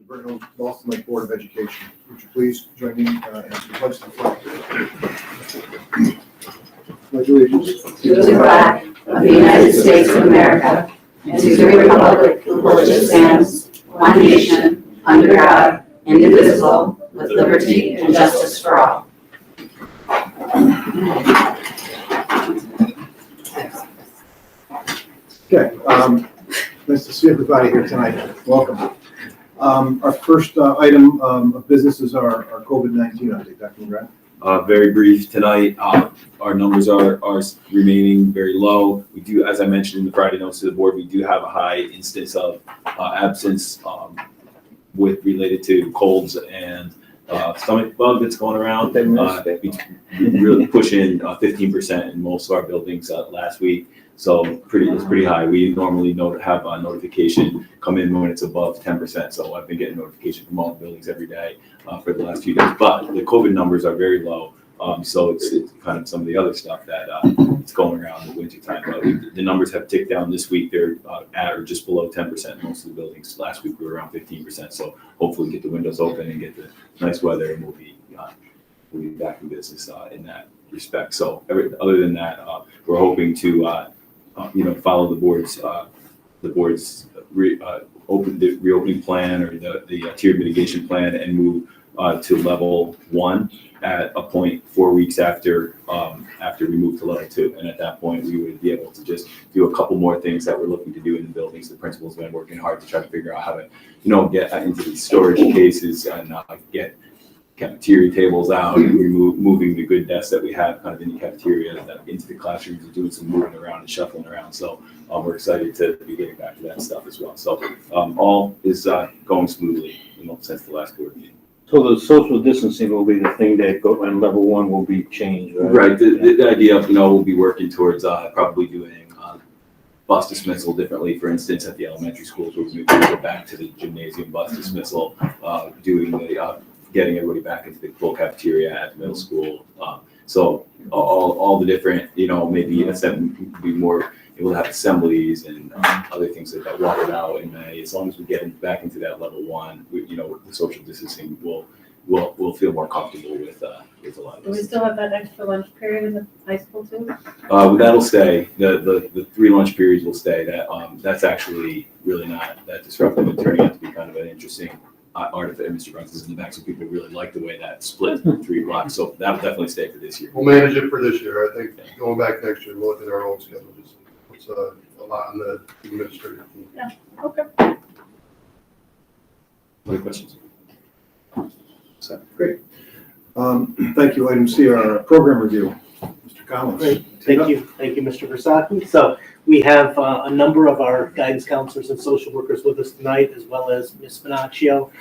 Vernon Boston Lake Board of Education. Would you please join me as we pledge the flag? Pledge allegiance to the flag of the United States of America and to the republic for which it stands, one nation, under God, indivisible, with liberty and justice for all. Okay, nice to see everybody here tonight. Welcome. Our first item of business is our COVID-19 update. Dr. McGrath. Very brief tonight. Our numbers are remaining very low. We do, as I mentioned in the Friday notes to the board, we do have a high instance of absence related to colds and stomach bug that's going around. We really pushing 15% in most of our buildings last week. So it's pretty high. We normally have a notification come in when it's above 10%. So I've been getting notification from all the buildings every day for the last few days. But the COVID numbers are very low. So it's kind of some of the other stuff that it's going around in the wintertime. But the numbers have ticked down this week. They're at or just below 10% in most of the buildings. Last week we were around 15%. So hopefully get the windows open and get the nice weather, and we'll be back in business in that respect. So other than that, we're hoping to follow the board's reopening plan or the tiered mitigation plan and move to level 1 at a point 4 weeks after we move to level 2. And at that point, we would be able to just do a couple more things that we're looking to do in the buildings. The principal's been working hard to try to figure out how to, get into the storage cases and get cafeteria tables out and moving the good desks that we have kind of in the cafeteria into the classrooms and doing some moving around and shuffling around. So we're excited to be getting back to that stuff as well. So all is going smoothly since the last board meeting. So the social distancing will be the thing that on level 1 will be changed, right? Right. The idea of, we'll be working towards probably doing bus dismissal differently. For instance, at the elementary schools, we're going to go back to the gymnasium bus dismissal, doing the getting everybody back into the full cafeteria at the middle school. So all the different, maybe be more able to have assemblies and other things like that watered out in May. As long as we get back into that level 1, with the social distancing, we'll feel more comfortable with a lot of Do we this. still have that extra lunch period in the high school too? That'll stay. The 3 lunch periods will stay. That's actually really not that disruptive and turning out to be kind of an interesting artifact. Mr. Brunson's in the back, so people really like the way that split 3 blocks. So that'll definitely stay for this year. We'll manage it for this year. I think going back next year, we'll look at our own schedule. It's a lot on the administrative team. Yeah, okay. Other questions? So, great. Thank you. Item C, our program review. Mr. Collins. Great. Thank you, Mr. Versati. So we have a number of our guidance counselors and social workers with us tonight, as well as Ms. Finaccio,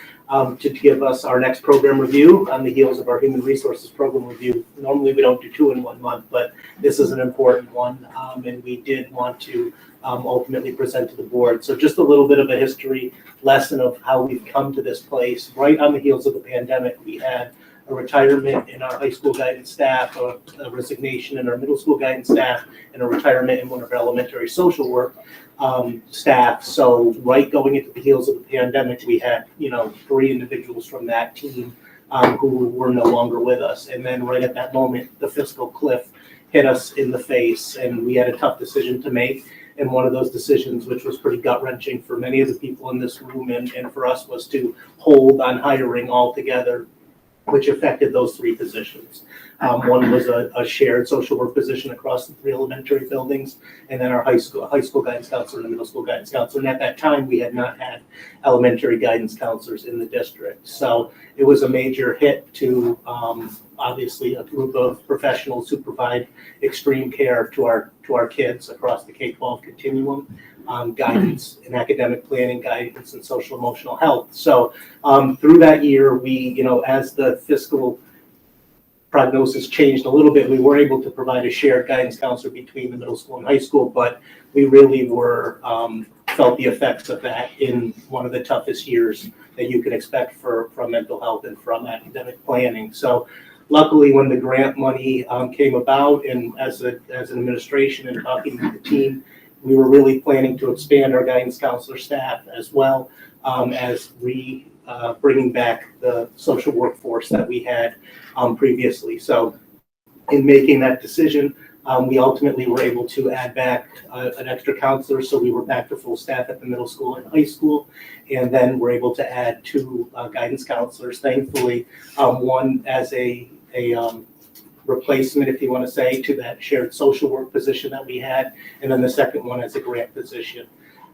to give us our next program review on the heels of our human resources program review. Normally we don't do 2 in 1 month, but this is an important one, and we did want to ultimately present to the board. So just a little bit of a history lesson of how we've come to this place. Right on the heels of the pandemic, we had a retirement in our high school guidance staff, a resignation in our middle school guidance staff, and a retirement in one of our elementary social work staff. So right going into the heels of the pandemic, we had 3 individuals from that team who were no longer with us. And then right at that moment, the fiscal cliff hit us in the face, and we had a tough decision to make. And one of those decisions, which was pretty gut-wrenching for many of the people in this room and for us, was to hold on hiring altogether, which affected those 3 positions. One was a shared social work position across the 3 elementary buildings, and then our high school guidance counselor and the middle school guidance counselor. And at that time, we had not had elementary guidance counselors in the district. So it was a major hit to obviously a group of professionals who provide extreme care to our kids across the K-12 continuum. Guidance and academic planning, guidance and social emotional health. So through that year, we, as the fiscal prognosis changed a little bit, we were able to provide a shared guidance counselor between the middle school and high school, but we really were felt the effects of that in one of the toughest years that you can expect from mental health and from academic planning. So luckily, when the grant money came about, and as an administration and talking with the team, We were really planning to expand our guidance counselor staff as well as bringing back the social workforce that we had previously. So in making that decision, we ultimately were able to add back an extra counselor, so we were back to full staff at the middle school and high school, and then we're able to add 2 guidance counselors, thankfully, one as a replacement, if you want to say, to that shared social work position that we had, and then the second one as a grant position.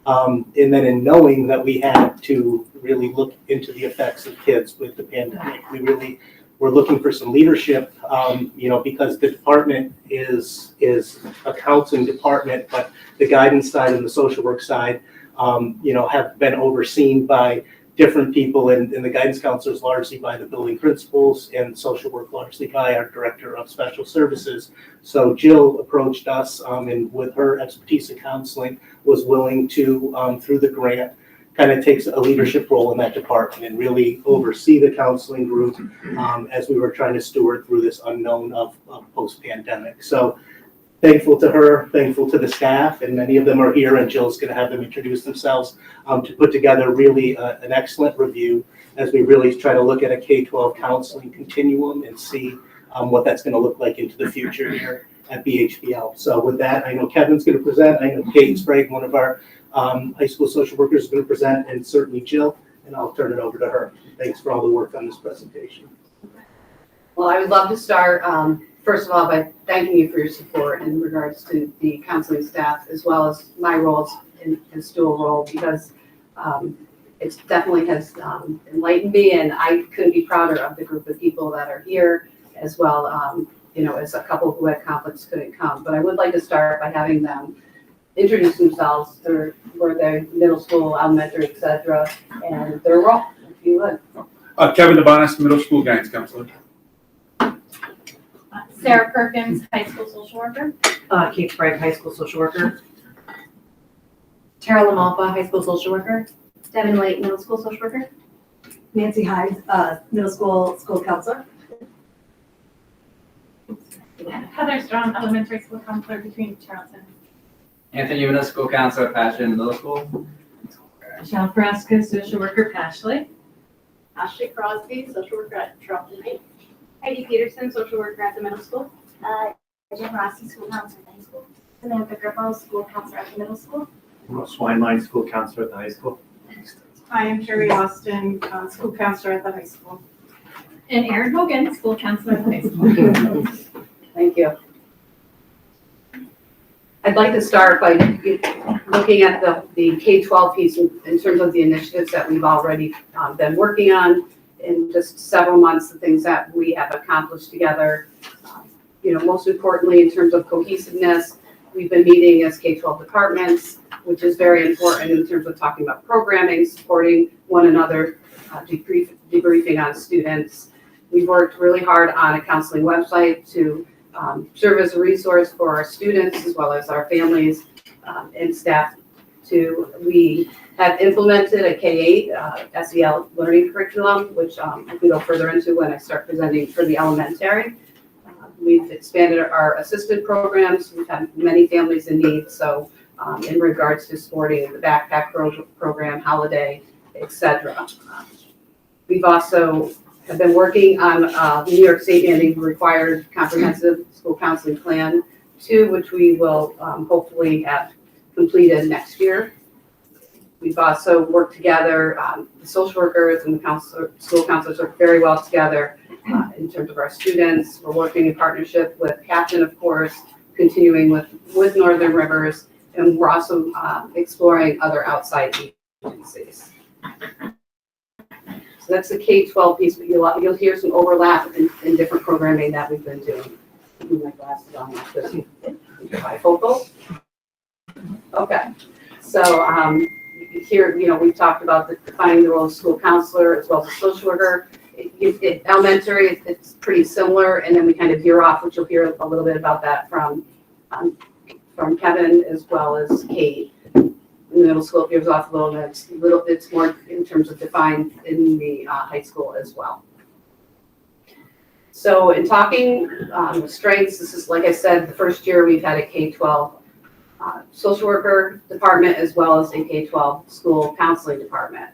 And then in knowing that we had to really look into the effects of kids with the pandemic, we really were looking for some leadership, because the department is a counseling department, but the guidance side and the social work side, have been overseen by different people, and the guidance counselors largely by the building principals, and social work largely by our director of special services. So Jill approached us, and with her expertise in counseling, was willing to, through the grant, kind of takes a leadership role in that department and really oversee the counseling group as we were trying to steward through this unknown of post-pandemic. So thankful to her, thankful to the staff, and many of them are here, and Jill's going to have them introduce themselves to put together really an excellent review as we really try to look at a K-12 counseling continuum and see what that's going to look like into the future here at BHBL. So with that, I know Kevin's going to present. I know Kate Sprague, one of our high school social workers, is going to present, and certainly Jill, and I'll turn it over to her. Thanks for all the work on this presentation. Well, I would love to start, first of all, by thanking you for your support in regards to the counseling staff, as well as my roles in dual role, because it definitely has enlightened me, and I couldn't be prouder of the group of people that are here, as well, as a couple who had conflicts couldn't come. But I would like to start by having them introduce themselves, where they're middle school, elementary, et cetera, and their role, if you would. Kevin DeBonis, middle school guidance counselor. Sarah Perkins, high school social worker. Kate Sprague, high school social worker. Tara Lamalfa, high school social worker. Devin White, middle school social worker. Nancy Hyde, middle school counselor. Heather Strong, elementary school counselor between Charlton. Anthony Middle School Counselor at Passion Middle School. Michelle Fresca, social worker, Pashley. Ashley Crosby, social worker at Charlton High. Heidi Peterson, social worker at the middle school. Jim Rossi, school counselor at the high school. Samantha Grippo, school counselor at the middle school. Ross Weinlein, school counselor at the high school. Hi, I'm Sherry Austin, school counselor at the high school. And Erin Hogan, school counselor at the high school. Thank you. I'd like to start by looking at the K-12 piece in terms of the initiatives that we've already been working on in just several months, the things that we have accomplished together. Most importantly, in terms of cohesiveness, we've been meeting as K-12 departments, which is very important in terms of talking about programming, supporting one another, debriefing on students. We've worked really hard on a counseling website to serve as a resource for our students as well as our families and staff. We have implemented a K-8 SEL learning curriculum, which we can go further into when I start presenting for the elementary. We've expanded our assistant programs. We've had many families in need, so in regards to supporting the backpack program, holiday, etc. We've also have been working on the New York State mandated required comprehensive school counseling plan 2, which we will hopefully have completed next year. We've also worked together, the social workers and the school counselors work very well together in terms of our students. We're working in partnership with Captain, of course, continuing with Northern Rivers, and we're also exploring other outside agencies. So that's the K-12 piece, but you'll hear some overlap in different programming that we've been doing. Put my glasses on like this. Bifocal. Okay, so here, we've talked about defining the role of school counselor as well as a social worker. Elementary, it's pretty similar, and then we kind of veer off, which you'll hear a little bit about that from Kevin as well as Kate. In the middle school, it veers off a little bit. It's more in terms of defined in the high school as well. So in talking strengths, this is, like I said, the first year we've had a K-12 social worker department as well as a K-12 school counseling department.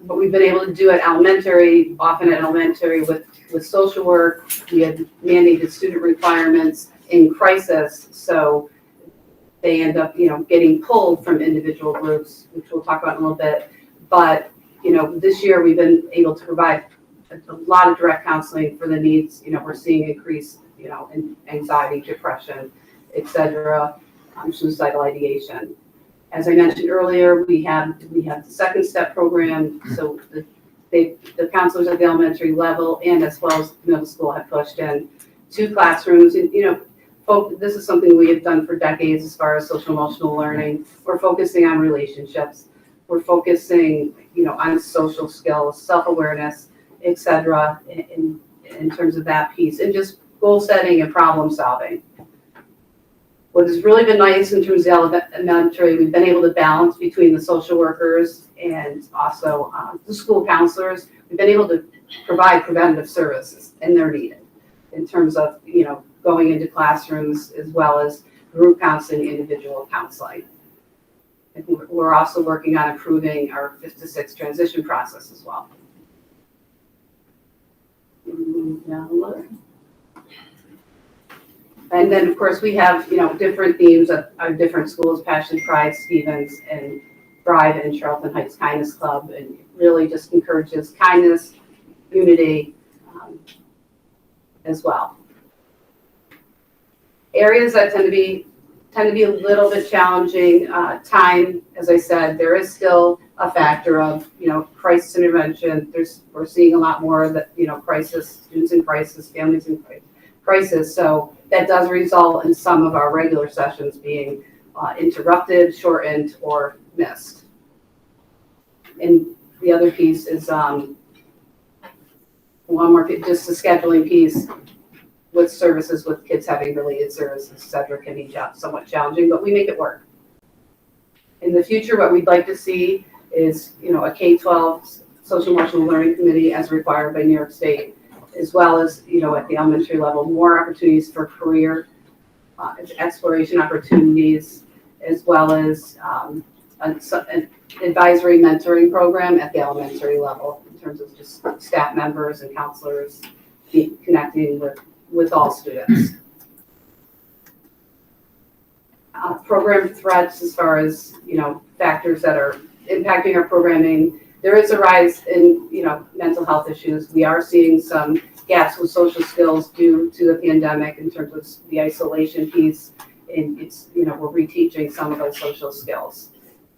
What we've been able to do at elementary, often at elementary with social work, we had mandated student requirements in crisis, so they end up, getting pulled from individual groups, which we'll talk about in a little bit. But, this year we've been able to provide a lot of direct counseling for the needs. We're seeing increase, in anxiety, depression, et cetera, suicidal ideation. As I mentioned earlier, we have the second step program. So the counselors at the elementary level and as well as middle school have pushed in 2 classrooms. And, this is something we have done for decades as far as social emotional learning. We're focusing on relationships. We're focusing, on social skills, self-awareness, et cetera, in terms of that piece, and just goal setting and problem solving. What has really been nice in terms of elementary, we've been able to balance between the social workers and also the school counselors. We've been able to provide preventative services, and they're needed in terms of, going into classrooms as well as group counseling, individual counseling. And we're also working on improving our 5th to 6th transition process as well. And then, of course, we have, different themes of our different schools, Passion, Pride, Stevens, and Thrive, and Charlton Heights Kindness Club, and really just encourages kindness, unity, as well. Areas that tend to be a little bit challenging. Time, as I said, there is still a factor of, crisis intervention. We're seeing a lot more of that, crisis, students in crisis, families in crisis. So that does result in some of our regular sessions being interrupted, shortened, or missed. And the other piece is one more, just the scheduling piece. With services, with kids having related services, et cetera, can be somewhat challenging, but we make it work. In the future, what we'd like to see is, a K-12 social emotional learning committee as required by New York State, as well as, at the elementary level, more opportunities for career exploration opportunities, as well as an advisory mentoring program at the elementary level in terms of just staff members and counselors connecting with all students. Program threats as far as, factors that are impacting our programming. There is a rise in, mental health issues. We are seeing some gaps with social skills due to the pandemic in terms of the isolation piece. And it's, we're reteaching some of those social skills.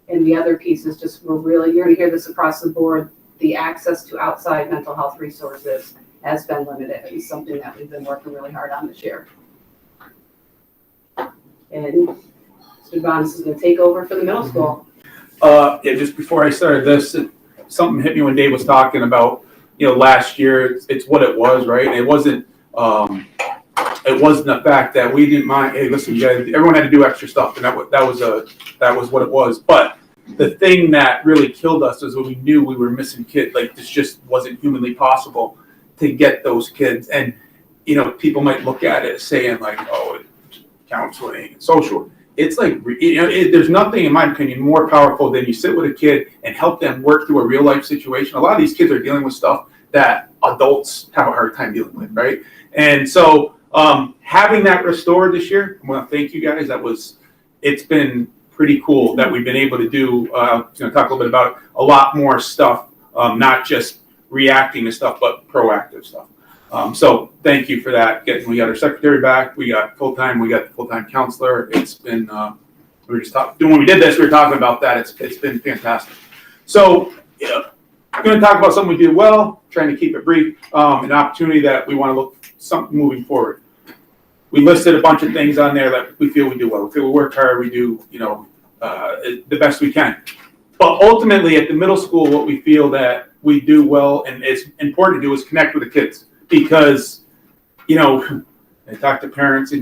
And the other piece is just, you're gonna hear this across the board, the access to outside mental health resources has been limited. It's something that we've been working really hard on this year. And Mr. Bonas is going to take over for the middle school. Just before I started this, something hit me when Dave was talking about, last year, it's what it was, right? It wasn't the fact that we didn't mind, hey, listen, you guys, everyone had to do extra stuff, and that was what it was. But the thing that really killed us is when we knew we were missing kids, like this just wasn't humanly possible to get those kids. And, people might look at it saying like, oh, counseling and social. It's like, there's nothing, in my opinion, more powerful than you sit with a kid and help them work through a real life situation. A lot of these kids are dealing with stuff that adults have a hard time dealing with, right? And so having that restored this year, I want to thank you guys. It's been pretty cool that we've been able to do, talk a little bit about a lot more stuff, not just reacting to stuff, but proactive stuff. So thank you for that. We got our secretary back. We got full-time counselor. It's been, we were just talking, when we did this, we were talking about that. It's been fantastic. So I'm going to talk about something we do well, trying to keep it brief, an opportunity that we want to look something moving forward. We listed a bunch of things on there that we feel we do well. We feel we work hard. We do, the best we can. But ultimately at the middle school, what we feel that we do well and it's important to do is connect with the kids, because, I talk to parents and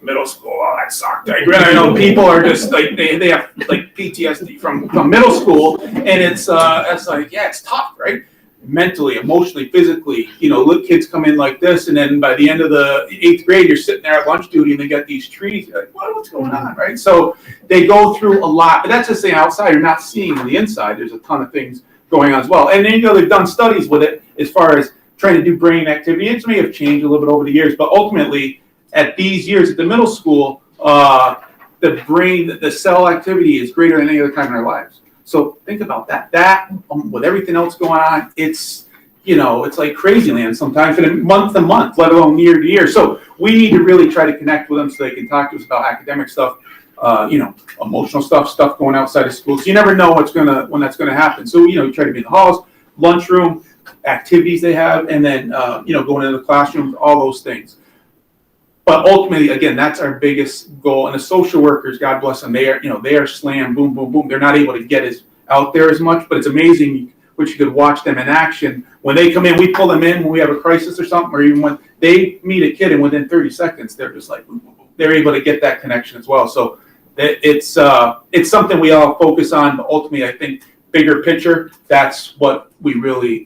middle school, oh, that sucked. I know people are just like, they have like PTSD from middle school, and it's like, yeah, it's tough, right? mentally, emotionally, physically. You know, little kids come in like this, and then by the end of the 8th grade, you're sitting there at lunch duty, and they got these trees. You're like, what's going on, right? So they go through a lot, but that's just the outside. You're not seeing on the inside. There's a ton of things going on as well. And then, you know, they've done studies with it as far as trying to do brain activity. It may have changed a little bit over the years, but ultimately, at these years at the middle school, the brain, the cell activity is greater than any other time in our lives. So think about that. That, with everything else going on, it's, you know, it's like crazy land sometimes, and month to month, let alone year to year. So we need to really try to connect with them so they can talk to us about academic stuff, you know, emotional stuff going outside of school. So you never know when that's gonna happen. So, you know, you try to be in the halls, lunchroom, activities they have, and then, you know, going into the classrooms, all those things. But ultimately, again, that's our biggest goal. And the social workers, God bless them, they are slammed, boom, boom, boom. They're not able to get out there as much, but it's amazing what you could watch them in action. When they come in, we pull them in when we have a crisis or something, or even when they meet a kid and within 30 seconds, they're just like, boom, boom, boom. They're able to get that connection as well. So it's something we all focus on, but ultimately, I think bigger picture, that's what we really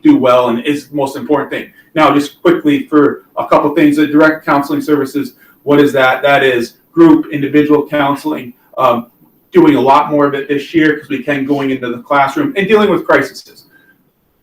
do well and is the most important thing. Now, just quickly for a couple things, the direct counseling services, what is that? That is group, individual counseling, doing a lot more of it this year because we can going into the classroom and dealing with crises.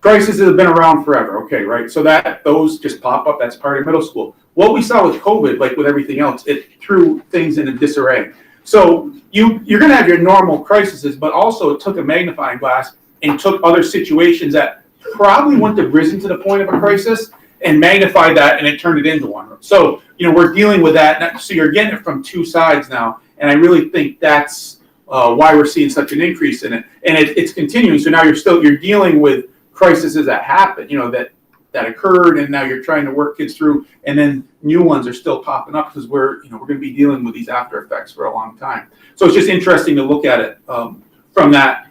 Crises have been around forever, okay, right? So those just pop up, that's part of middle school. What we saw with COVID, like with everything else, it threw things into disarray. So you're gonna have your normal crises, but also it took a magnifying glass and took other situations that probably wouldn't have risen to the point of a crisis and magnified that, and it turned it into one. So, you know, we're dealing with that. So you're getting it from two sides now. And I really think that's why we're seeing such an increase in it. And it's continuing. So now you're dealing with crises that happen, you know, that occurred, and now you're trying to work kids through, and then new ones are still popping up because we're going to be dealing with these after effects for a long time. So it's just interesting to look at it from that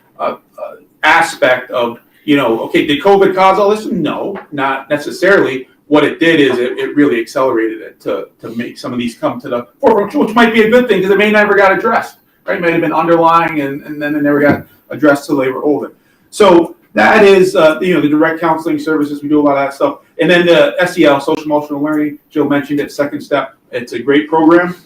aspect of, you know, okay, did COVID cause all this? No, not necessarily. What it did is it really accelerated it to make some of these come to the forefront, which might be a good thing because it may never got addressed, right? It may have been underlying and then they never got addressed till they were older. So that is, you know, the direct counseling services. We do a lot of that stuff. And then the SEL, social emotional learning, Jill mentioned it, second step. It's a great program.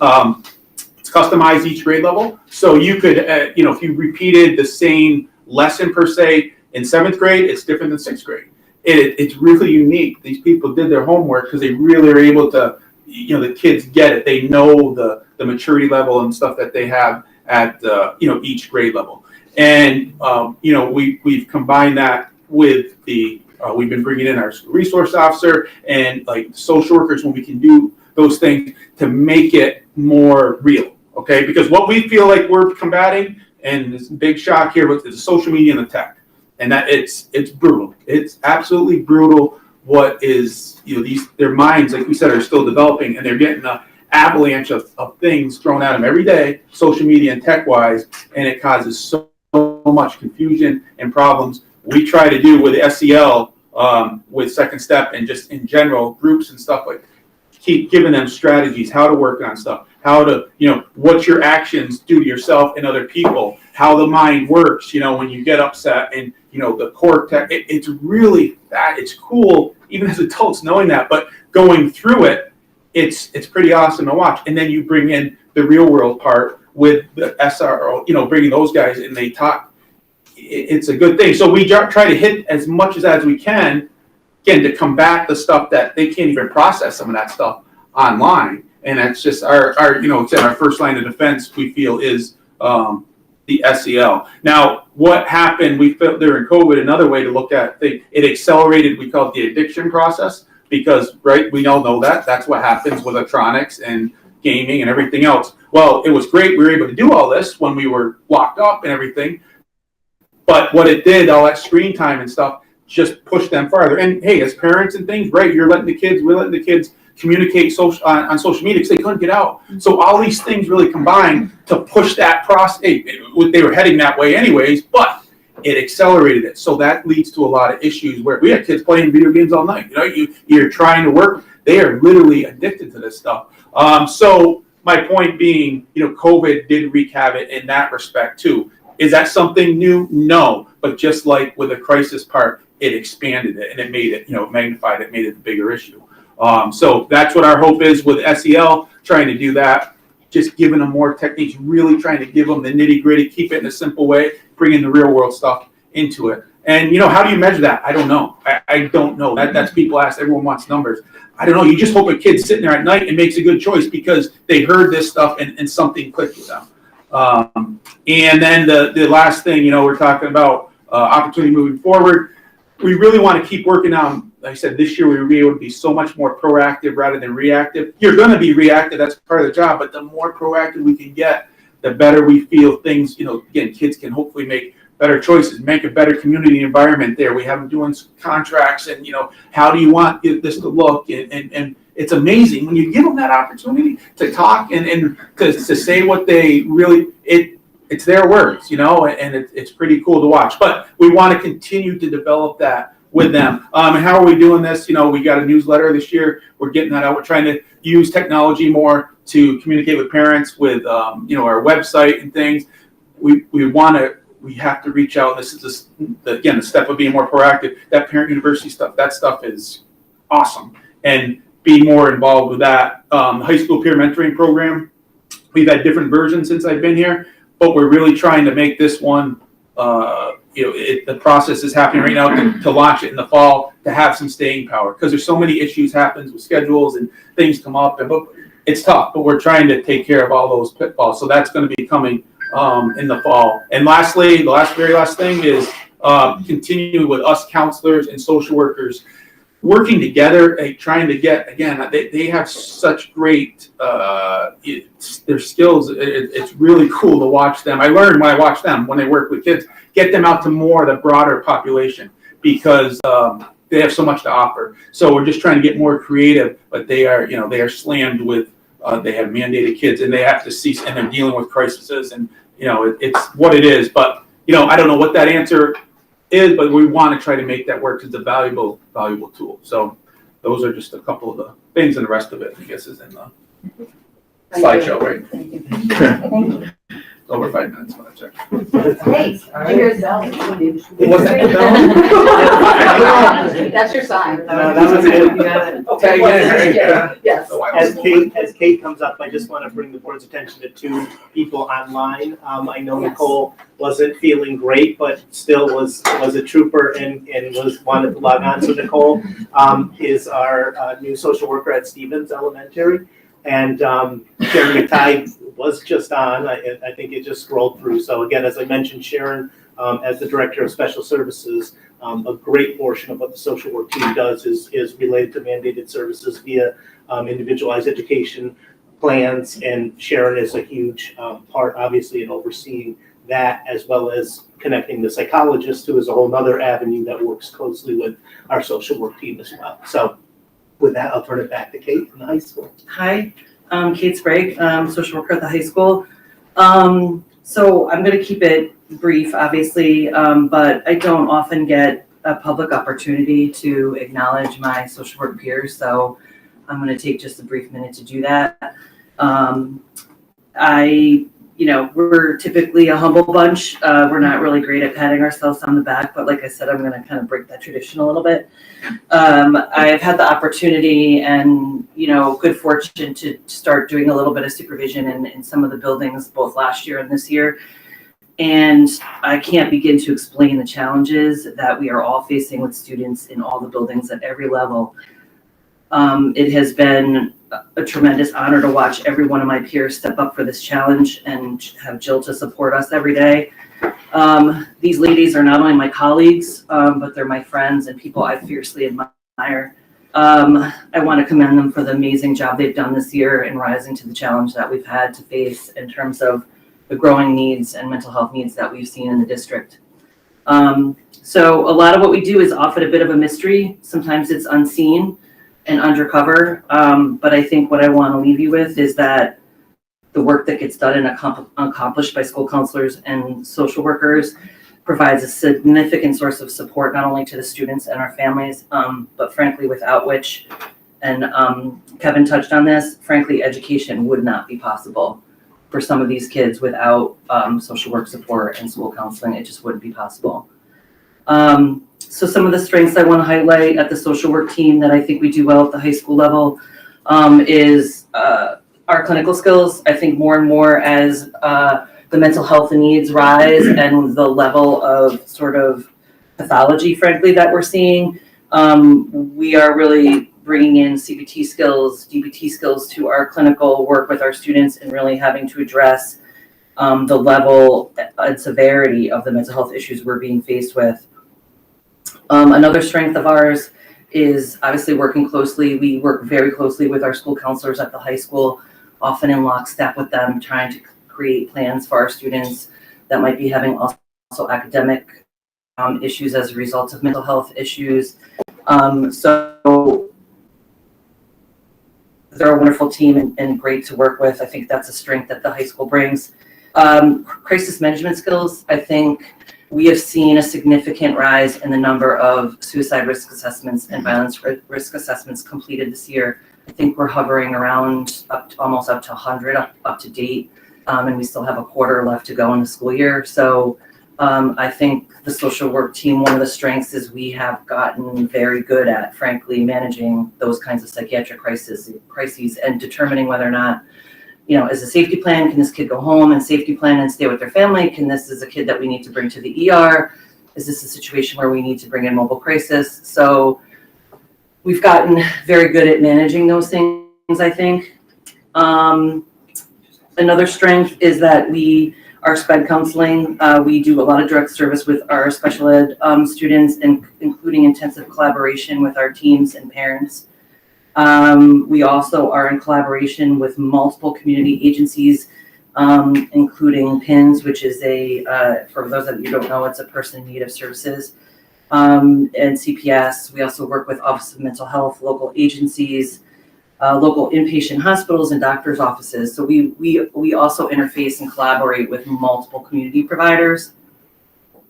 It's customized each grade level. So you could, you know, if you repeated the same lesson per se in 7th grade, it's different than 6th grade. It's really unique. These people did their homework because they really are able to, you know, the kids get it. They know the maturity level and stuff that they have at, you know, each grade level. And, you know, we've combined that with we've been bringing in our resource officer and like social workers when we can do those things to make it more real, okay? Because what we feel like we're combating, and this big shock here, is the social media and the tech. And that it's brutal. It's absolutely brutal what is, you know, their minds, like we said, are still developing, and they're getting an avalanche of things thrown at them every day, social media and tech-wise, and it causes so much confusion and problems. We try to do with SEL, with Second Step, and just in general, groups and stuff, like keep giving them strategies, how to work on stuff, how to, you know, what your actions do to yourself and other people, how the mind works, you know, when you get upset, and, you know, the cortex, it's really that, it's cool, even as adults knowing that, but going through it, it's pretty awesome to watch. And then you bring in the real world part with the SRO, you know, bringing those guys and they talk. It's a good thing. So we try to hit as much as we can, again, to combat the stuff that they can't even process some of that stuff online. And that's just our you know, it's our first line of defense, we feel, is the SEL. Now, what happened, we felt during COVID, another way to look at things, it accelerated, we call it the addiction process, because, right, we all know that's what happens with electronics and gaming and everything else. Well, it was great, we were able to do all this when we were locked up and everything, but what it did, all that screen time and stuff, just pushed them farther. And hey, as parents and things, right, we're letting the kids communicate on social media because they couldn't get out. So all these things really combined to push that process. They were heading that way anyways, but it accelerated it. So that leads to a lot of issues where we have kids playing video games all night. You know, you're trying to work. They are literally addicted to this stuff. So my point being, you know, COVID did wreak havoc in that respect too. Is that something new? No. But but just like with a crisis part, it expanded it and it made it, magnified it, made it a bigger issue. So that's what our hope is with SEL, trying to do that, just giving them more techniques, really trying to give them the nitty gritty, keep it in a simple way, bringing the real world stuff into it. And how do you measure that? I don't know. I don't know. That's people ask, everyone wants numbers. I don't know. You just hope a kid's sitting there at night and makes a good choice because they heard this stuff and something clicked with them. And then the last thing, we're talking about opportunity moving forward. We really want to keep working on, like I said, this year we will be able to be so much more proactive rather than reactive. You're going to be reactive. That's part of the job. But the more proactive we can get, the better we feel things, again, kids can hopefully make better choices, make a better community environment there. We have them doing some contracts and, how do you want this to look? And it's amazing when you give them that opportunity to talk and to say what they really, it's their words, and it's pretty cool to watch. But we want to continue to develop that with them. And how are we doing this? We got a newsletter this year. We're getting that out. We're trying to use technology more to communicate with parents with, our website and things. We have to reach out. This is the step of being more proactive. That parent university stuff, that stuff is awesome. And be more involved with that. High school peer mentoring program, we've had different versions since I've been here, but we're really trying to make this one, the process is happening right now to launch it in the fall, to have some staying power, because there's so many issues happens with schedules and things come up, but it's tough, but we're trying to take care of all those pitfalls. So that's going to be coming in the fall. And lastly, the very last thing is continue with us counselors and social workers working together, trying to get, again, they have such great, their skills. It's really cool to watch them. I learned when I watch them, when they work with kids, get them out to more of the broader population because they have so much to offer. So we're just trying to get more creative, but they are slammed with, they have mandated kids and they have to cease, and they're dealing with crises, and it's what it is. But I don't know what that answer is, but we want to try to make that work. It's a valuable tool. So those are just a couple of the things, and the rest of it, I guess, is in the slideshow, right? Thank you. Thank you. Over 5 minutes when I check. Hey, here's Bell. Was that the That's your sign. That was it. Okay, yeah. Yes. As Kate comes up, I just want to bring the board's attention to 2 people online. I know Yes. Nicole wasn't feeling great, but still was a trooper and wanted to log on. So Nicole is our new social worker at Stevens Elementary. And Sharon McTighe was just on. I think it just scrolled through. So again, as I mentioned, Sharon, as the Director of Special Services, a great portion of what the social work team does is related to mandated services via individualized education plans. And Sharon is a huge part, obviously, in overseeing that, as well as connecting the psychologist, who is a whole other avenue that works closely with our social work team as well. So with that, I'll turn it back to Kate in the high school. Hi, I'm Kate Sprague, social worker at the high school. So I'm going to keep it brief, obviously, but I don't often get a public opportunity to acknowledge my social work peers, so I'm going to take just a brief minute to do that. We're typically a humble bunch. We're not really great at patting ourselves on the back, but like I said, I'm going to kind of break that tradition a little bit. I've had the opportunity and, good fortune to start doing a little bit of supervision in some of the buildings, both last year and this year. And I can't begin to explain the challenges that we are all facing with students in all the buildings at every level. It has been a tremendous honor to watch every one of my peers step up for this challenge and have Jill to support us every day. These ladies are not only my colleagues, but they're my friends and people I fiercely admire. I want to commend them for the amazing job they've done this year in rising to the challenge that we've had to face in terms of the growing needs and mental health needs that we've seen in the district. So a lot of what we do is often a bit of a mystery. Sometimes it's unseen and undercover, but I think what I want to leave you with is that the work that gets done and accomplished by school counselors and social workers provides a significant source of support, not only to the students and our families, but frankly, without which, and Kevin touched on this, frankly, education would not be possible for some of these kids without social work support and school counseling. It just wouldn't be possible. So some of the strengths I want to highlight at the social work team that I think we do well at the high school level is our clinical skills. I think more and more as the mental health needs rise and the level of sort of pathology, frankly, that we're seeing, we are really bringing in CBT skills, DBT skills to our clinical work with our students and really having to address the level and severity of the mental health issues we're being faced with. Another strength of ours is obviously working closely. We work very closely with our school counselors at the high school, often in lockstep with them, trying to create plans for our students that might be having also academic issues as a result of mental health issues. So they're a wonderful team and great to work with. I think that's a strength that the high school brings. Crisis management skills, I think we have seen a significant rise in the number of suicide risk assessments and violence risk assessments completed this year. I think we're hovering around almost up to 100 up to date, and we still have a quarter left to go in the school year. So I think the social work team, one of the strengths is we have gotten very good at, frankly, managing those kinds of psychiatric crises and determining whether or not, is a safety plan, can this kid go home and safety plan and stay with their family? This is a kid that we need to bring to the ER? Is this a situation where we need to bring in mobile crisis? So we've gotten very good at managing those things, I think. Another strength is that our SPED counseling, we do a lot of direct service with our special ed students, including intensive collaboration with our teams and parents. We also are in collaboration with multiple community agencies, including PINS, which is for those of you who don't know, it's a person in need of services, and CPS. We also work with Office of Mental Health, local agencies, local inpatient hospitals and doctors' offices. So we also interface and collaborate with multiple community providers.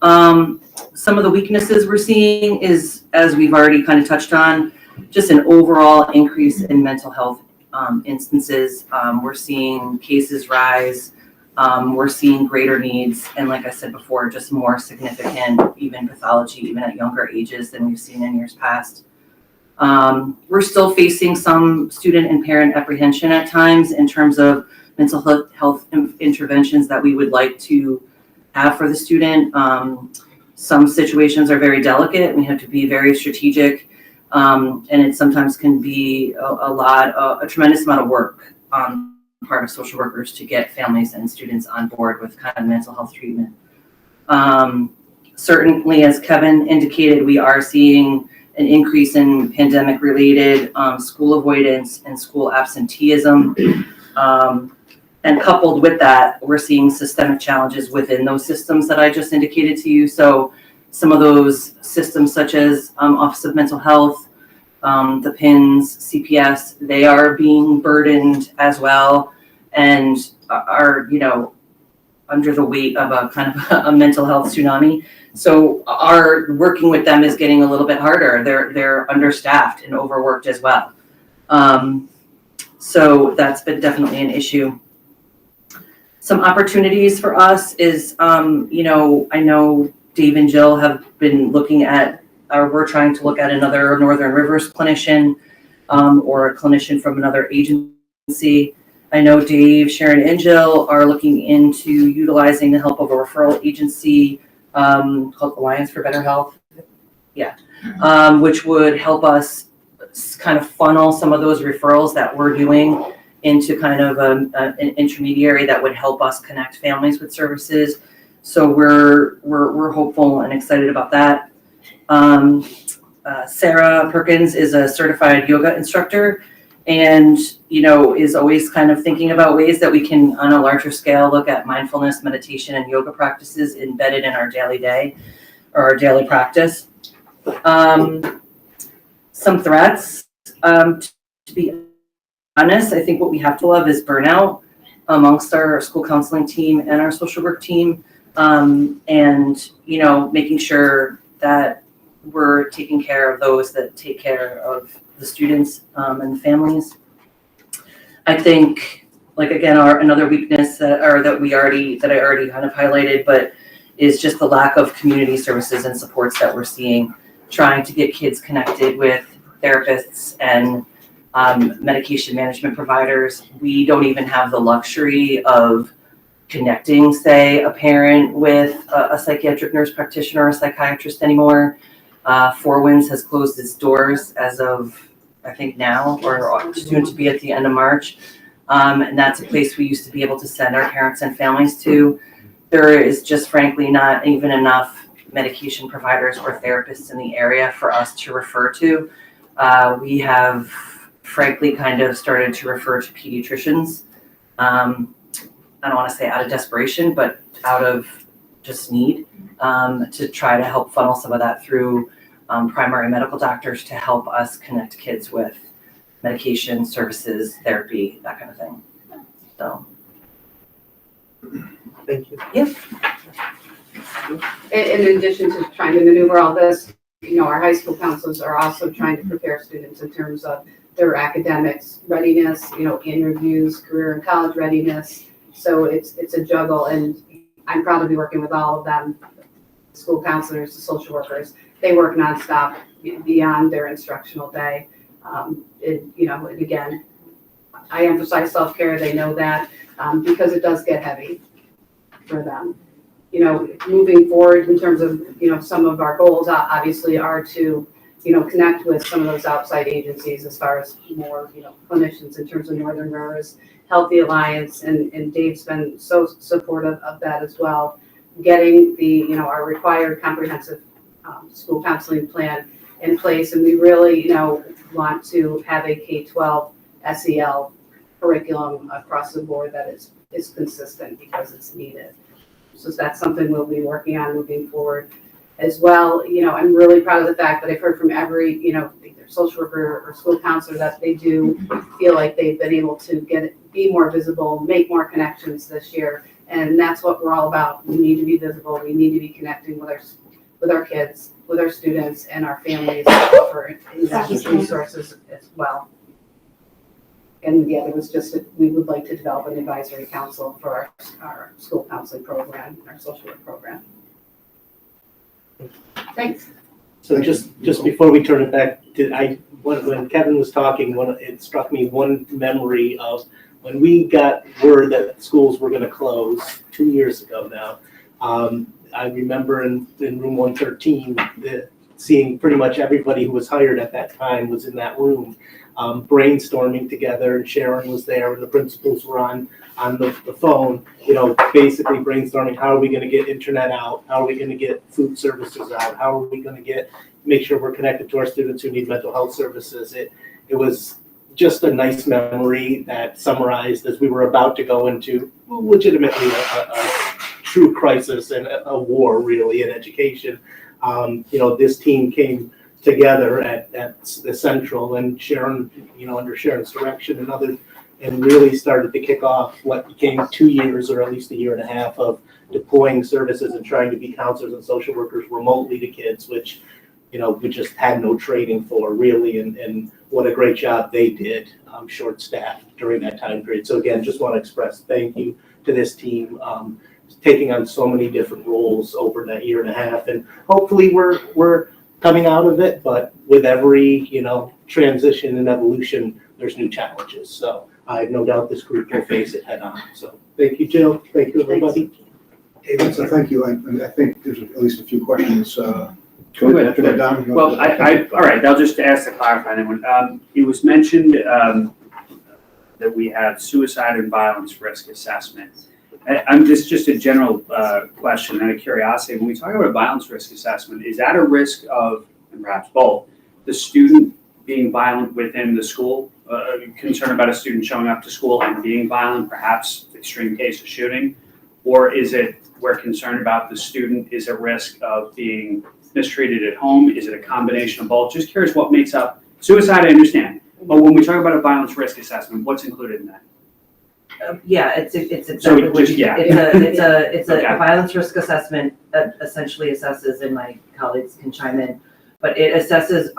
Some of the weaknesses we're seeing is, as we've already kind of touched on, just an overall increase in mental health instances. We're seeing cases rise. We're seeing greater needs. And like I said before, just more significant, even pathology, even at younger ages than we've seen in years past. We're still facing some student and parent apprehension at times in terms of mental health interventions that we would like to have for the student. Some situations are very delicate. We have to be very strategic. And it sometimes can be a tremendous amount of work on the part of social workers to get families and students on board with kind of mental health treatment. Certainly, as Kevin indicated, we are seeing an increase in pandemic-related school avoidance and school absenteeism. And coupled with that, we're seeing systemic challenges within those systems that I just indicated to you. So some of those systems, such as Office of Mental Health, the PINS, CPS, they are being burdened as well and are, under the weight of a kind of a mental health tsunami. So our working with them is getting a little bit harder. They're understaffed and overworked as well. So that's been definitely an issue. Some opportunities for us is, I know Dave and Jill have been looking at, or we're trying to look at another Northern Rivers clinician or a clinician from another agency. I know Dave, Sharon, and Jill are looking into utilizing the help of a referral agency called Alliance for Better Health. Yeah, which would help us kind of funnel some of those referrals that we're doing into kind of an intermediary that would help us connect families with services. So we're hopeful and excited about that. Sarah Perkins is a certified yoga instructor and, is always kind of thinking about ways that we can, on a larger scale, look at mindfulness, meditation, and yoga practices embedded in our daily day or our daily practice. Some threats, to be honest, I think what we have to love is burnout amongst our school counseling team and our social work team. And, making sure that we're taking care of those that take care of the students and the families. I think, like, again, another weakness that I already kind of highlighted, but, is just the lack of community services and supports that we're seeing, trying to get kids connected with therapists and medication management providers. We don't even have the luxury of connecting, say, a parent with a psychiatric nurse practitioner or a psychiatrist anymore. Four Winds has closed its doors as of, I think now, or soon to be at the end of March. And that's a place we used to be able to send our parents and families to. There is just frankly not even enough medication providers or therapists in the area for us to refer to. We have frankly kind of started to refer to pediatricians. I don't want to say out of desperation, but out of just need, to try to help funnel some of that through primary medical doctors to help us connect kids with medication, services, therapy, that kind of thing. So. Thank you. Yep. In addition to trying to maneuver all this, our high school counselors are also trying to prepare students in terms of their academics readiness, interviews, career and college readiness. So it's a juggle, and I'm proud to be working with all of them, school counselors, the social workers. They work nonstop beyond their instructional day. And again, I emphasize self-care. They know that because it does get heavy for them. Moving forward in terms of, some of our goals obviously are to, connect with some of those outside agencies as far as more, clinicians in terms of Northern Rivers, Healthy Alliance, and Dave's been so supportive of that as well. Getting the, our required comprehensive school counseling plan in place, and we really, want to have a K-12 SEL curriculum across the board that is consistent because it's needed. So that's something we'll be working on moving forward as well. I'm really proud of the fact that I've heard from every, either social worker or school counselor that they do feel like they've been able to be more visible, make more connections this year. And that's what we're all about. We need to be visible. We need to be connecting with our kids, with our students and our families for resources as well. And there was we would like to develop an advisory council for our school counseling program, our social work program. Thanks. So just before we turn it back, when Kevin was talking, it struck me one memory of when we got word that schools were going to close 2 years ago now. I remember in room 113, seeing pretty much everybody who was hired at that time was in that room, brainstorming together, and Sharon was there, and the principals were on the phone, basically brainstorming, how are we going to get internet out? How are we going to get food services out? How are we going to make sure we're connected to our students who need mental health services? It was just a nice memory that summarized as we were about to go into legitimately a true crisis and a war really in education. This team came together at the Central, and Sharon, under Sharon's direction and others, and really started to kick off what became 2 years or at least a year and a half of deploying services and trying to be counselors and social workers remotely to kids, which, we just had no training for really, and what a great job they did, short-staffed during that time period. So again, just want to express thank you to this team, taking on so many different roles over that year and a half, and hopefully we're coming out of it, but with every, transition and evolution, there's new challenges. So I have no doubt this group will face it head on. So thank you, Jill. Thank you, everybody. So thank you. I think there's at least a few questions. Go ahead. Don, Well, all right, I'll just ask to clarify that one. It was mentioned that we have suicide and violence risk assessment. I'm just a general question out of curiosity. When we talk about violence risk assessment, is that a risk of, and perhaps both, the student being violent within the school, concern about a student showing up to school and being violent, perhaps extreme case of shooting, or is it we're concerned about the student is at risk of being mistreated at home? Is it a combination of both? Just curious what makes up suicide, I understand, but when we talk about a violence risk assessment, what's included in that? It's exactly what you, yeah. it's a Okay. violence risk assessment that essentially assesses, and my colleagues can chime in, but it assesses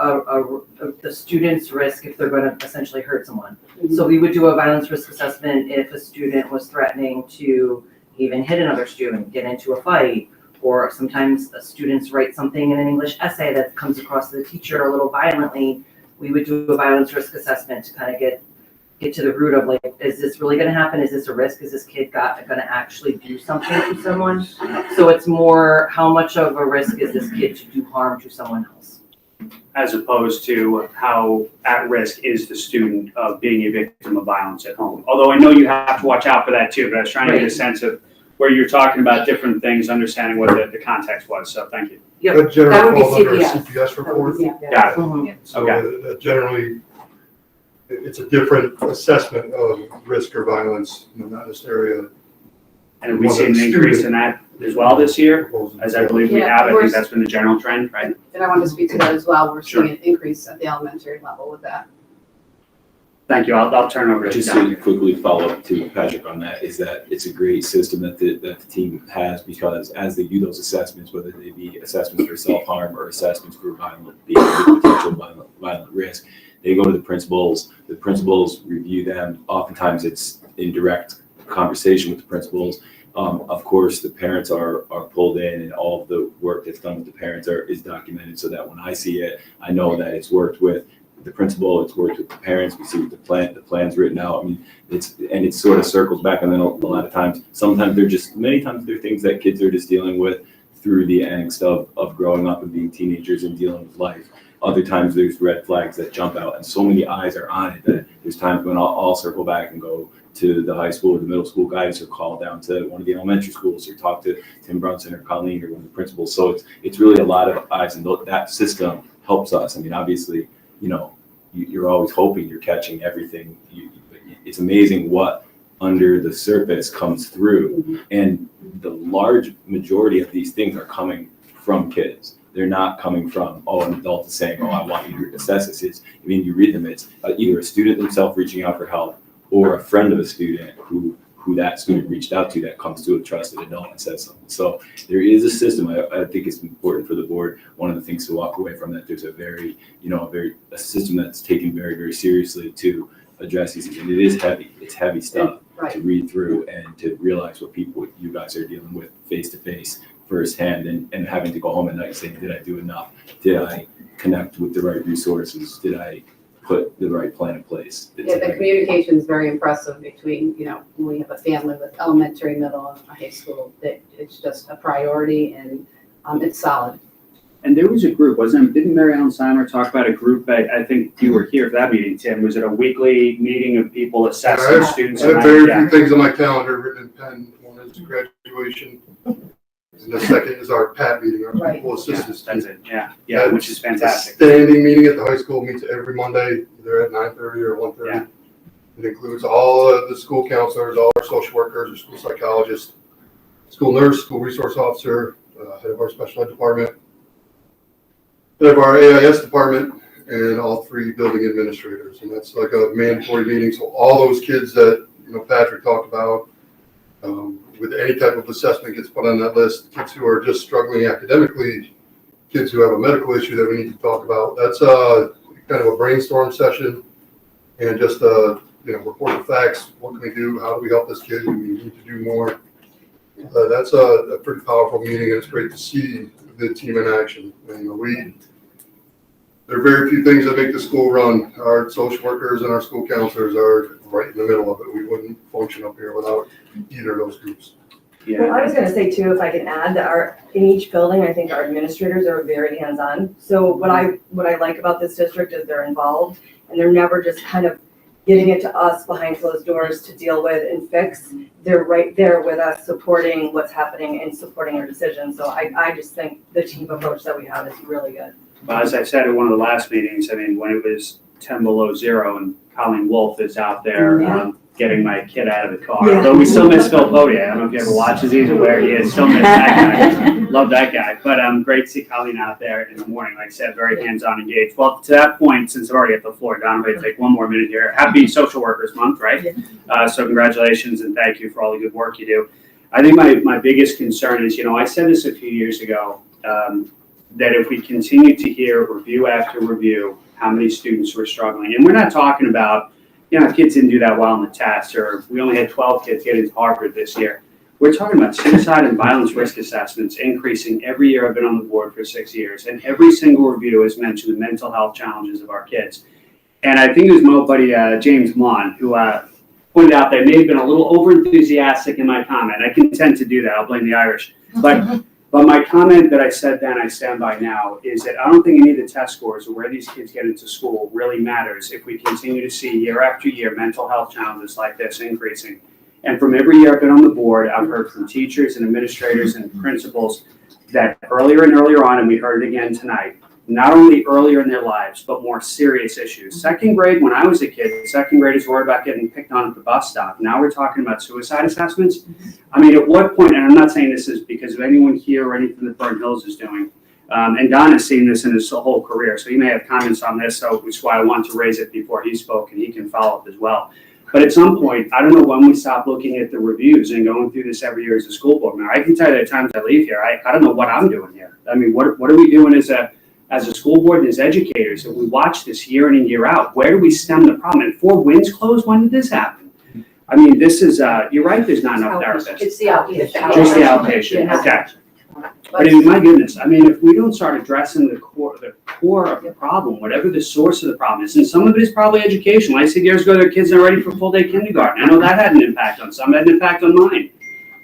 the student's risk if they're going to essentially hurt someone. So we would do a violence risk assessment if a student was threatening to even hit another student, get into a fight, or sometimes students write something in an English essay that comes across to the teacher a little violently, we would do a violence risk assessment to kind of get to the root of like, is this really gonna happen? Is this a risk? Is this kid gonna actually do something to someone? So it's more, how much of a risk is this kid to do harm to someone else? As opposed to how at risk is the student of being a victim of violence at home. Although I know you have to watch out for that too, but I was trying to get a sense of where you're talking about different things, understanding what the context was, so thank you. Yep. That generally That would be falls under a CPS. CPS report. Got it. Mhm. So that generally, it's a different assessment of risk or violence, not necessarily And have we seen an increase in that as well this year, as I believe we Yeah, have? I we're- think that's been the general trend, right? And I wanted to speak to that as well. We're Sure. seeing an increase at the elementary level with that. Thank you. I'll turn over to Just John. to quickly follow up to Patrick on that, is that it's a great system that the team has, because as they do those assessments, whether they be assessments for self-harm or assessments for violent behavior, potential violent risk, they go to the principals review them. Oftentimes it's in direct conversation with the principals. Of course, the parents are pulled in, and all of the work that's done with the parents is documented, so that when I see it, I know that it's worked with the principal, it's worked with the parents. We see what the plan's written out. I mean, it sort of circles back, and then a lot of times, many times there are things that kids are just dealing with through the angst of growing up and being teenagers and dealing with life. Other times there's red flags that jump out, and so many eyes are on it that there's times when I'll circle back and go to the high school or the middle school guys, or call down to one of the elementary schools, or talk to Tim Brunson or Colleen or one of the principals. So it's really a lot of eyes, and that system helps us. I mean, obviously, you're always hoping you're catching everything. It's amazing what under the surface comes through, and the large majority of these things are coming from kids. They're not coming from, an adult is saying, I want you to assess this. You read them, it's either a student themselves reaching out for help, or a friend of a student who that student reached out to, that comes to a trusted adult and says something. So there is a system. I think it's important for the board. One of the things to walk away from that, there's a system that's taken very, very seriously to address these things. And it is heavy. It's heavy stuff to read through and to realize what you guys are dealing with face to face, firsthand, and having to go home at night saying, did I do enough? Did I connect with the right resources? Did I put the right plan in place? Yeah, the communication is very impressive between, when we have a family with elementary, middle, and high school, that it's just a priority, and it's solid. And there was a group, didn't Mary Ellen Simer talk about a group? I think you were here for that meeting, Tim. Was it a weekly meeting of people assessing students? I have very few things on my calendar written in pen. One is graduation, and the second is our PAT meeting, our principal assistants. That's it, yeah, which is fantastic. Standing meeting at the high school, meets every Monday, either at 9:30 or 1:30. Yeah. It includes all of the school counselors, all our social workers, our school psychologists, school nurse, school resource officer, head of our special ed department, head of our AIS department, and all three building administrators. And that's like a mandatory meeting. So all those kids that, Patrick talked about, with any type of assessment gets put on that list. Kids who are just struggling academically, kids who have a medical issue that we need to talk about. That's kind of a brainstorm session, and just report the facts. What can we do? How do we help this kid? Do we need to do more? That's a pretty powerful meeting, and it's great to see the team in action. And there are very few things that make the school run. Our social workers and our school counselors are right in the middle of it. We wouldn't function up here without either of those groups. Well, I was gonna say too, if I can add, that in each building, I think our administrators are very hands-on. So what I like about this district is they're involved, and they're never just kind of giving it to us behind closed doors to deal with and fix. They're right there with us, supporting what's happening and supporting our decisions. So I just think the team approach that we have is really good. Well, as I said at one of the last meetings, when it was 10 below zero and Colleen Wolf is out there getting my kid out of the car. Yeah. Though we still miss Phil Podia. I don't know if you ever watches these or where he is. Still miss that guy. Love that guy. But great to see Colleen out there in the morning. Like I said, very hands-on engaged. Well, to that point, since I'm already at the floor, Don, I'm going to take one more minute here. Happy Social Workers Month, right? So congratulations and thank you for all the good work you do. I think my biggest concern is, I said this a few years ago, that if we continue to hear review after review, how many students were struggling, and we're not talking about, kids didn't do that well on the test, or we only had 12 kids get into Harvard this year. We're talking about suicide and violence risk assessments increasing every year. I've been on the board for 6 years, and every single review has mentioned the mental health challenges of our kids. And I think it was my buddy James Mon who pointed out that I may have been a little over-enthusiastic in my comment. I can tend to do that. I'll blame the Irish. But my comment that I said then, I stand by now, is that I don't think any of the test scores or where these kids get into school really matters if we continue to see year after year mental health challenges like this increasing. And from every year I've been on the board, I've heard from teachers and administrators and principals that earlier and earlier on, and we heard it again tonight, not only earlier in their lives, but more serious issues. Second grade, when I was a kid, second graders worried about getting picked on at the bus stop. Now we're talking about suicide assessments. I mean, at what point, and I'm not saying this is because of anyone here or anything that Burnt Hills is doing, and Don has seen this in his whole career, so he may have comments on this, so which is why I wanted to raise it before he spoke, and he can follow up as well. But at some point, I don't know when we stop looking at the reviews and going through this every year as a school board member. I can tell you at times I leave here, I don't know what I'm doing here. I mean, what are we doing as a school board and as educators? If we watch this year in and year out, where do we stem the problem? And 4 winds closed, when did this happen? I mean, this is, you're right, there's not enough therapists. It's the outpatient. Just the outpatient, okay. But I mean, my goodness, I mean, if we don't start addressing the core of the problem, whatever the source of the problem is, and some of it is probably educational. I said years ago, their kids are ready for full day kindergarten. I know that had an impact on some, had an impact on mine.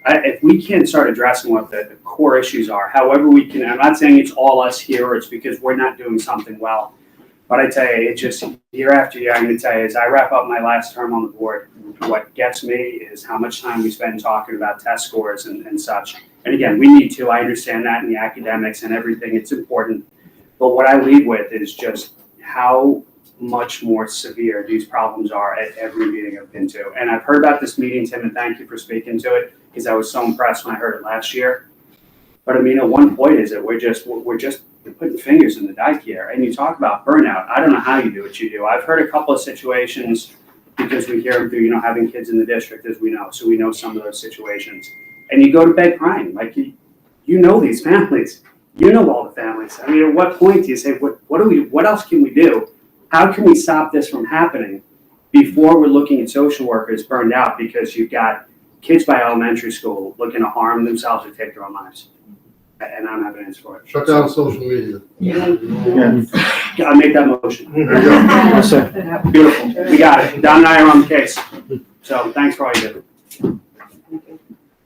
If we can't start addressing what the core issues are, however we can, I'm not saying it's all us here or it's because we're not doing something well, but I tell you, it just year after year, I'm going to tell you, as I wrap up my last term on the board, what gets me is how much time we spend talking about test scores and such. And again, we need to, I understand that in the academics and everything, it's important. But what I leave with is just how much more severe these problems are at every meeting I've been to. And I've heard about this meeting, Tim, and thank you for speaking to it, because I was so impressed when I heard it last year. But I mean, at one point is that we're just putting fingers in the dike here. And you talk about burnout. I don't know how you do what you do. I've heard a couple of situations because we hear them through, having kids in the district, as we know. So we know some of those situations. And you go to bed crying, like you know these families, all the families. I mean, at what point do you say, what else can we do? How can we stop this from happening before we're looking at social workers burned out because you've got kids by elementary school looking to harm themselves or take their own lives? And I don't have an answer for it. Shut down social media. Yeah. I'll make that motion. There you go. Beautiful. We got it. Don and I are on the case. So thanks for all you do.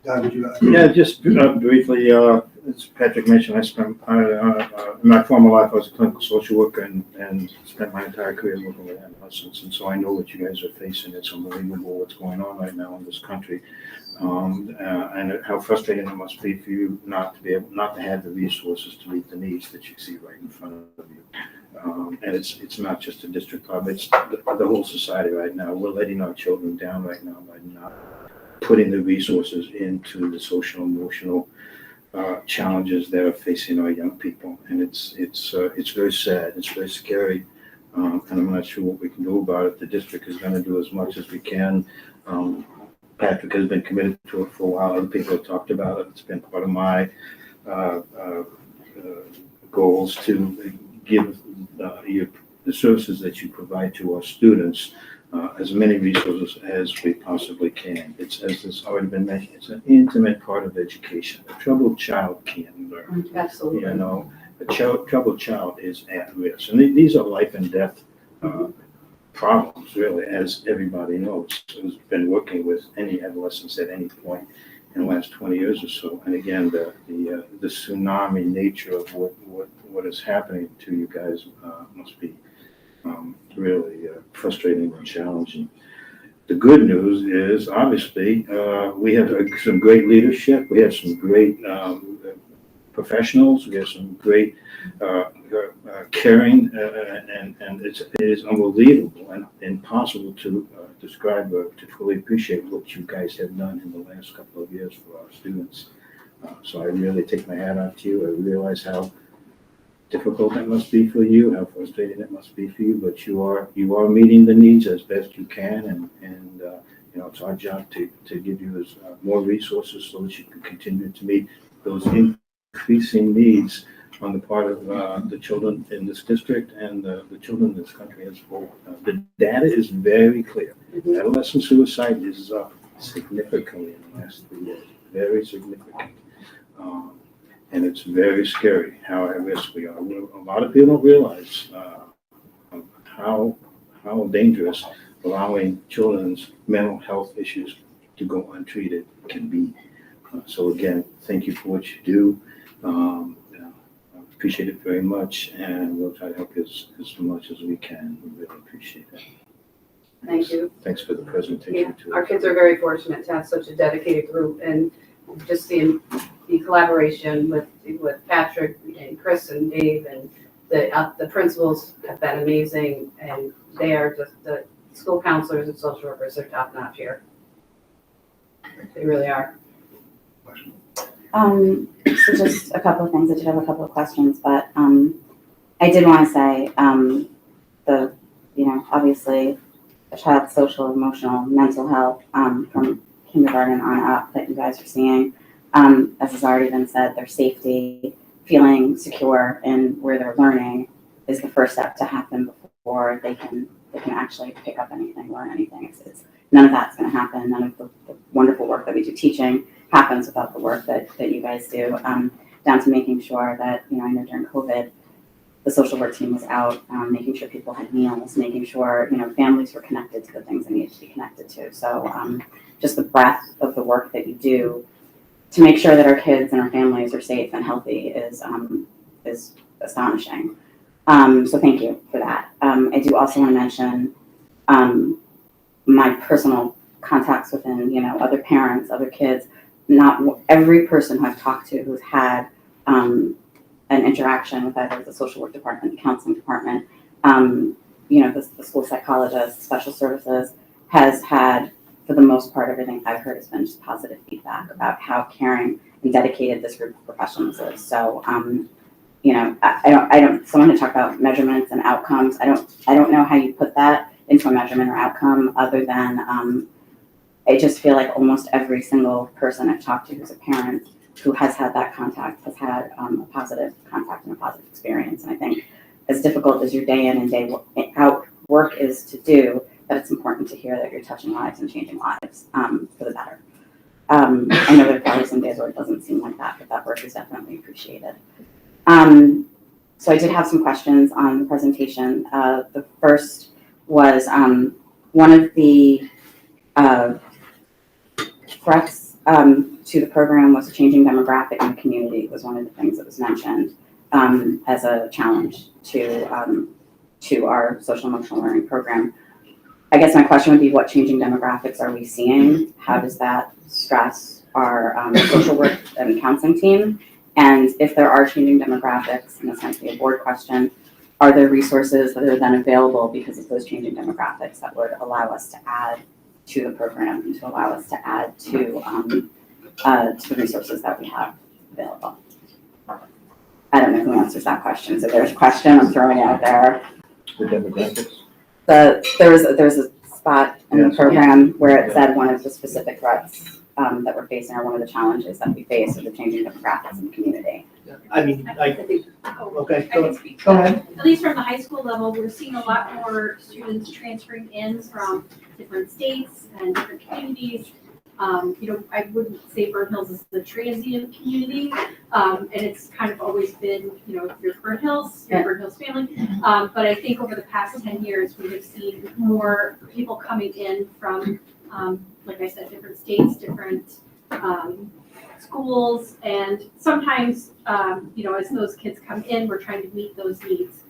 Don, did you? Yeah, just briefly, as Patrick mentioned, I spent, in my former life, I was a clinical social worker and spent my entire career working with adolescents. And so I know what you guys are facing. It's unbelievable what's going on right now in this country. And how frustrating it must be for you not to have the resources to meet the needs that you see right in front of you. And it's not just a district problem, it's the whole society right now. We're letting our children down right now by not putting the resources into the social, emotional challenges that are facing our young people. And it's very sad, it's very scary, and I'm not sure what we can do about it. The district is going to do as much as we can. Patrick has been committed to it for a while. Other people have talked about it. It's been part of my goals to give the services that you provide to our students as many resources as we possibly can. It's, as has already been mentioned, it's an intimate part of education. A troubled child can't learn. Absolutely. A troubled child is at risk. And these are life and death problems, really, as everybody knows, who's been working with any adolescents at any point in the last 20 years or so. And again, the tsunami nature of what is happening to you guys must be really frustrating and challenging. The good news is, obviously, we have some great leadership. We have some great professionals. We have some great caring, and it is unbelievable and impossible to describe or to fully appreciate what you guys have done in the last couple of years for our students. So I really take my hat off to you. I realize how difficult that must be for you, how frustrating it must be for you, but you are meeting the needs as best you can, and it's our job to give you more resources so that you can continue to meet those increasing needs on the part of the children in this district and the children in this country as a whole. The data is very clear. Adolescent suicide is up significantly in the last 3 years. very significant. And it's very scary how at risk we are. A lot of people don't realize how dangerous allowing children's mental health issues to go untreated can be. So again, thank you for what you do. I appreciate it very much, and we'll try to help you as much as we can. We really appreciate that. Thank you. Thanks for the Yeah, presentation too. our kids are very fortunate to have such a dedicated group, and just the collaboration with Patrick and Chris and Dave and the principals have been amazing, and they are just, the school counselors and social workers are top notch here. They really are. So just a couple of things. I did have a couple of questions, but I did want to say obviously a child's social, emotional, mental health from kindergarten on up that you guys are seeing. As has already been said, their safety, feeling secure in where they're learning is the first step to happen before they can actually pick up anything, learn anything. It's none of that's going to happen. None of the wonderful work that we do teaching happens without the work that you guys do, down to making sure that, I know during COVID, the social work team was out, making sure people had meals, making sure, families were connected to the things they needed to be connected to. So just the breadth of the work that you do to make sure that our kids and our families are safe and healthy is astonishing. So thank you for that. I do also want to mention my personal contacts within, other parents, other kids. Not every person who I've talked to who's had an interaction with either the social work department, the counseling department, the school psychologist, special services, has had, for the most part, everything I've heard has been just positive feedback about how caring and dedicated this group of professionals is. So, someone had talked about measurements and outcomes. I don't know how you put that into a measurement or outcome other than, I just feel like almost every single person I've talked to who's a parent who has had that contact has had a positive contact and a positive experience. And I think as difficult as your day in and day out work is to do, that it's important to hear that you're touching lives and changing lives for the better. I know there are probably some days where it doesn't seem like that, but that work is definitely appreciated. So I did have some questions on the presentation. The first was one of the threats to the program was a changing demographic in the community was one of the things that was mentioned as a challenge to our social emotional learning program. I guess my question would be, what changing demographics are we seeing? How does that stress our social work and counseling team? And if there are changing demographics, and this might be a board question, are there resources that are then available because of those changing demographics that would allow us to add to the program and to allow us to add to the resources that we have available? I don't know who answers that question. So there's a question I'm throwing out there. The demographics? There was a spot in the program where it said one of the specific threats that we're facing, or one of the challenges that we face, are the changing demographics in the community. I mean, okay, I can speak to go that. ahead. At least from the high school level, we're seeing a lot more students transferring in from different states and different communities. I wouldn't say Burnt Hills is the transient community, and it's kind of always been, your Burnt Hills, your Burnt Hills family. But I think over the past 10 years, we have seen more people coming in from, like I said, different states, different schools, and sometimes, as those kids come in, we're trying to meet those needs.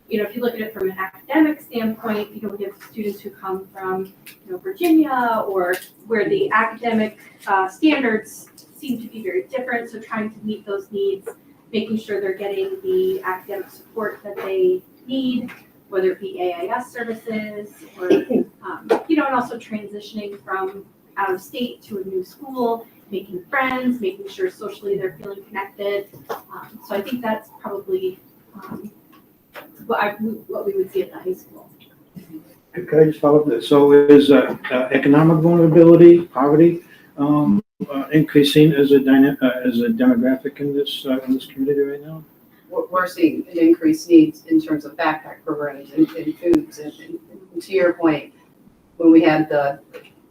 If you look at it from an academic standpoint, we have students who come from, Virginia, or where the academic standards seem to be very different. So trying to meet those needs, making sure they're getting the academic support that they need, whether it be AIS services or, and also transitioning from out of state to a new school, making friends, making sure socially they're feeling connected. So I think that's probably what we would see at the high school. Could I just follow up this? So is economic vulnerability, poverty, increasing as a demographic in this community right now? We're seeing an increased needs in terms of backpack programs and foods. And to your point, when we had the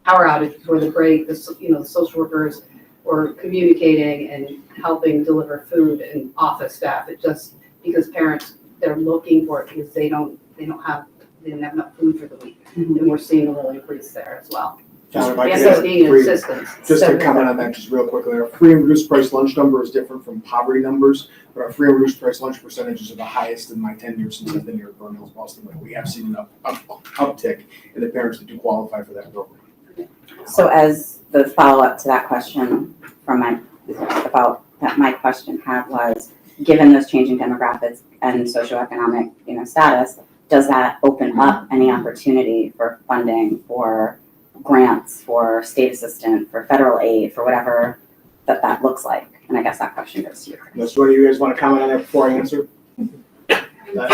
power outage before the break, the social workers or communicating and helping deliver food and office staff. It just, because parents, they're looking for it because they didn't have enough food for the week. And we're seeing a little increase there as well. John, if I And could so add being an free- assistant. Just to comment on that, just real quickly, our free and reduced price lunch number is different from poverty numbers, but our free and reduced price lunch percentages are the highest in my tenure since I've been here at Burn Hills Boston. We have seen an uptick in the parents that do qualify for that program. So as the follow-up to that question from my question had was, given those changing demographics and socioeconomic, status, does that open up any opportunity for funding, for grants, for state assistance, for federal aid, for whatever that looks like? And I guess that question goes to you. Unless one of you guys want to comment on that before I answer? All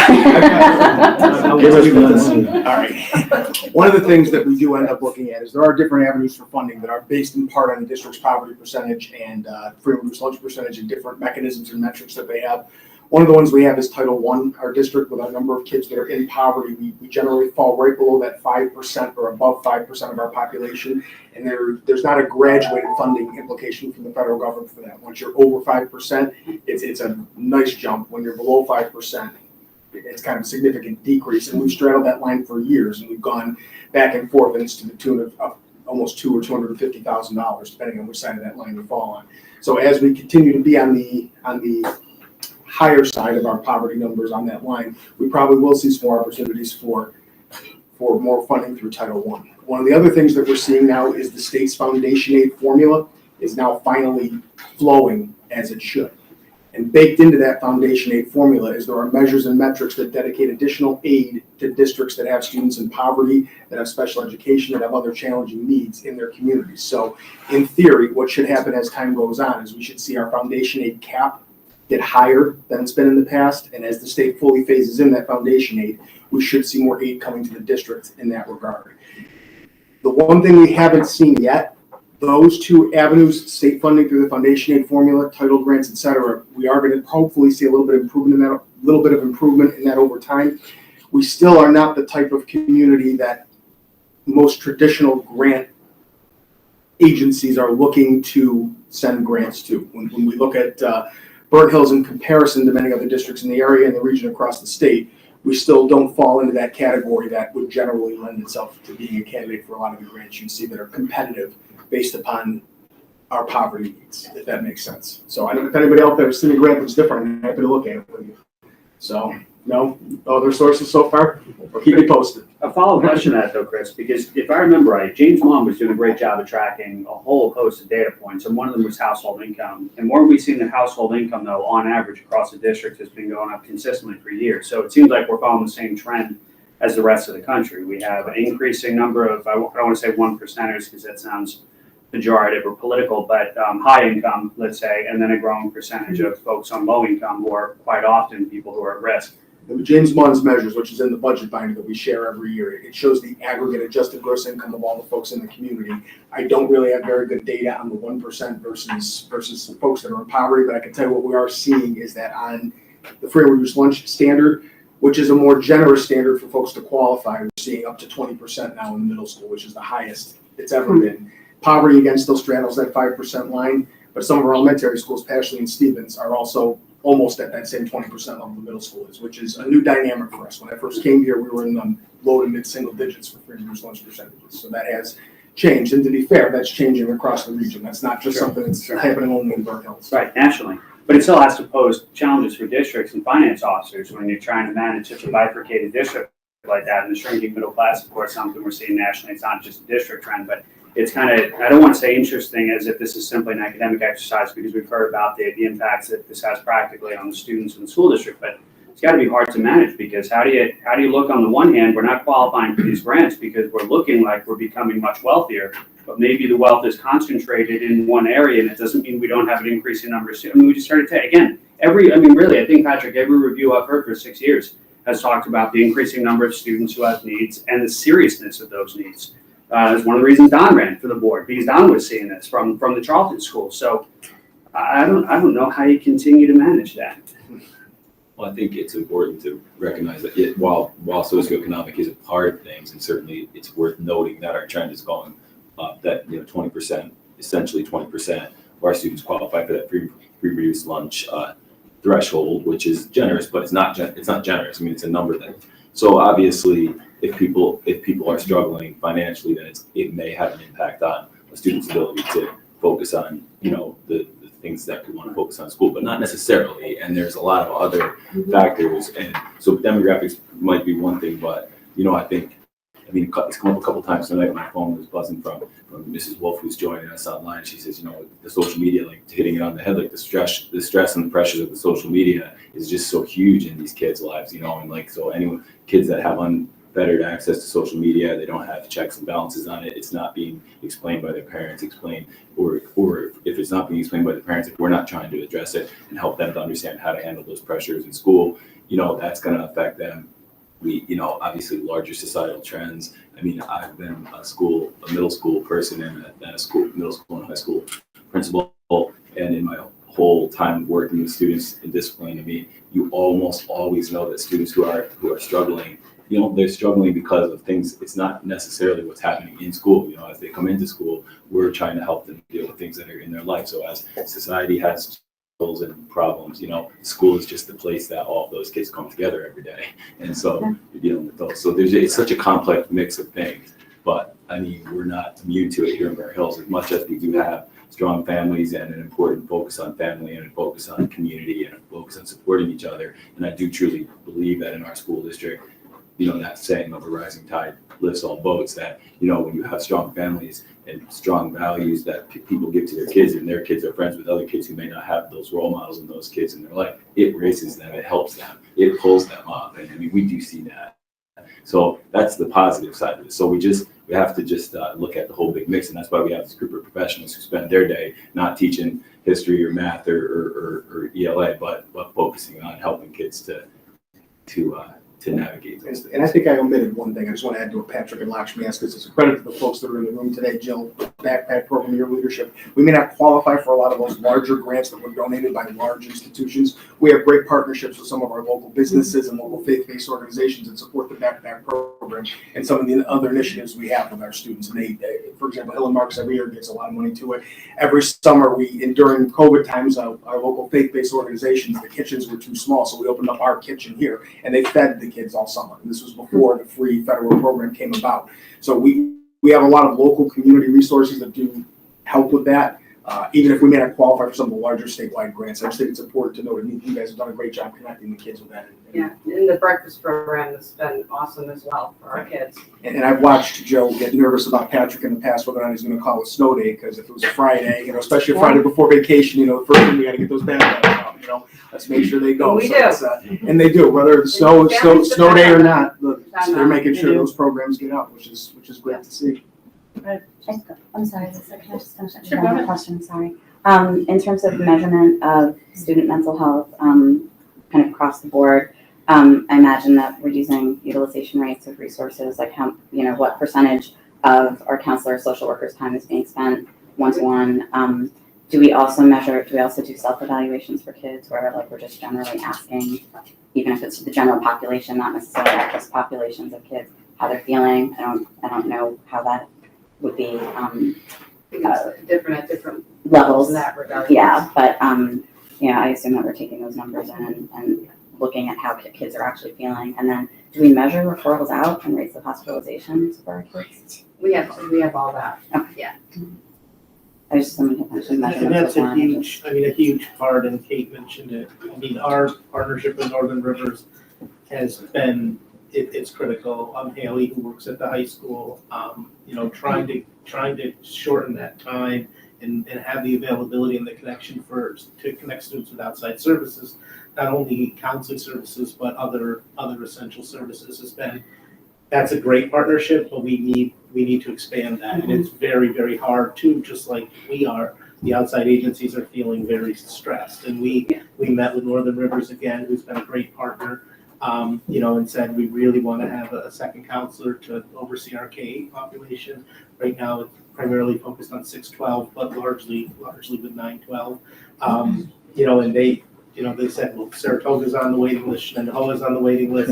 right. One of the things that we do end up looking at is there are different avenues for funding that are based in part on the district's poverty percentage and free and reduced lunch percentage and different mechanisms and metrics that they have. One of the ones we have is Title I. Our district, with our number of kids that are in poverty, we generally fall right below that 5% or above 5% of our population. And there's not a graduated funding implication from the federal government for that. Once you're over 5%, it's a nice jump. When you're below 5%, it's kind of a significant decrease. And we've straddled that line for years, and we've gone back and forth, and it's to the tune of almost $200,000 or $250,000, depending on which side of that line we fall on. So as we continue to be on the higher side of our poverty numbers on that line, we probably will see some more opportunities for more funding through Title I. One of the other things that we're seeing now is the state's foundation aid formula is now finally flowing as it should. And baked into that foundation aid formula is there are measures and metrics that dedicate additional aid to districts that have students in poverty, that have special education, that have other challenging needs in their communities. So in theory, what should happen as time goes on is we should see our foundation aid cap get higher than it's been in the past. And as the state fully phases in that foundation aid, we should see more aid coming to the district in that regard. The one thing we haven't seen yet, those two avenues, state funding through the foundation aid formula, title grants, et cetera, we are going to hopefully see a little bit of improvement in that over time. We still are not the type of community that most traditional grant agencies are looking to send grants to. When we look at Burnt Hills in comparison to many other districts in the area and the region across the state, we still don't fall into that category that would generally lend itself to being a candidate for a lot of the grants you see that are competitive based upon our poverty needs, if that makes sense. So I don't know if anybody out there is seeing a grant that's different, I'm happy to look at it with you. So, no other sources so far? Or keep me posted. A follow-up question to that though, Chris, because if I remember right, James Long was doing a great job of tracking a whole host of data points, and one of them was household income. And more we've seen that household income though, on average across the district has been going up consistently for years. So it seems like we're following the same trend as the rest of the country. We have an increasing number of, I don't want to say 1%ers because that sounds pejorative or political, but high income, let's say, and then a growing percentage of folks on low income who are quite often people who are at risk. James Munn's measures, which is in the budget binder that we share every year, it shows the aggregate adjusted gross income of all the folks in the community. I don't really have very good data on the 1% versus folks that are in poverty, but I can tell you what we are seeing is that on the free and reduced lunch standard, which is a more generous standard for folks to qualify, we're seeing up to 20% now in the middle school, which is the highest it's ever been. Poverty, again, still straddles that 5% line, but some of our elementary schools, Pashley and Stevens, are also almost at that same 20% level the middle school is, which is a new dynamic for us. When I first came here, we were in the low to mid single digits for free and reduced lunch percentages. So that has changed. And to be fair, that's changing across the region. That's not just something that's happening only in Burnt Hills. Right, nationally. But it still has to pose challenges for districts and finance officers when you're trying to manage such a bifurcated district like that. And the shrinking middle class, of course, something we're seeing nationally. It's not just a district trend, but it's kind of, I don't want to say interesting as if this is simply an academic exercise because we've heard about the impacts that this has practically on the students in the school district, but it's got to be hard to manage because how do you look on the one hand, we're not qualifying for these grants because we're looking like we're becoming much wealthier, but maybe the wealth is concentrated in one area and it doesn't mean we don't have an increasing number of students. I mean, we just started to, again, really, I think, Patrick, every review I've heard for 6 years has talked about the increasing number of students who have needs and the seriousness of those needs. That's one of the reasons Don ran for the board, because Don was seeing this from the Charlton School. So I don't know how you continue to manage that. Well, I think it's important to recognize that while socioeconomic is a part of things, and certainly it's worth noting that our trend is going up, that 20%, essentially 20%, of our students qualify for that free reduced lunch threshold, which is generous, but it's not generous. I mean, it's a number that. So obviously, if people are struggling financially, then it may have an impact on a student's ability to focus on, the things that we want to focus on school, but not necessarily. And there's a lot of other factors. And so demographics might be one thing, but, it's come up a couple times tonight. My phone was buzzing from Mrs. Wolf, who's joining us online. She says, the social media, like hitting it on the head, like the stress and the pressures of the social media is just so huge in these kids' lives, so kids that have unfettered access to social media, they don't have checks and balances on it. It's not being explained by their parents, or if it's not being explained by the parents, if we're not trying to address it and help them to understand how to handle those pressures in school, that's going to affect them. Obviously larger societal trends. I've been a middle school person and middle school and high school principal, and in my whole time working with students in discipline, you almost always know that students who are struggling, they're struggling because of things. It's not necessarily what's happening in school. As they come into school, we're trying to help them deal with things that are in their life. So as society has and problems, school is just the place that all of those kids come together every day. And so you're dealing with those. So it's such a complex mix of things. But we're not immune to it here in Bear Hills, as much as we do have strong families and an important focus on family and a focus on community and a focus on supporting each other. And I do truly believe that in our school district, that saying of a rising tide lifts all boats, that, when you have strong families and strong values that people give to their kids, and their kids are friends with other kids who may not have those role models and those kids in their life, it raises them, it helps them, it pulls them up. And we do see that. So that's the positive side of it. So we have to just look at the whole big mix. And that's why we have this group of professionals who spend their day not teaching history or math or ELA, but focusing on helping kids to navigate those things. And I think I omitted one thing. I just want to add to what Patrick and Lakshmi asked, because it's a credit to the folks that are in the room today. Jill, backpack program, your leadership. We may not qualify for a lot of those larger grants that were donated by large institutions. We have great partnerships with some of our local businesses and local faith-based organizations that support the backpack program and some of the other initiatives we have with our students. And they for example, Hill and Marks every year gets a lot of money to it. Every summer, during COVID times, our local faith-based organizations, the kitchens were too small, so we opened up our kitchen here, and they fed the kids all summer. And this was before the free federal program came about. So we have a lot of local community resources that do help with that, even if we may not qualify for some of the larger statewide grants. I just think it's important to note, and you guys have done a great job connecting the kids with that. Yeah, and the breakfast program has been awesome as well for our kids. And I've watched Joe get nervous about Patrick in the past, whether or not he's going to call it snow day, because if it was a Friday, especially a Friday before vacation, the first thing we got to get those bags out. Let's make sure they go. We so do. And they do, whether it's snow day or not. They're making sure those programs get out, which is great to see. I'm sorry, can I just finish up? Sure, go ahead. Question, sorry. In terms of measurement of student mental health, kind of across the board, I imagine that we're using utilization rates of resources, like what percentage of our counselor social workers' time is being spent one-to-one. Do we also do self-evaluations for kids where we're just generally asking, even if it's the general population, not necessarily at-risk populations of kids, how they're feeling? I don't know how that would be Different at different levels in that regard. Yeah, but I assume that we're taking those numbers in and looking at how kids are actually feeling. And then do we measure referrals out and rates of hospitalizations for our kids? We have all that. Okay. Yeah. I just wanted to mention And that's a measurements. huge part, and Kate mentioned it. Our partnership with Northern Rivers has been, it's critical. Haley, who works at the high school, trying to shorten that time and have the availability and the connection to connect students with outside services, not only counseling services, but other essential services that's a great partnership, but we need to expand that. And it's very, very hard too, just like we are. The outside agencies are feeling very stressed. And we met with Northern Rivers again, who's been a great partner, and said we really want to have a second counselor to oversee our K-8 population. Right now, it's primarily focused on 6-12, but largely with 9-12. And they said, well, Saratoga's on the waiting list, Shenandoah's on the waiting list.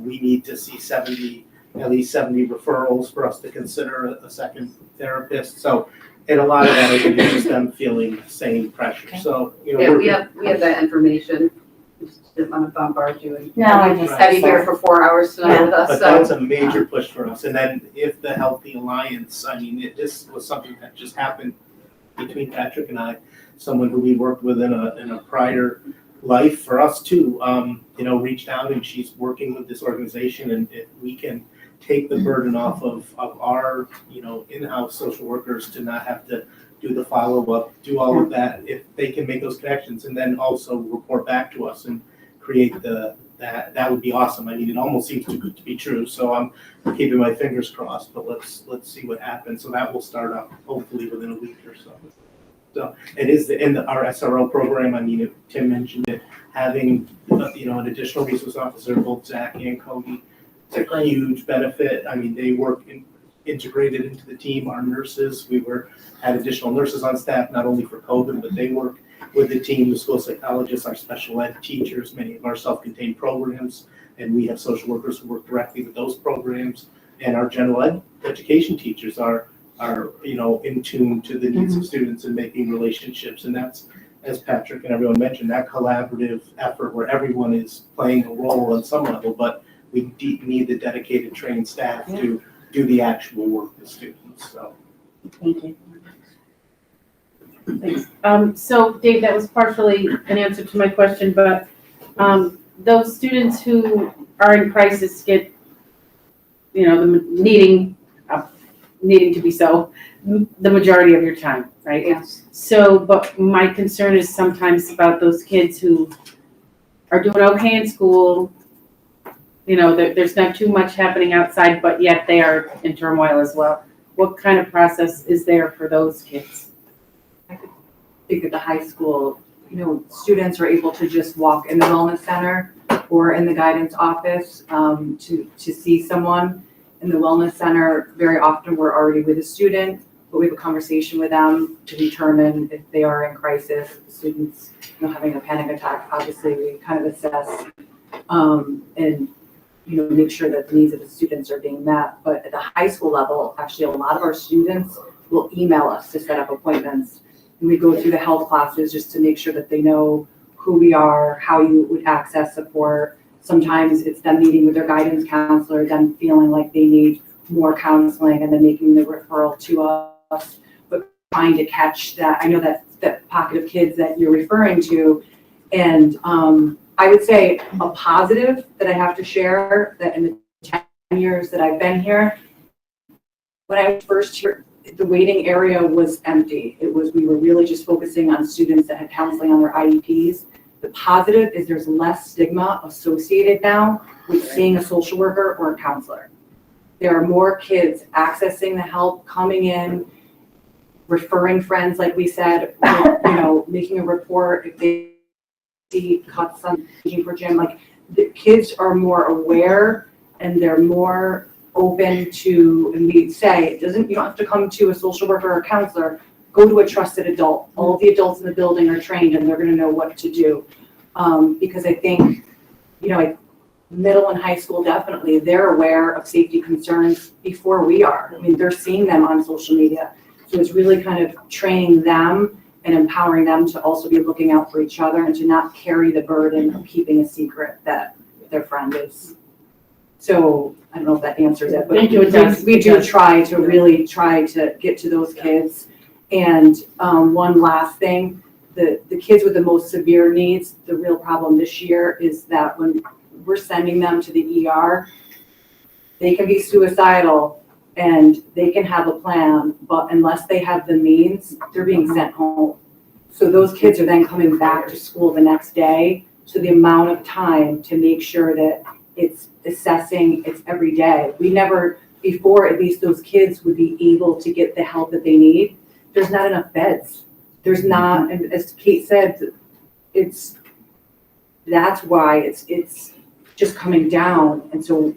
We need to see at least 70 referrals for us to consider a second therapist. So And a lot of that, I think, is just them feeling the same pressure, so, you know. Yeah, we're- we have that information. Just didn't want to bombard you and No, I just- have you here for 4 hours tonight with us, But so. that's a major push for us. And then if the Healthy Alliance, I mean, this was something that just happened between Patrick and I, someone who we worked with in a prior life for us too, you know, reached out and she's working with this organization, and if we can take the burden off of our, you know, in-house social workers to not have to do the follow-up, do all of that, if they can make those connections and then also report back to us and create that would be awesome. I mean, it almost seems too good to be true, so I'm keeping my fingers crossed, but let's see what happens. So that will start up hopefully within a week or so. So it is in our SRO program. I mean, Tim mentioned it, having, you know, an additional resource officer, both Zach and Cody, it's a huge benefit. I mean, they work integrated into the team. Our nurses, had additional nurses on staff, not only for COVID, but they work with the team, the school psychologists, our special ed teachers, many of our self-contained programs, and we have social workers who work directly with those programs. And our general education teachers are, you know, in tune to the needs of students and making relationships. And that's, as Patrick and everyone mentioned, that collaborative effort where everyone is playing a role on some level, but we need the dedicated trained staff to do the actual work with students, so. Thank you. Thanks. So Dave, that was partially an answer to my question, but those students who are in crisis get, you know, needing to be so, the majority of your time, right? Yes. So, but my concern is sometimes about those kids who are doing okay in school, you know, there's not too much happening outside, but yet they are in turmoil as well. What kind of process is there for those kids? I think at the high school, you know, students are able to just walk in the wellness center or in the guidance office to see someone. In the wellness center, very often we're already with a student, but we have a conversation with them to determine if they are in crisis. Students, you know, having a panic attack, obviously we kind of assess and, you know, make sure that the needs of the students are being met. But at the high school level, actually a lot of our students will email us to set up appointments. And we go through the health classes just to make sure that they know who we are, how you would access support. Sometimes it's them meeting with their guidance counselor, them feeling like they need more counseling and then making the referral to us. But trying to catch that, I know that pocket of kids that you're referring to. And I would say a positive that I have to share, that in the 10 years that I've been here, when I was first here, the waiting area was empty. We were really just focusing on students that had counseling on their IEPs. The positive is there's less stigma associated now with seeing a social worker or a counselor. There are more kids accessing the help, coming in, referring friends, like we said, you know, making a report if they see cuts on for gym. Like, the kids are more aware and they're more open to, and we say, you don't have to come to a social worker or a counselor, go to a trusted adult. All of the adults in the building are trained and they're gonna know what to do. Because I think, you know, like middle and high school, definitely, they're aware of safety concerns before we are. I mean, they're seeing them on social media. So it's really kind of training them and empowering them to also be looking out for each other and to not carry the burden of keeping a secret that their friend is. So I don't know if that answers it, but Thank you, it does. we do try to really try to get to those kids. And one last thing, the kids with the most severe needs, the real problem this year is that when we're sending them to the ER, they can be suicidal and they can have a plan, but unless they have the means, they're being sent home. So those kids are then coming back to school the next day. So the amount of time to make sure that it's assessing, it's every day. We never, before, at least those kids would be able to get the help that they need. There's not enough beds. There's not, and as Kate said, that's why it's just coming down. And so,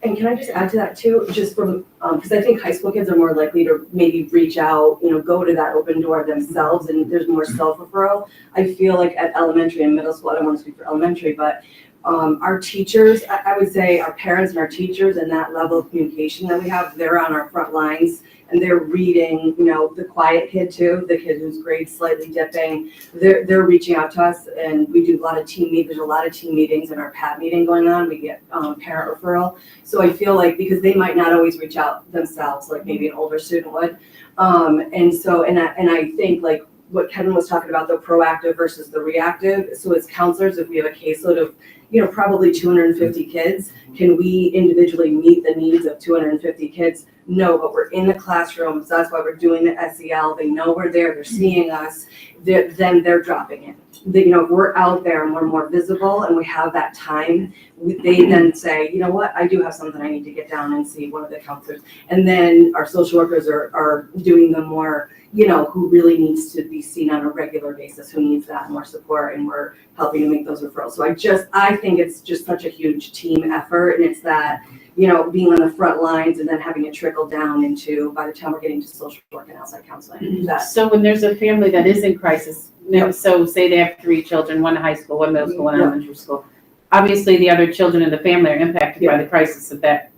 and can I just add to that too, just from, because I think high school kids are more likely to maybe reach out, you know, go to that open door themselves, and there's more self-referral. I feel like at elementary and middle school, I don't want to speak for elementary, but Our teachers, I would say our parents and our teachers and that level of communication that we have, they're on our front lines and they're reading, you know, the quiet kid too, the kid whose grade's slightly dipping. They're reaching out to us and we do a lot of there's a lot of team meetings and our PAT meeting going on. We get parent referral. So I feel like because they might not always reach out themselves, like maybe an older student would. And I think like what Kevin was talking about, the proactive versus the reactive. So as counselors, if we have a caseload of, you know, probably 250 kids, can we individually meet the needs of 250 kids? No, but we're in the classrooms. That's why we're doing the SEL. They know we're there. They're seeing us. Then they're dropping in. You know, if we're out there and we're more visible and we have that time, they then say, you know what, I do have something I need to get down and see one of the counselors. And then our social workers are doing the more, you know, who really needs to be seen on a regular basis, who needs that more support, and we're helping to make those referrals. So I think it's just such a huge team effort, and it's that, you know, being on the front lines and then having it trickle down into, by the time we're getting to social work and outside counseling. So when there's a family that is in crisis, so say they have 3 children, one high school, one middle school, one elementary school, obviously the other children in the family are impacted by the crisis of that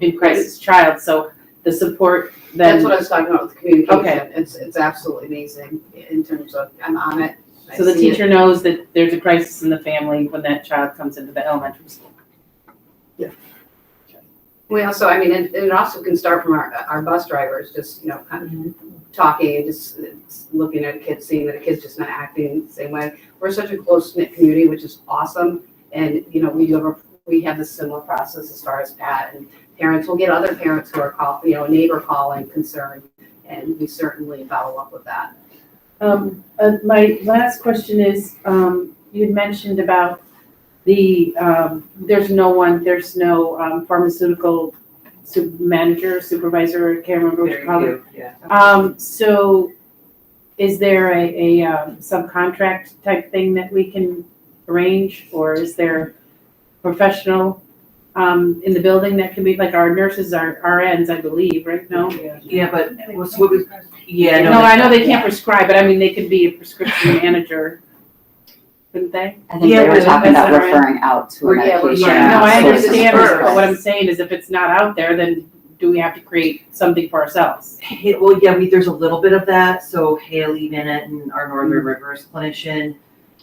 in crisis child, so the support then. That's what I was talking about with the communication. Okay. It's absolutely amazing in terms of, I'm on it. I So the see it. teacher knows that there's a crisis in the family when that child comes into the elementary school. We also, I mean, and it also can start from our bus drivers, just, you know, kind of talking and just looking at kids, seeing that a kid's just not acting the same way. We're such a close-knit community, which is awesome. And, you know, we have this similar process as far as Pat, and parents will get other parents who are calling, you know, a neighbor calling concerned, and we certainly follow up with that. My last question is, you'd mentioned about the, there's no pharmaceutical manager, supervisor, I can't remember what you call it. Yeah. So is there a subcontract type thing that we can arrange, or is there professional in the building that can be, like our nurses are RNs, I believe, right? No? Yeah, but what was, yeah, No, I know they can't prescribe, but I mean, they could be a prescription manager, couldn't they? I think they were talking about that's all right. referring out to a medication. No, I source understand this, first. but what I'm saying is if it's not out there, then do we have to create something for ourselves? Well, yeah, there's a little bit of that. So Haley Minton, our Northern Rivers clinician,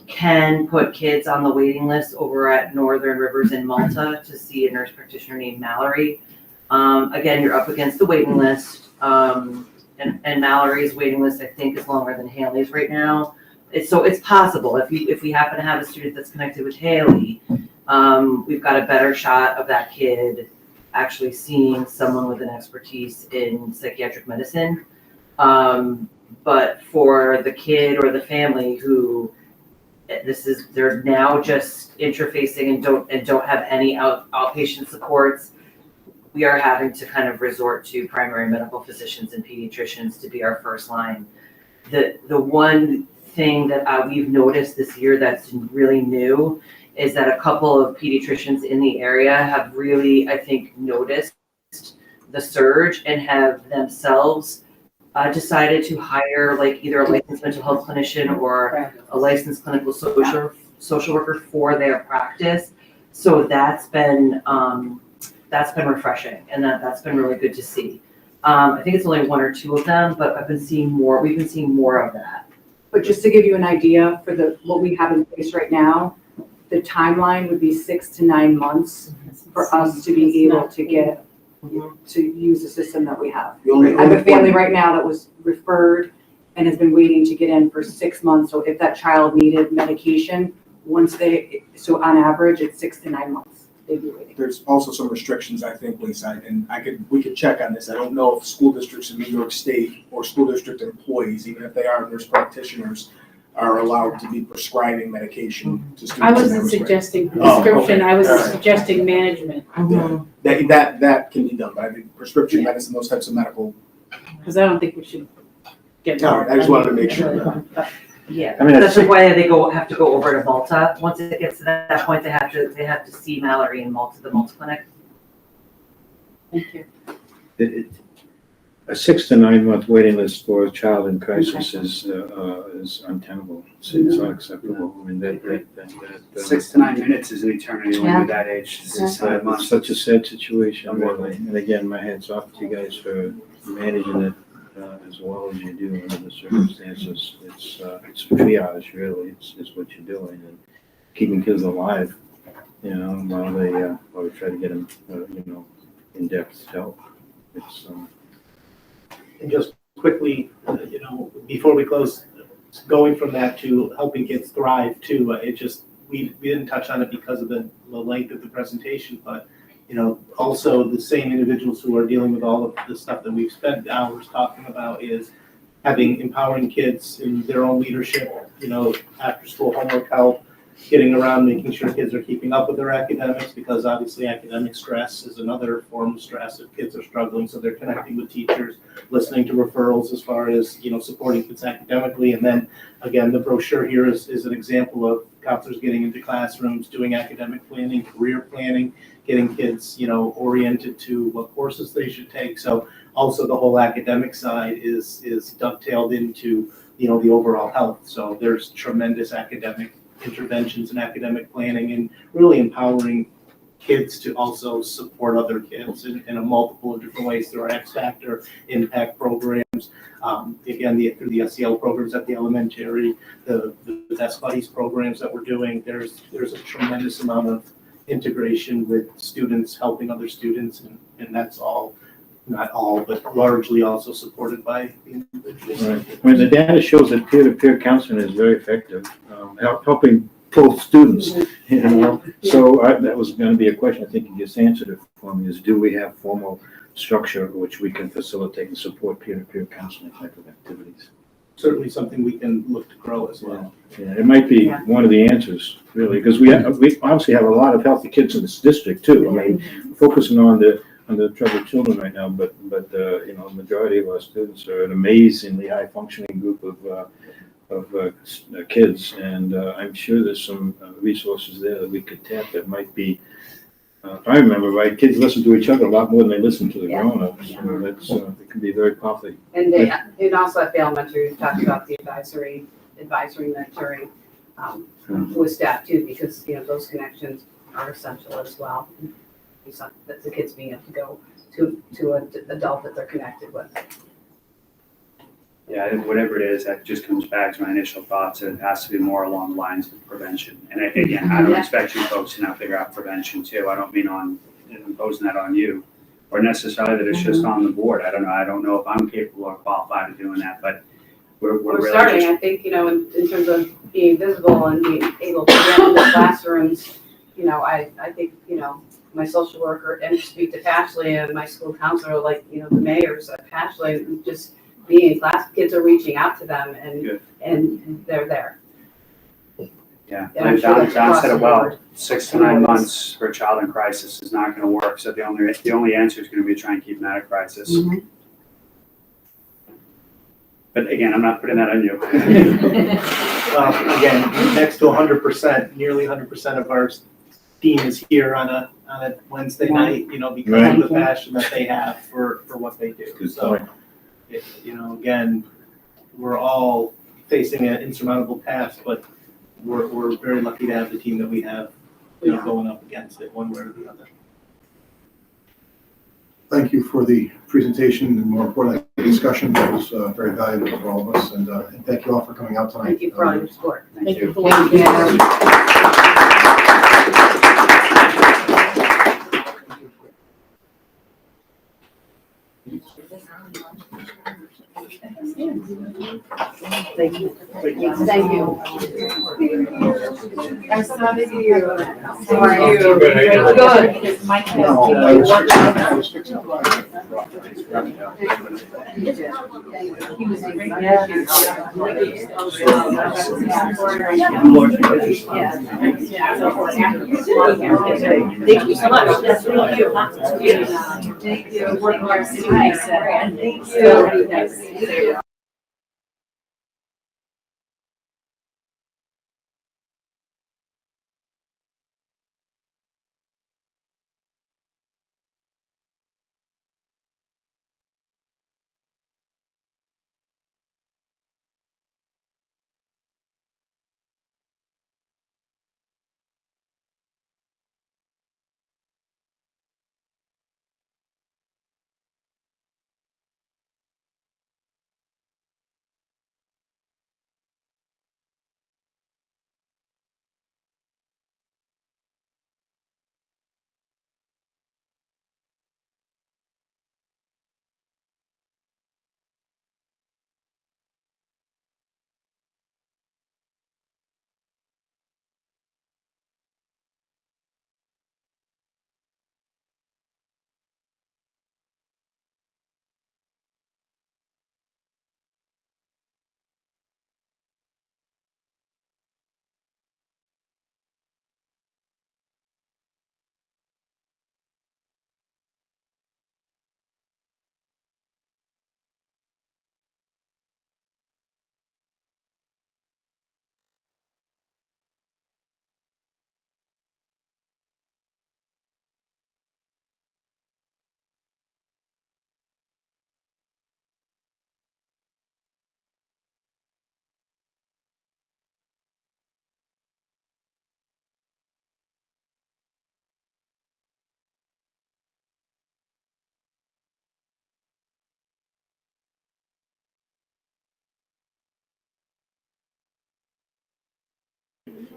can put kids on the waiting list over at Northern Rivers in Malta to see a nurse practitioner named Mallory. Again, you're up against the waiting list. And Mallory's waiting list, I think, is longer than Haley's right now. It's possible if we happen to have a student that's connected with Haley, we've got a better shot of that kid actually seeing someone with an expertise in psychiatric medicine. But for the kid or the family who they're now just interfacing and don't have any outpatient supports, we are having to kind of resort to primary medical physicians and pediatricians to be our first line. The one thing that we've noticed this year that's really new is that a couple of pediatricians in the area have really, I think, noticed the surge and have themselves decided to hire like either a licensed mental health clinician or a licensed clinical social worker for their practice. So that's been refreshing, and that's been really good to see. I think it's only 1 or 2 of them, but we've been seeing more of that. But just to give you an idea for what we have in place right now, the timeline would be 6 to 9 months for us to be able to get to use the system that we have. I have a family right now that was referred and has been waiting to get in for 6 months. So if that child needed medication, so on average, it's 6 to 9 months they'd be waiting. There's also some restrictions, I think, Lisa, and we could check on this. I don't know if school districts in New York State or school district employees, even if they are nurse practitioners, are allowed to be prescribing medication to students. I wasn't suggesting prescription, I was suggesting management. That can be done, but I think prescription medicine, those types of medical. Because I don't think we should get. All right, I just wanted to make sure. Yeah, I mean, that's why they have to go over to Malta. Once it gets to that point, they have to see Mallory in Malta, the Malta clinic. Thank you. A 6 to 9 month waiting list for a child in crisis is untenable. It's unacceptable. I mean, that. 6 to 9 minutes is an eternity when you're that age. It's 6 to 9 months. such a sad situation, really. And again, my hat's off to you guys for managing it as well as you do under the circumstances. It's triage, really, is what you're doing, and keeping kids alive, while we try to get them, in-depth help. It's, And just quickly, before we close, going from that to helping kids thrive too, we didn't touch on it because of the length of the presentation, but, also the same individuals who are dealing with all of the stuff that we've spent hours talking about is empowering kids in their own leadership, after school homework help, getting around, making sure kids are keeping up with their academics, because obviously academic stress is another form of stress if kids are struggling, so they're connecting with teachers, listening to referrals as far as, supporting kids academically. And then, again, the brochure here is an example of counselors getting into classrooms, doing academic planning, career planning, getting kids, oriented to what courses they should take. So also the whole academic side is dovetailed into, the overall health. So there's tremendous academic interventions and academic planning, and really empowering kids to also support other kids in a multiple of different ways through our X Factor impact programs. Again, through the SEL programs at the elementary, the Best Buddies programs that we're doing, there's a tremendous amount of integration with students helping other students, and that's all, not all, but largely also supported by the individuals. Right. When the data shows that peer-to-peer counseling is very effective, helping both students, So that was going to be a question. I think you just answered it for me. Is do we have formal structure which we can facilitate and support peer-to-peer counseling type of activities? Certainly something we can look to grow as well. Yeah, it might be one of the answers, really, because we obviously have a lot of healthy kids in this district too. I mean, focusing on the troubled children right now, but the majority of our students are an amazingly high functioning group of kids, and I'm sure there's some resources there that we could tap that might be. If I remember right, kids listen to each other a lot more than they listen to the grown-ups. That's it can be very powerful. And also at the elementary, we talked about the advisory mentoring with staff too, because, those connections are essential as well. That the kids being able to go to an adult that they're connected with. Yeah, whatever it is, that just comes back to my initial thoughts. It has to be more along the lines of prevention. And again, I don't expect you folks to now figure out prevention too. I don't mean on imposing that on you, or necessarily that it's just on the board. I don't know if I'm capable or qualified of doing that, but we're really starting, just, I think, in terms of being visible and being able to get into classrooms, I think, my social worker, and speak to Pashley and my school counselor, like, the mayors at Pashley, just being in class, kids are reaching out to them and they're there. yeah. And I'm Like sure Don that's across said the it well, board. 6 to 9 months for a child in crisis is not gonna work. So the only answer is gonna be to try and keep them out of crisis. But again, I'm not putting that on you. Again, next to 100%, nearly 100% of our team is here on a Wednesday night, because of the passion that they have for what they do. So, again, we're all facing an insurmountable task, but we're very lucky to have the team that we have, going up against it one way or the other. Thank you for the presentation and more importantly, the discussion. That was very valuable for all of us, and thank you all for coming out tonight. Thank you for all your support. Thank you. Thank you. Thank you. Nice to see you. How are you? Good. Because Mike has he was a great Thank you so much. That's really cute. Thank you. Working our city. Thank you.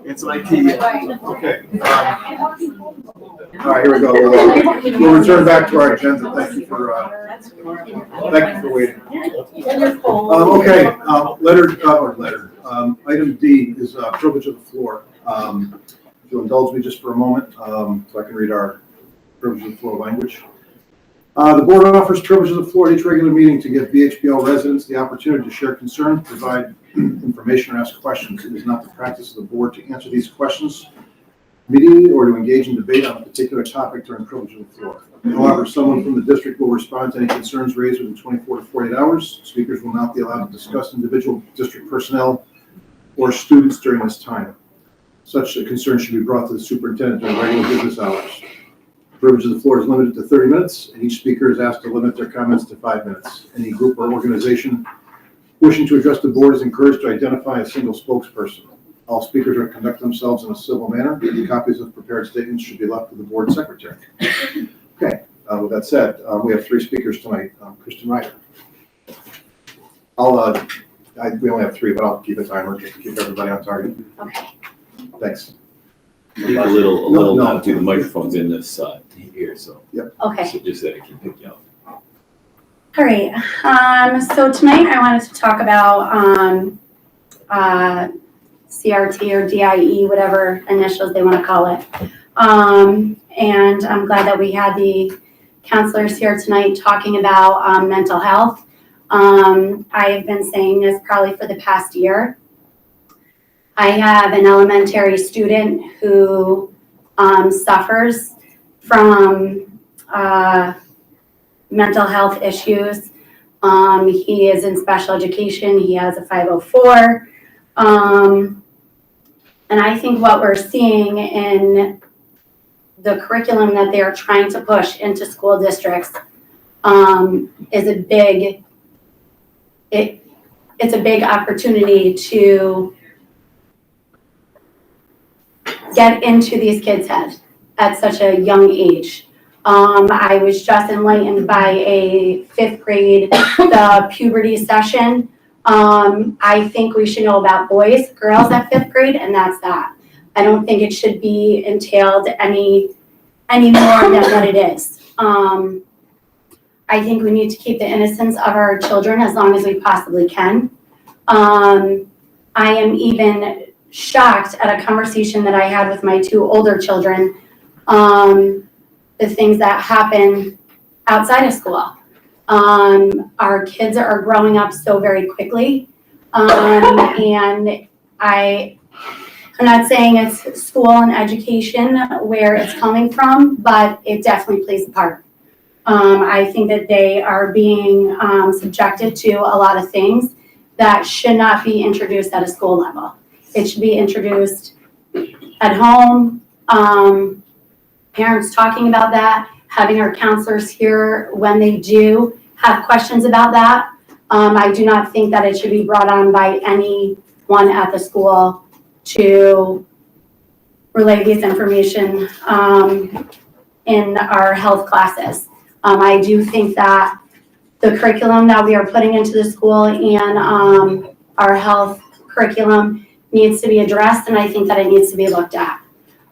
It's an IT. Okay. All right, here we go. We'll return back to our agenda. Thank you for waiting. Item D is privilege of the floor. If you'll indulge me just for a moment, so I can read our privilege of the floor language. The board offers privilege of the floor at each regular meeting to give VHBL residents the opportunity to share concerns, provide information, or ask questions. It is not the practice of the board to answer these questions immediately or to engage in debate on a particular topic during privilege of the floor. However, someone from the district will respond to any concerns raised within 24 to 48 hours. Speakers will not be allowed to discuss individual district personnel or students during this time. Such a concern should be brought to the superintendent during regular business hours. Privilege of the floor is limited to 30 minutes, and each speaker is asked to limit their comments to 5 minutes. Any group or organization wishing to address the board is encouraged to identify a single spokesperson. All speakers are to conduct themselves in a civil manner. Copies of prepared statements should be left with the board secretary. Okay, with that said, we have 3 speakers tonight. Kristen Ryder. We only have 3, but I'll keep a timer just to keep everybody on target. Okay. Thanks. Speak a little No. down to the microphones in this here, so. Yep. Okay. So just that it can pick you up. All right, so tonight I wanted to talk about, CRT or DIE, whatever initials they want to call it. And I'm glad that we had the counselors here tonight talking about, mental health. I have been saying this probably for the past year. I have an elementary student who suffers from mental health issues. He is in special education. He has a 504. And I think what we're seeing in the curriculum that they are trying to push into school districts is a big, it's a big opportunity to get into these kids' heads at such a young age. I was just enlightened by a 5th grade, the puberty session. I think we should know about boys, girls at 5th grade, and that's that. I don't think it should be entailed any more than what it is. I think we need to keep the innocence of our children as long as we possibly can. I am even shocked at a conversation that I had with my 2 older children, the things that happen outside of school. Our kids are growing up so very quickly. And I'm not saying it's school and education where it's coming from, but it definitely plays a part. I think that they are being subjected to a lot of things that should not be introduced at a school level. It should be introduced at home, parents talking about that, having our counselors here when they do have questions about that. I do not think that it should be brought on by anyone at the school to relay this information in our health classes. I do think that the curriculum that we are putting into the school and our health curriculum needs to be addressed, and I think that it needs to be looked at.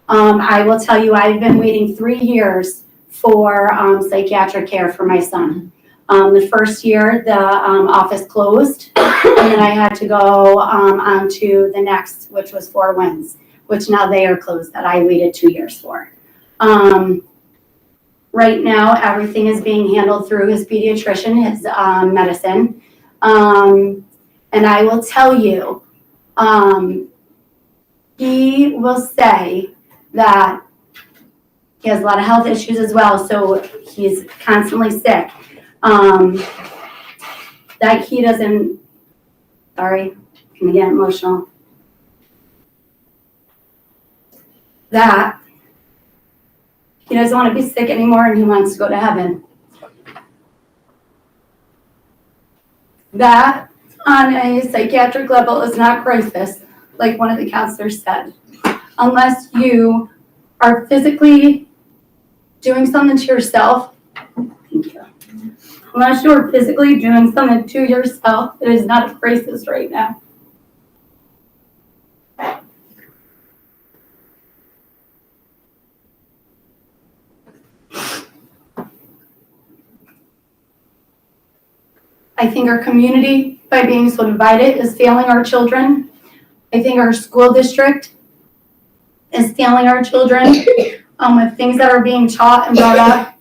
I will tell you, I've been waiting 3 years for psychiatric care for my son. The first year, the office closed, and then I had to go on to the next, which was 4 Winds, which now they are closed, that I waited 2 years for. Right now, everything is being handled through his pediatrician, his medicine. And I will tell you, he will say that he has a lot of health issues as well, so he's constantly sick. That he doesn't, sorry, I'm gonna get emotional. That he doesn't want to be sick anymore and he wants to go to heaven. That on a psychiatric level is not crisis, like one of the counselors said. Unless you are physically doing something to yourself, thank you. Unless you are physically doing something to yourself, it is not a crisis right now. I think our community, by being so divided, is failing our children. I think our school district is failing our children with things that are being taught and brought up.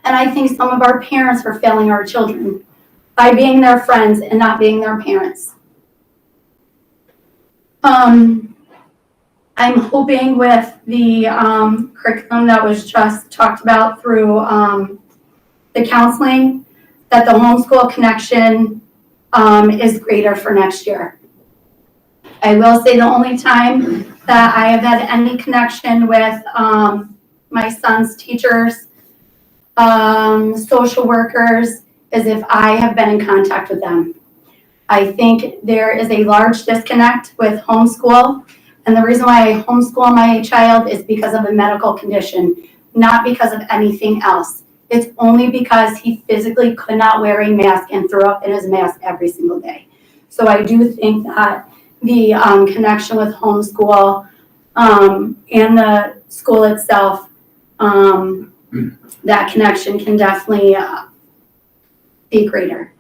And I think some of our parents are failing our children by being their friends and not being their parents. I'm hoping with the curriculum that was just talked about through the counseling, that the homeschool connection is greater for next year. I will say the only time that I have had any connection with my son's teachers, social workers, is if I have been in contact with them. I think there is a large disconnect with homeschool, and the reason why I homeschool my child is because of a medical condition, not because of anything else. It's only because he physically could not wear a mask and threw up in his mask every single day. So I do think that the connection with homeschool and the school itself, that connection can definitely be greater.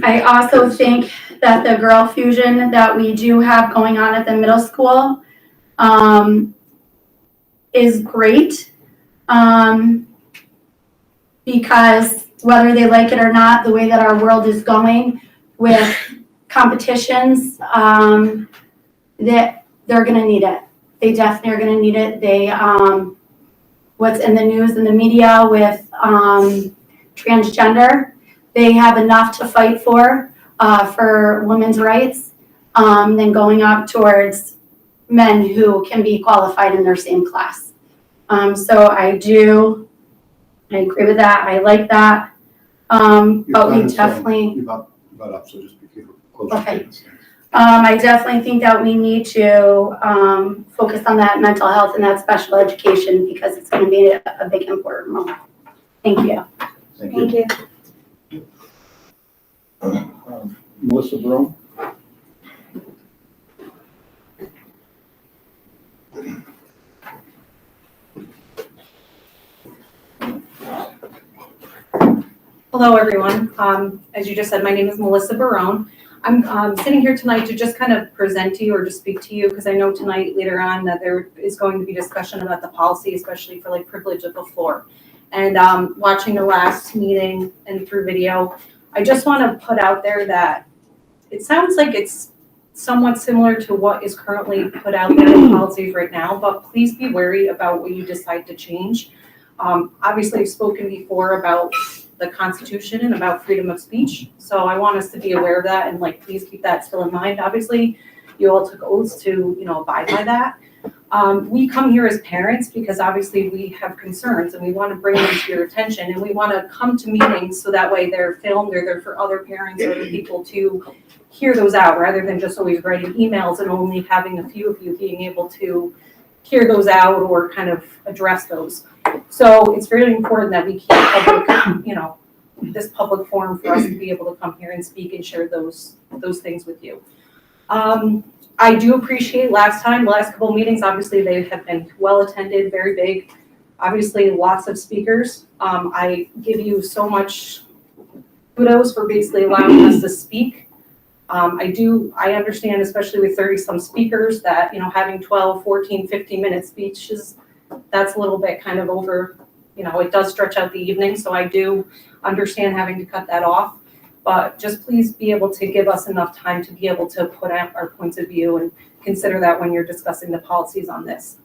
I also think that the Girl Fusion that we do have going on at the middle school is great, because whether they like it or not, the way that our world is going with competitions, that they're going to need it. They definitely are going to need it. They, what's in the news and the media with transgender, they have enough to fight for women's rights than going up towards men who can be qualified in their same class. So I agree with that. I like that. But we definitely. About up, so just be careful. Close your Okay. statements. I definitely think that we need to focus on that mental health and that special education, because it's going to be a big important role. Thank you. Thank you. Melissa Brown? Hello, everyone. As you just said, my name is Melissa Barone. I'm sitting here tonight to just kind of present to you or just speak to you, because I know tonight later on that there is going to be discussion about the policy, especially for like privilege of the floor. And watching the last meeting and through video, I just want to put out there that it sounds like it's somewhat similar to what is currently put out there in policies right now, but please be wary about what you decide to change. Obviously, I've spoken before about the Constitution and about freedom of speech. So I want us to be aware of that and like, please keep that still in mind. Obviously, you all took oaths to, abide by that. We come here as parents because obviously we have concerns and we want to bring them to your attention, and we want to come to meetings so that way they're filmed or they're for other parents or other people to hear those out, rather than just always writing emails and only having a few of you being able to hear those out or kind of address those. So it's really important that we keep public, this public forum for us to be able to come here and speak and share those things with you. I do appreciate last couple of meetings, obviously they have been well attended, very big, obviously lots of speakers. I give you so much kudos for basically allowing us to speak. I understand, especially with 30 some speakers, that, having 12, 14, 15-minute speeches, that's a little bit kind of over, it does stretch out the evening. So I do understand having to cut that off, but just please be able to give us enough time to be able to put out our points of view and consider that when you're discussing the policies on this.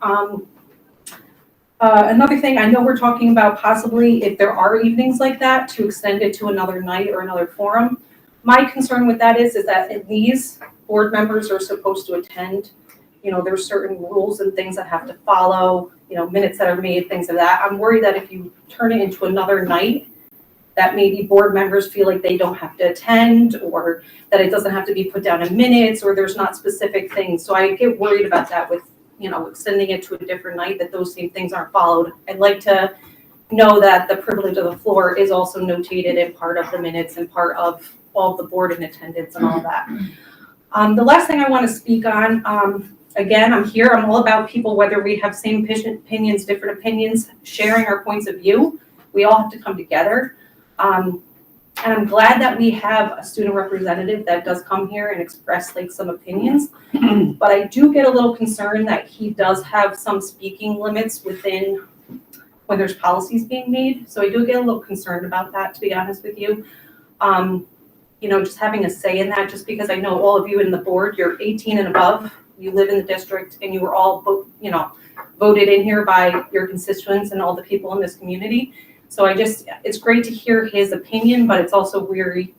Another thing, I know we're talking about possibly, if there are evenings like that, to extend it to another night or another forum. My concern with that is that these board members are supposed to attend. There's certain rules and things that have to follow, minutes that are made, things of that. I'm worried that if you turn it into another night, that maybe board members feel like they don't have to attend, or that it doesn't have to be put down in minutes, or there's not specific things. So I get worried about that with, extending it to a different night, that those same things aren't followed. I'd like to know that the privilege of the floor is also notated in part of the minutes and part of all the board in attendance and all that. The last thing I want to speak on, again, I'm all about people, whether we have same opinions, different opinions, sharing our points of view. we all have to come together. And I'm glad that we have a student representative that does come here and express like some opinions. But I do get a little concerned that he does have some speaking limits within when there's policies being made. So I do get a little concerned about that, to be honest with you. You know, just having a say in that, just because I know all of you in the board, you're 18 and above, you live in the district, and you were all, voted in here by your constituents and all the people in this community. So it's great to hear his opinion, but it's also weary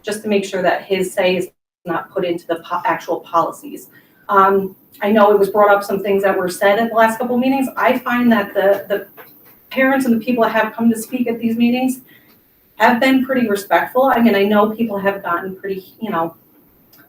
just to make sure that his say is not put into the actual policies. I know it was brought up some things that were said at the last couple of meetings. I find that the parents and the people that have come to speak at these meetings have been pretty respectful. I mean, I know people have gotten pretty,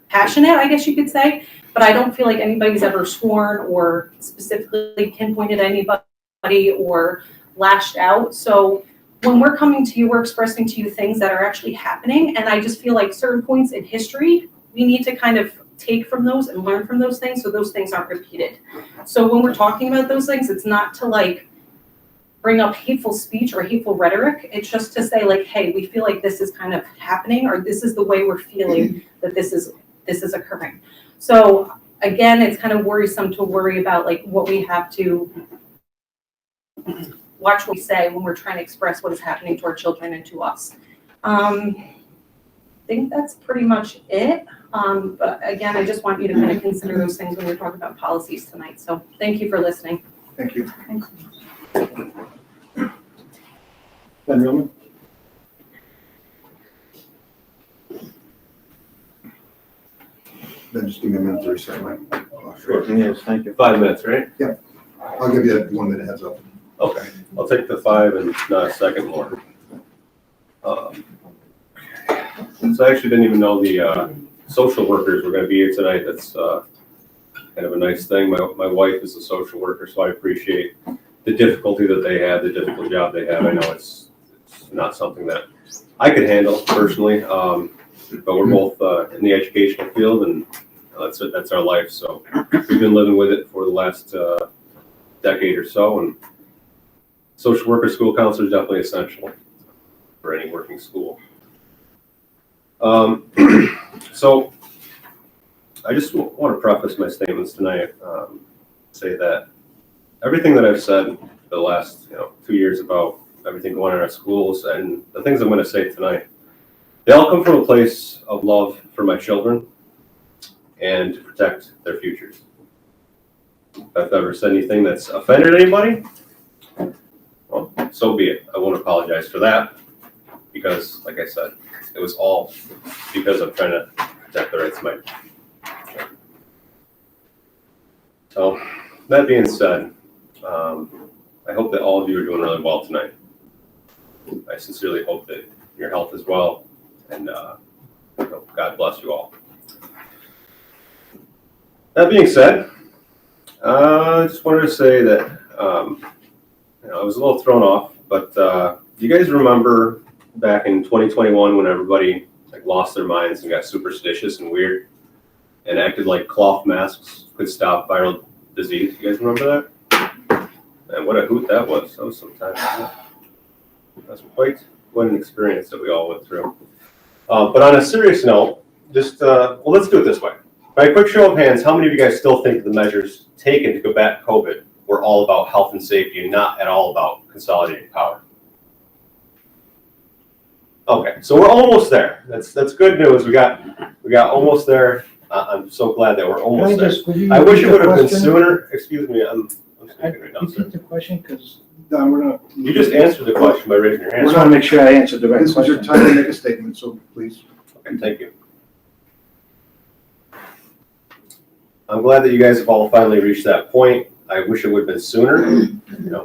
passionate, I guess you could say, but I don't feel like anybody's ever sworn or specifically pinpointed anybody or lashed out. So when we're coming to you, we're expressing to you things that are actually happening. And I just feel like certain points in history, we need to kind of take from those and learn from those things so those things aren't repeated. So when we're talking about those things, it's not to like bring up hateful speech or hateful rhetoric. It's just to say like, hey, we feel like this is kind of happening, or this is the way we're feeling that this is occurring. So again, it's kind of worrisome to worry about like what we have to watch what we say when we're trying to express what is happening to our children and to us. I think that's pretty much it. But again, I just want you to kind of consider those things when we're talking about policies tonight. So thank you for listening. Thank you. Ben Reelman? Then just give me a minute to reset my clock. Yes, thank you. 5 minutes, right? Yeah, I'll give you a 1 minute heads up. Okay, I'll take the 5 and not a second more. So I actually didn't even know the social workers were gonna be here tonight. That's kind of a nice thing. My wife is a social worker, so I appreciate the difficulty that they have, the difficult job they have. I know it's not something that I could handle personally, but we're both in the educational field, and that's our life. So we've been living with it for the last decade or so, and social worker, school counselor is definitely essential for any working school. So I just want to preface my statements tonight, say that everything that I've said for the last 2 years about everything going on in our schools and the things I'm going to say tonight, they all come from a place of love for my children and to protect their futures. If I've ever said anything that's offended anybody, well, so be it. I won't apologize for that because, like I said, it was all because I'm trying to protect the rights of my children. So, that being said, I hope that all of you are doing really well tonight. I sincerely hope that your health is well, and God bless you all. That being said, I just wanted to say that I was a little thrown off, but do you guys remember back in 2021 when everybody lost their minds and got superstitious and weird and acted like cloth masks could stop viral disease? You guys remember that? Man, what a hoot that was. That was some time ago. That was quite an experience that we all went through. But on a serious note, just, let's do it this way. By a quick show of hands, how many of you guys still think the measures taken to combat COVID were all about health and safety and not at all about consolidating power? Okay, so we're almost there. That's good news. We got almost there. I'm so glad that we're almost there. I wish it would have been sooner. Excuse me, I'm speaking right now, sir. Repeat the question, because we're not. You just answered the question by raising your I hand. just want to make sure I answered the right This is question. your time to make a statement, so please. Okay, thank you. I'm glad that you guys have all finally reached that point. I wish it would have been sooner,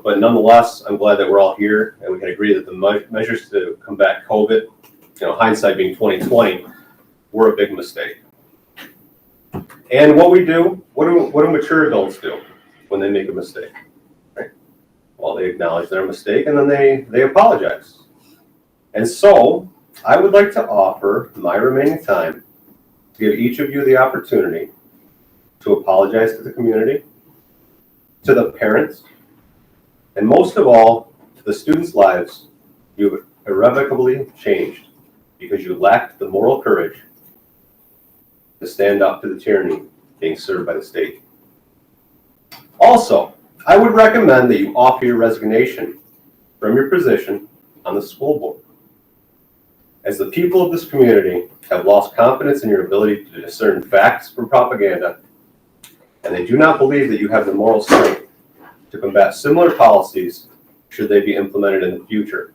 but nonetheless, I'm glad that we're all here and we can agree that the measures to combat COVID, hindsight being 2020, were a big mistake. And what we do, what do mature adults do when they make a mistake? Right? Well, they acknowledge their mistake and then they apologize. And so I would like to offer my remaining time to give each of you the opportunity to apologize to the community, to the parents, and most of all, to the students' lives You have irrevocably changed because you lacked the moral courage to stand up to the tyranny being served by the state. Also, I would recommend that you offer your resignation from your position on the school board, as the people of this community have lost confidence in your ability to discern facts from propaganda, and they do not believe that you have the moral strength to combat similar policies should they be implemented in the future.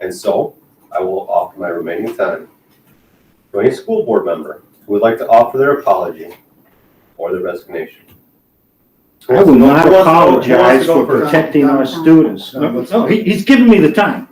And so, I will offer my remaining time to any school board member who would like to offer their apology or their resignation. I will not Who wants to apologize go for first? protecting our students. No, he's giving me the time.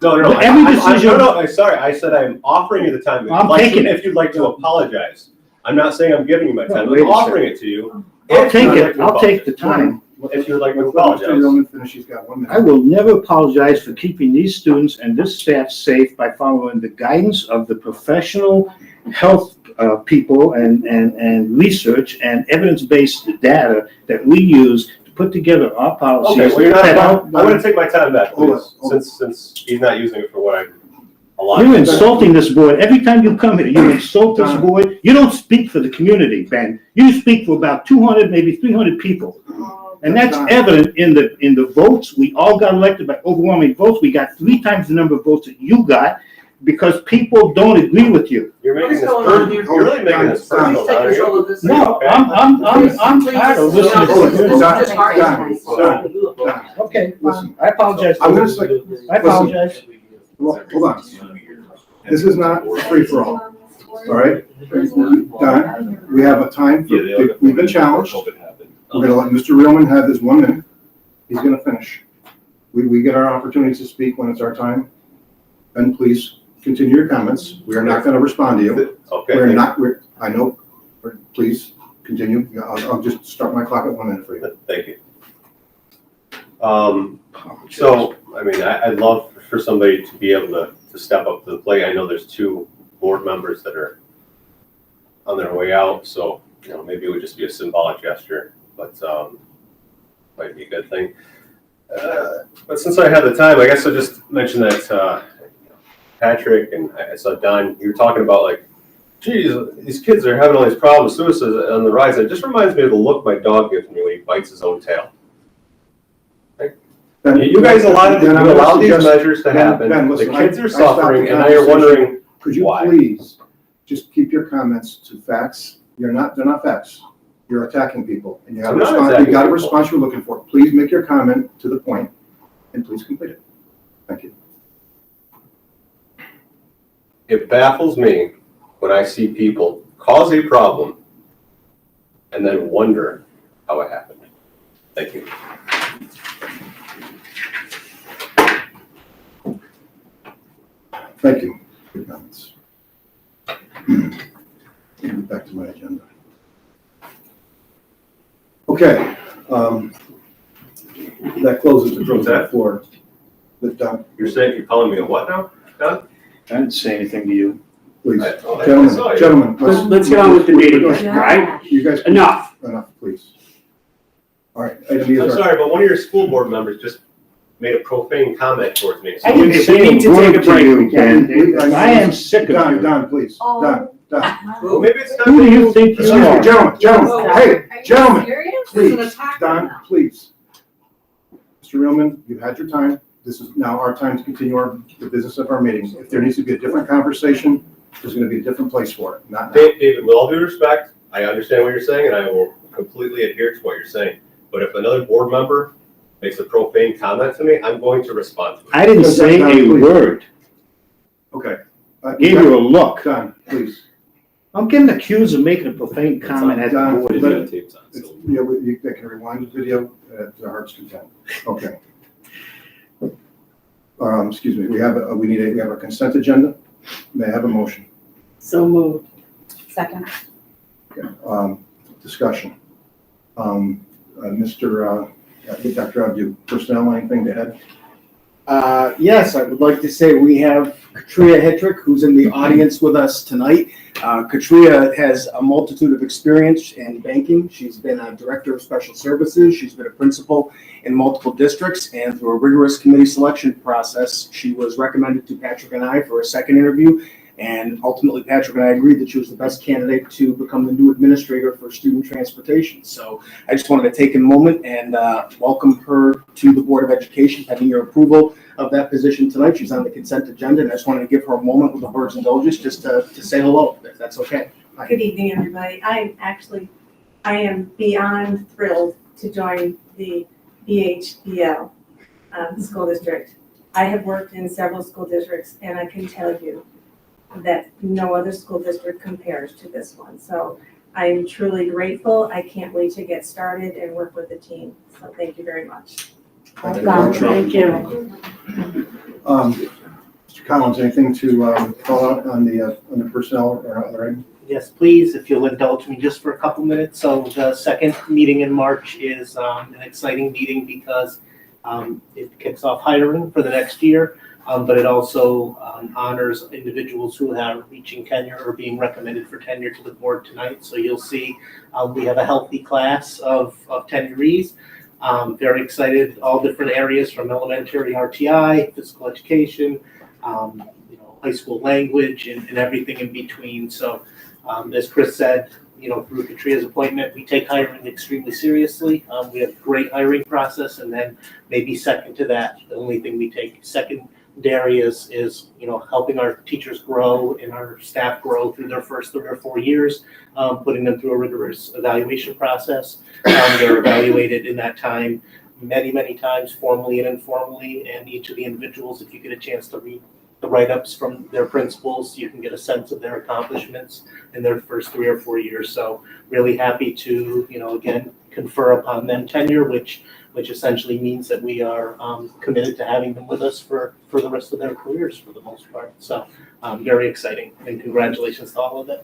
No, Every decision- I'm sorry, I said I'm offering you the time. I'm taking it. If you'd like to apologize. I'm not saying I'm giving you my time, No, wait I'm a offering it to you. I'll if take you'd it, like to I'll take the apologize. time. If you would like to Mr. apologize. Yeoman finish, he's got 1 minute. I will never apologize for keeping these students and this staff safe by following the guidance of the professional health people and research and evidence-based data that we use to put together our policies. Okay, well, you're not, that I'm help- gonna take my time back, Hold on, please, hold on. since he's not using it for what I'm allowed. You're insulting this board. Every time you come here, you insult this Don. board. You don't speak for the community, Ben. You speak for about 200, maybe 300 people. And that's Don. evident in the votes. We all got elected by overwhelming votes. We got 3 times the number of votes that you got because people don't agree with you. You're making this on personal, here? you're really making this Don, personal, Don, are you? No, Okay. I'm tired of listening Hold to on, you. Don, Okay, listen, I apologize. I'm gonna say, I apologize. hold on. This is not free for all, all right? Don, we have a time, we've been challenged. We're gonna let Mr. Reelman have his 1 minute. He's gonna finish. We get our opportunities to speak when it's our time. And please continue your comments. We are not gonna respond to you. Okay. We're not, I know, please continue. I'll just start my clock at 1 minute for you. Thank you. So, I mean, I'd love for somebody to be able to step up to the plate. I know there's 2 board members that are on their way out, so, you know, maybe it would just be a symbolic gesture, but, might be a good thing. But since I have the time, I guess I'll just mention that, Patrick and I saw Don, you were talking about like, geez, these kids are having all these problems, suicide on the rise. It just reminds me of the look my dog gives me when he bites his own tail. You guys allowed these measures to happen. The kids are suffering, and now you're wondering Could you why. please just keep your comments to facts? They're not facts. You're attacking people, and you have a I'm not response, you attacking got a people. response you're looking for. Please make your comment to the point, and please complete it. Thank you. It baffles me when I see people cause a problem and then wonder how it happened. Thank you. Thank you. Good comments. Back to my agenda. Okay, that closes the What's that? floor. With Don, You're saying, you're calling me a what now, Don? I didn't say anything to you. please. I saw you. Gentlemen, Let's get on with the meeting, right? You guys. Enough. Enough, please. All right, item E is I'm our. sorry, but one of your school board members just made a profane comment towards me. I didn't Okay, say we need to take a word break. you, Ben. I am sick of Don, you. Don, please, Don. Well, maybe it's time. Who do you think you Excuse me, are? gentlemen, hey, gentlemen, Serious? please, Don, please. Mr. Reelman, you've had your time. This is now our time to continue the business of our meetings. If there needs to be a different conversation, there's gonna be a different place for it, not now. David, with all due respect, I understand what you're saying, and I will completely adhere to what you're saying. But if another board member makes a profane comment to me, I'm going to respond to it. I didn't say a word. Okay. Gave you a look. Don, please. I'm getting accused of making a profane comment at the Don, board. let- Videotape's on, so- Yeah, they can rewind the video at the heart's content. Okay. Excuse me, we have a consent agenda. May I have a motion? So moved. Second. Okay, discussion. Dr. Abdu, personnel, anything to add? Yes, I would like to say we have Katria Hetrick, who's in the audience with us tonight. Katria has a multitude of experience in banking. She's been a director of special services. She's been a principal in multiple districts, and through a rigorous committee selection process, she was recommended to Patrick and I for a second interview. And ultimately, Patrick and I agreed that she was the best candidate to become the new administrator for student transportation. So I just wanted to take a moment and welcome her to the Board of Education, pending your approval of that position tonight. She's on the consent agenda, and I just wanted to give her a moment with the board's indulgence just to say hello, if that's okay. Hi. Good evening, everybody. I am beyond thrilled to join the BHBL school district. I have worked in several school districts, and I can tell you that no other school district compares to this one. So I'm truly grateful. I can't wait to get started and work with the team. So thank you very much. Thank you. Mr. Collins, anything to call out on the personnel or other item? Yes, please, if you'll indulge me just for a couple minutes. So the second meeting in March is an exciting meeting because it kicks off hiring for the next year, but it also honors individuals who are reaching tenure or being recommended for tenure to the board tonight. So you'll see we have a healthy class of tenurees. Very excited, all different areas from elementary RTI, physical education, high school language, and everything in between. So as Chris said, through Katria's appointment, we take hiring extremely seriously. We have a great hiring process, and then maybe second to that, the only thing we take secondary is helping our teachers grow and our staff grow through their first 3 or 4 years, putting them through a rigorous evaluation process. They're evaluated in that time many, many times, formally and informally, and each of the individuals, if you get a chance to read the write-ups from their principals, you can get a sense of their accomplishments in their first 3 or 4 years. So really happy to, again, confer upon them tenure, which essentially means that we are committed to having them with us for the rest of their careers for the most part. So very exciting, and congratulations to all of them.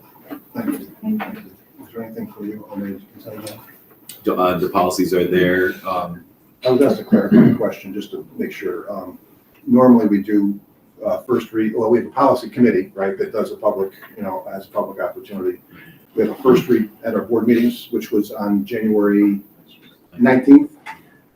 Thank you. Is there anything for you on the consent agenda? The policies are there. I was asked a clarifying question just to make sure. Normally we do first read, well, we have a policy committee, right, that does a public, as a public opportunity. We have a first read at our board meetings, which was on January 19th.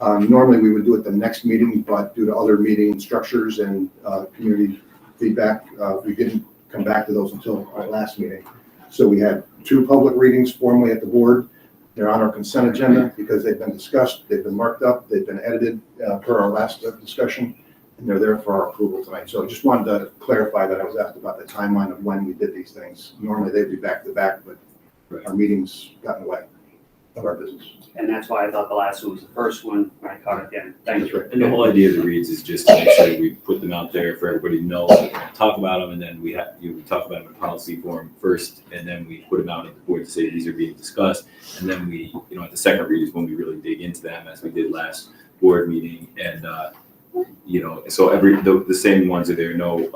Normally we would do it the next meeting, but due to other meeting structures and community feedback, we didn't come back to those until our last meeting. So we had 2 public readings formally at the board. They're on our consent agenda because they've been discussed, they've been marked up, they've been edited per our last discussion, and they're there for our approval tonight. So I just wanted to clarify that I was asked about the timeline of when we did these things. Normally they'd be back to back, but our meetings got in the way of our business. And that's why I thought the last one was the first one, when I caught it then. Thank you. And the whole idea of the reads is just to make sure we put them out there for everybody to know, talk about them, and then we talk about them in policy form first, and then we put them out at the board to say these are being discussed, and then we, at the second read is when we really dig into them, as we did last board meeting, and so the same ones are there, no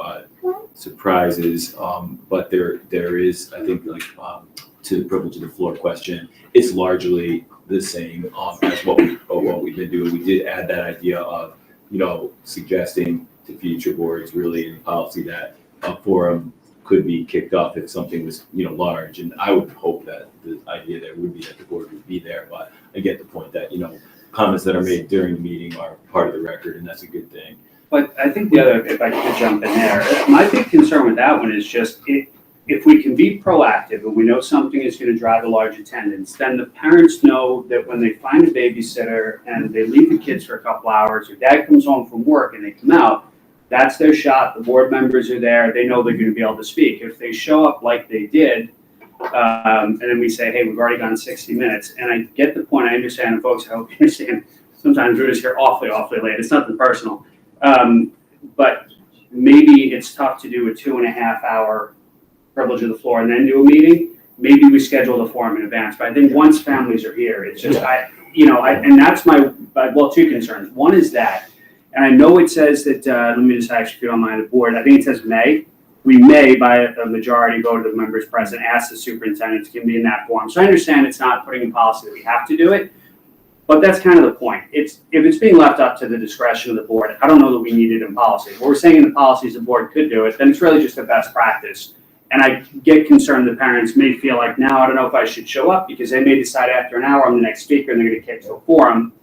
surprises, but there is, I think, to the privilege of the floor question, it's largely the same as what we've been doing. We did add that idea of, suggesting to future boards really in policy that a forum could be kicked off if something was, large. And I would hope that the idea there would be that the board would be there, but I get the point that, comments that are made during the meeting are part of the record, and that's a good thing. But I think the other, if I could jump in there, my big concern with that one is just if we can be proactive and we know something is going to drive a large attendance, then the parents know that when they find a babysitter and they leave the kids for a couple hours, or dad comes home from work and they come out, that's their shot. The board members are there. They know they're going to be able to speak. If they show up like they did, and then we say, hey, we've already gone 60 minutes. And I get the point. I understand, and folks, I hope you understand, sometimes we're just here awfully late. It's nothing personal. But maybe it's tough to do a 2.5 hour privilege of the floor and then do a meeting. Maybe we schedule the forum in advance. But I think once families are here, it's just, and that's my, 2 concerns. One is that, and I know it says that, let me just actually, if you don't mind, the board, I think it says may. We may, by a majority vote of the members present, ask the superintendent to be in that form. So I understand it's not putting in policy that we have to do it, But that's kind of the point. If it's being left up to the discretion of the board, I don't know that we need it in policy. What we're saying in the policies, the board could do it, then it's really just a best practice. And I get concerned the parents may feel like, now I don't know if I should show up because they may decide after an hour I'm the next speaker and they're gonna kick to a forum.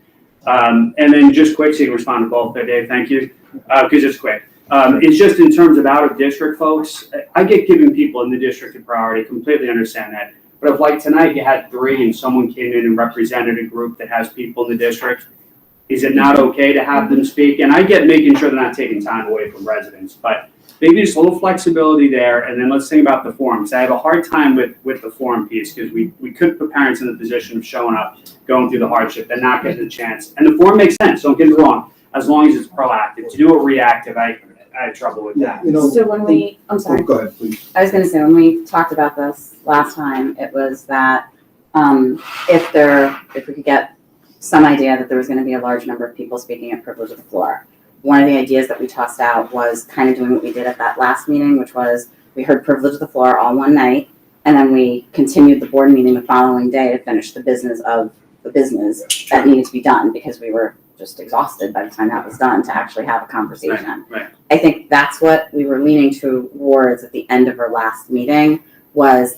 And then just quick, so you can respond to both there, Dave, thank you, because it's quick. It's just in terms of out-of-district folks, I get giving people in the district a priority, completely understand that. But if like tonight you had 3 and someone came in and represented a group that has people in the district, is it not okay to have them speak? And I get making sure they're not taking time away from residents, but maybe just a little flexibility there. And then let's think about the forum, because I have a hard time with the forum piece, because we could put parents in the position of showing up, going through the hardship, and not getting the chance. And the forum makes sense, don't get me wrong, as long as it's proactive. To do it reactive, I have trouble with that. So when we, I'm sorry. Go ahead, please. I was gonna say, when we talked about this last time, it was that, if we could get some idea that there was gonna be a large number of people speaking at privilege of the floor. One of the ideas that we tossed out was kind of doing what we did at that last meeting, which was we heard privilege of the floor all one night, and then we continued the board meeting the following day to finish the business of the business that needed to be done, because we were just exhausted by the time that was done to actually have a conversation. Right. I think that's what we were leaning towards at the end of our last meeting, was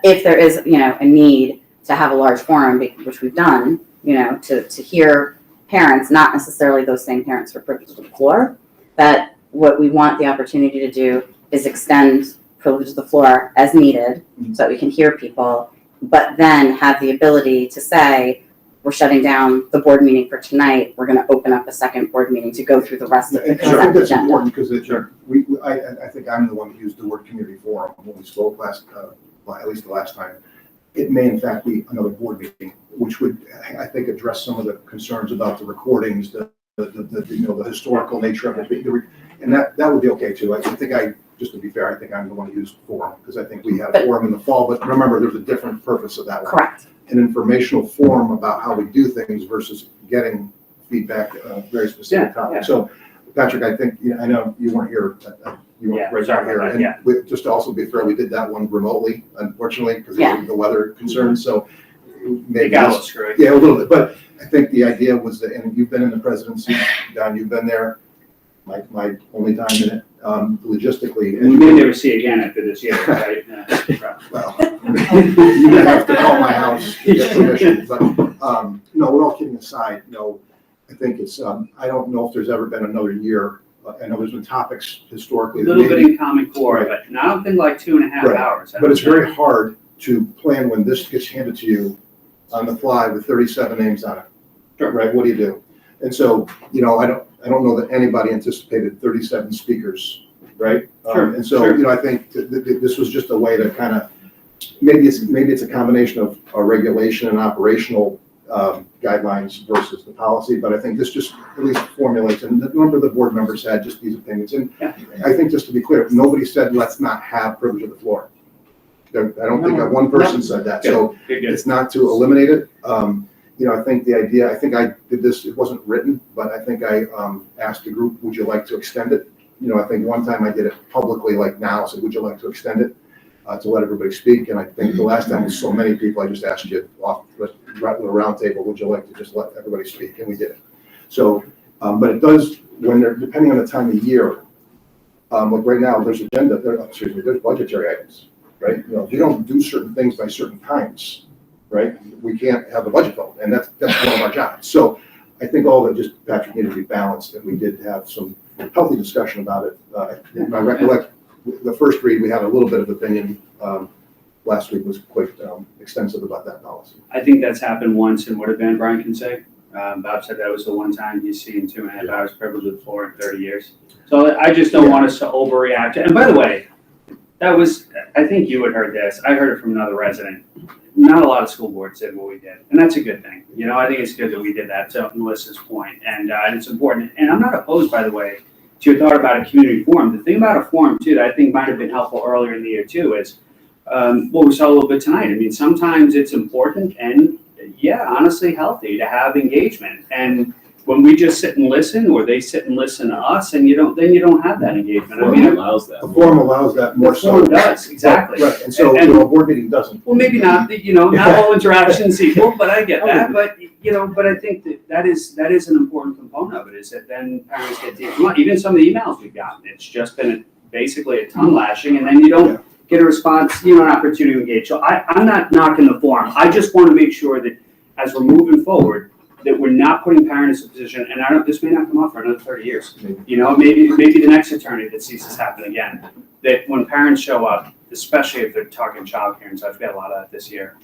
if there is, a need to have a large forum, which we've done, to hear parents, not necessarily those same parents for privilege of the floor, that what we want the opportunity to do is extend privilege of the floor as needed so that we can hear people, but then have the ability to say, we're shutting down the board meeting for tonight. We're going to open up a second board meeting to go through the rest of the And I think consent that's agenda. important because I think I'm the one who used the word community forum when we spoke at least the last time. It may in fact be another board meeting, which would, I think, address some of the concerns about the recordings, the historical nature of it. And that would be okay too. Just to be fair, I think I'm the one who used forum because I think we had a forum in the fall, but remember, there's a different purpose of that one. Correct. An informational forum about how we do things versus getting feedback on a very specific topic. Yeah. So, Patrick, I think, I know you weren't here, you weren't right sorry here. about that, And just to also be fair, we did that one remotely, unfortunately, because of the weather concerns, so. They Maybe got a little screwy. Yeah, a little bit, but I think the idea was that, and you've been in the presidency, Don, you've been there, my only time in it, logistically. We may never see again after this year, right? Well, you have to call my house to get permission, but, no, we're all kidding aside, I think it's, I don't know if there's ever been another year, I know there's been topics historically. A that little bit maybe- in Common Core, but I don't think like 2.5 Right. hours. But it's very hard to plan when this gets handed to you on the fly with 37 names on it. Sure. Right, what do you do? And so, I don't know that anybody anticipated 37 speakers, right? Sure, And so, sure. I think this was just a way to kind of, maybe it's a combination of a regulation and operational guidelines versus the policy, but I think this just at least formulates, and a number of the board members had just these opinions. And I think just to be clear, nobody said, let's not have privilege of the floor. I don't think that one person said that, so it's not to eliminate it. I think the idea, I think I did this, it wasn't written, but I think I asked the group, would you like to extend it? I think one time I did it publicly, like now, said, would you like to extend it to let everybody speak? And I think the last time was so many people, I just asked you off the round table, would you like to just let everybody speak? And we did it. So, but it does, depending on the time of year, like right now, there's there's budgetary items, right? If you don't do certain things by certain times, right, we can't have a budget vote, and that's one of our jobs. So I think all that just, Patrick, needed to be balanced, and we did have some healthy discussion about it. I recollect the first read, we had a little bit of opinion. Last week was quite extensive about that policy. I think that's happened once in what event Brian can say. Bob said that was the one time he's seen 2.5 hours privilege of the floor in 30 years. So I just don't want us to overreact. And by the way, I think you had heard this. I heard it from another resident. Not a lot of school boards did what we did, and that's a good thing. I think it's good that we did that, to Melissa's point, and it's important. And I'm not opposed, by the way, to your thought about a community forum. The thing about a forum, too, that I think might have been helpful earlier in the year, too, is what we saw a little bit tonight. I mean, sometimes it's important and, honestly healthy to have engagement. And when we just sit and listen, or they sit and listen to us, and then you don't have that engagement. I Form mean, allows that. The form allows that more the so. form does, exactly. Right, and so, And- a board meeting doesn't. Well, maybe not, not all interactions equal, but I get that, but, but I think that is an important component of it, is that then parents get to, even some of the emails we've gotten, it's just been basically a tongue lashing, and then you don't get a response, an opportunity to engage. So I'm not knocking the form, I just want to make sure that as we're moving forward, that we're not putting parents in a position, and this may not come up for another 30 years. Maybe the next attorney that sees this happen again, that when parents show up, especially if they're talking childcare, and such, we had a lot of that this year.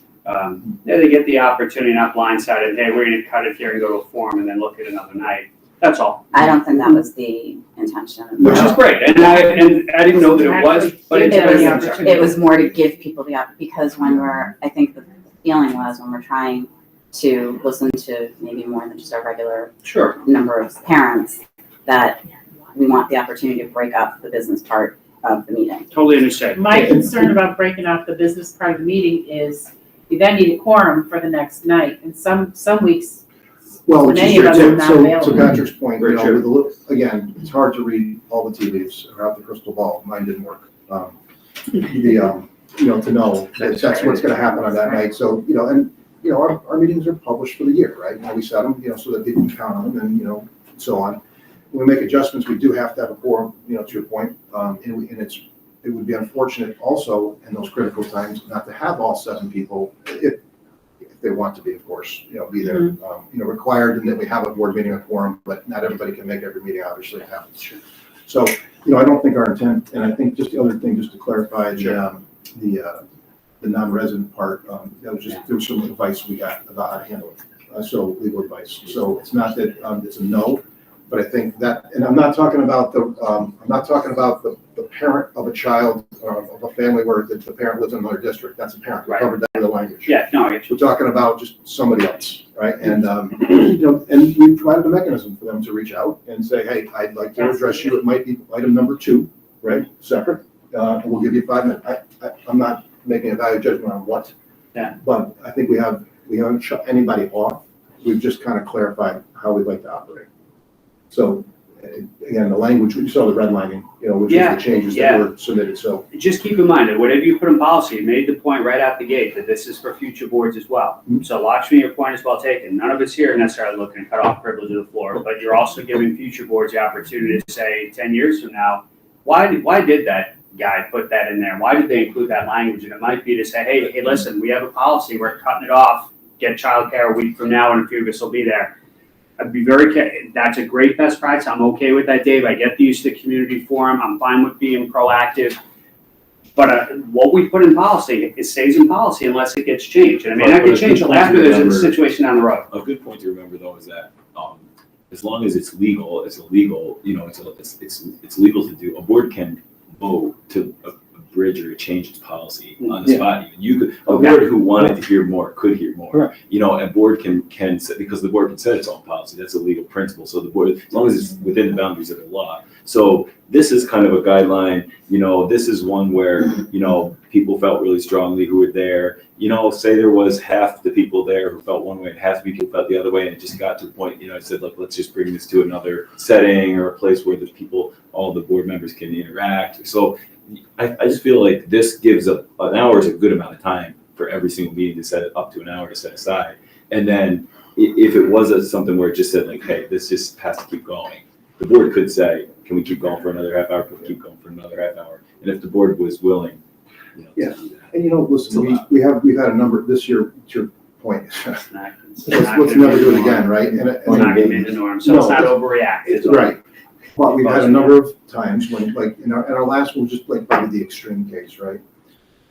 They get the opportunity, not blindsided, hey, we're gonna cut it here and go to a forum and then look at another night. That's all. I don't think that was the intention. Which is great, and I didn't know that it was, but It was more to give people because I think the feeling was when we're trying to listen to maybe more than just our regular number of parents, that we want the opportunity to break up the business part of the meeting. Totally understand. My concern about breaking off the business part of the meeting is you then need a quorum for the next night, and some weeks, Well, which is many of true, us are too. not So available. to Patrick's point, Very true. with a look, again, it's hard to read all the tea leaves or out the crystal ball, mine didn't work. To know that that's what's gonna happen on that night, so, our meetings are published for the year, right? We set them, so that people can count on them and, so on. When we make adjustments, we do have to have a quorum, to your point, it would be unfortunate also in those critical times not to have all 7 people, if they want to be, of course, be there. Required, and that we have a board meeting, a quorum, but not everybody can make every meeting, obviously, it happens. So, I don't think our intent, and I think just the other thing, just to clarify, the non-resident part, there was some advice we got about how to handle it, so legal advice. So it's not that it's a no, but I think that, and I'm not talking about the parent of a child, of a family where the parent lives in another district, that's a parent, we covered that in the language. Yeah, no, I get you. We're talking about just somebody else, right? And, and we provided a mechanism for them to reach out and say, hey, I'd like to address you, it might be item number 2, right, separate, and we'll give you 5 minutes. I'm not making a value judgment on what, but I think we haven't shut anybody off, we've just kind of clarified how we'd like to operate. So, again, the language, you saw the redlining, which is the changes that were submitted, so. Just keep in mind that whatever you put in policy, you made the point right out the gate that this is for future boards as well. So Lakshmi, your point is well taken. None of us here are necessarily looking to cut off privilege of the floor, but you're also giving future boards the opportunity to say 10 years from now, why did that guy put that in there? Why did they include that language? And it might be to say, hey, listen, we have a policy, we're cutting it off, get childcare a week from now and a few of us will be there. I'd be very careful. That's a great best practice. I'm okay with that, Dave. I get the use of the community forum. I'm fine with being proactive. But what we put in policy, it stays in policy unless it gets changed. And it may not get changed until after there's a situation down the road. A good point to remember though is that as long as it's legal, it's illegal. It's legal to do. A board can vote to abridge or change its policy on the spot. Even you could, a board who wanted to hear more could hear more. Correct. A board can set, because the board can set its own policy. That's a legal principle. So the board, as long as it's within the boundaries of the law. So this is kind of a guideline. This is one where people felt really strongly who were there. Say there was half the people there who felt one way and half the people felt the other way, and it just got to the point. I said, look, let's just bring this to another setting or a place where the people, all the board members can interact. So I just feel like this gives an hour is a good amount of time for every single meeting to set it up to an hour to set aside. And then if it was something where it just said like, hey, this just has to keep going, the board could say, can we keep going for another half hour? Can we keep going for another half hour? And if the board was willing, to do that. And listen, we've had a number this year, to your point. Let's Let's never do it again, right? It's not gonna be the norm, so it's not overreacted. Right. But we've had a number of times when, like, in our last one, just like probably the extreme case, right?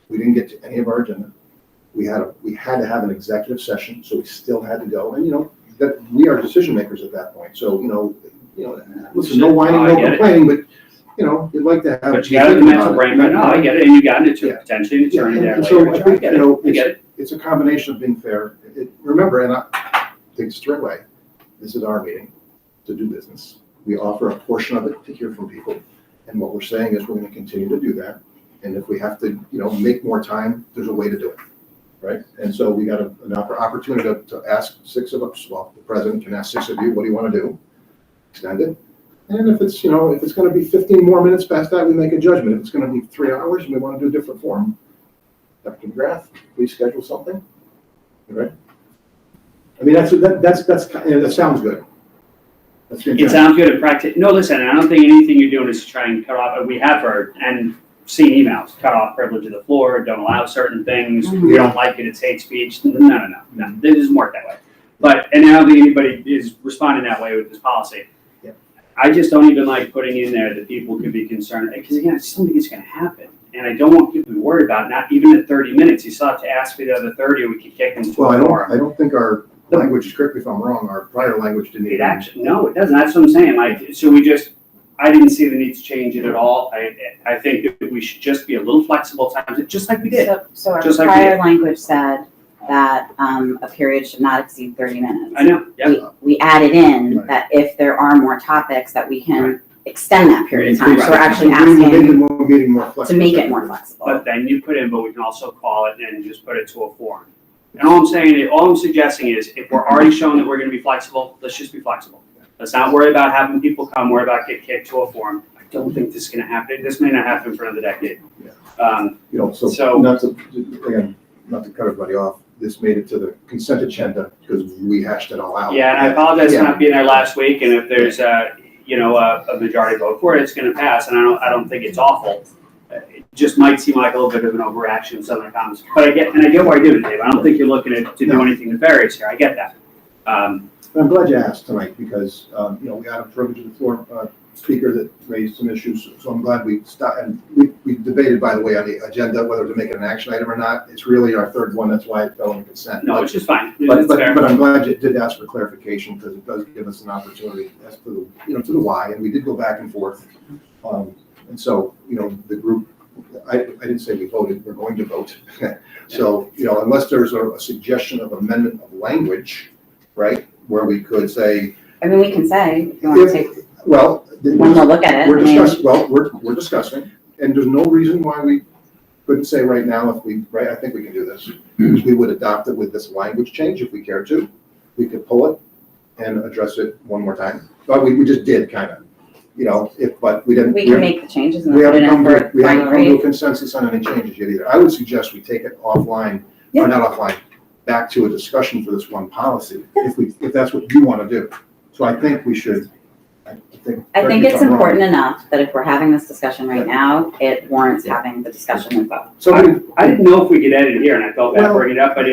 We didn't get to any of our agenda. We had to have an executive session, so we still had to go. And, that we are decision makers at that point. So, listen, no whining, no complaining, but, you'd like to have. But you got the mental brain, but no, I get it, and you got into potentially an attorney there. And so later, I which think, I get it. it's a combination of being fair. Remember, and I think straight away, this is our meeting to do business. We offer a portion of it to hear from people. And what we're saying is we're going to continue to do that. And if we have to, make more time, there's a way to do it. right? And so we got an opportunity to ask 6 of us, well, the president can ask 6 of you, what do you want to do? Extend it. And if it's, if it's going to be 15 more minutes past that, we make a judgment. If it's going to be 3 hours and we want to do a different form, Dr. McGrath, please schedule something. Right? I mean, that sounds good. It sounds good in practice. No, listen, I don't think anything you're doing is to try and cut off, we have heard and seen emails, cut off privilege of the floor, don't allow certain things, we don't like it, it's hate speech. No, it doesn't work that way. But, and I don't think anybody is responding that way with this policy. Yeah. I just don't even like putting in there that people could be concerned, because again, I just don't think it's gonna happen. And I don't want people to be worried about, not even at 30 minutes, you still have to ask for the other 30 or we could kick them to Well, a forum. I don't think our language, correct me if I'm wrong, our prior language didn't It even. actually, no, it doesn't, that's what I'm saying, like, so I didn't see the need to change it at all. I think that we should just be a little flexible times, just like we did. So our Just like we prior did. language said that a period should not exceed 30 minutes. I know, yeah. We added in that if there are more topics, that we can extend that period of time. So we're actually asking to make it more flexible. But then you put in, but we can also call it and just put it to a forum. And all I'm suggesting is, if we're already showing that we're gonna be flexible, let's just be flexible. Let's not worry about having people come, worry about get kicked to a forum. I don't think this is gonna happen. This may not happen for another decade. So not to cut everybody off, this made it to the consent agenda because we hashed it all out. Yeah, and I apologize for not being there last week, and if there's a majority vote for it, it's gonna pass, and I don't think it's awful. It just might seem like a little bit of an overreaction in some of the comments, but I get why you're doing it, Dave. I don't think you're looking to do anything nefarious here. I get that. I'm glad you asked tonight because, we had a privilege of the floor speaker that raised some issues. So I'm glad we stopped. And we debated, by the way, on the agenda, whether to make it an action item or not. It's really our third one. That's why it fell in consent. No, which is fine. But I'm glad you did ask for clarification because it does give us an opportunity as to the, to the why. And we did go back and forth. And so, the group, I didn't say we voted, we're going to vote. So, unless there's a suggestion of amendment of language, right, where we could say. I mean, we can say, if you want to take. Well. When we'll look at it. We're discussing, and there's no reason why we couldn't say right now I think we can do this. We would adopt it with this language change if we care to. We could pull it and address it one more time. But we just did kind of. But we didn't. We can make the changes and we then put haven't it in for we haven't come to a final consensus on any changes yet either. I would suggest we take it offline, or not offline, back to a discussion for this one policy, if that's what you want to do. So I think we should. I think it's important enough that if we're having this discussion right now, it warrants having the discussion and vote. So I didn't know if we could edit it here, and I felt bad bringing it up, but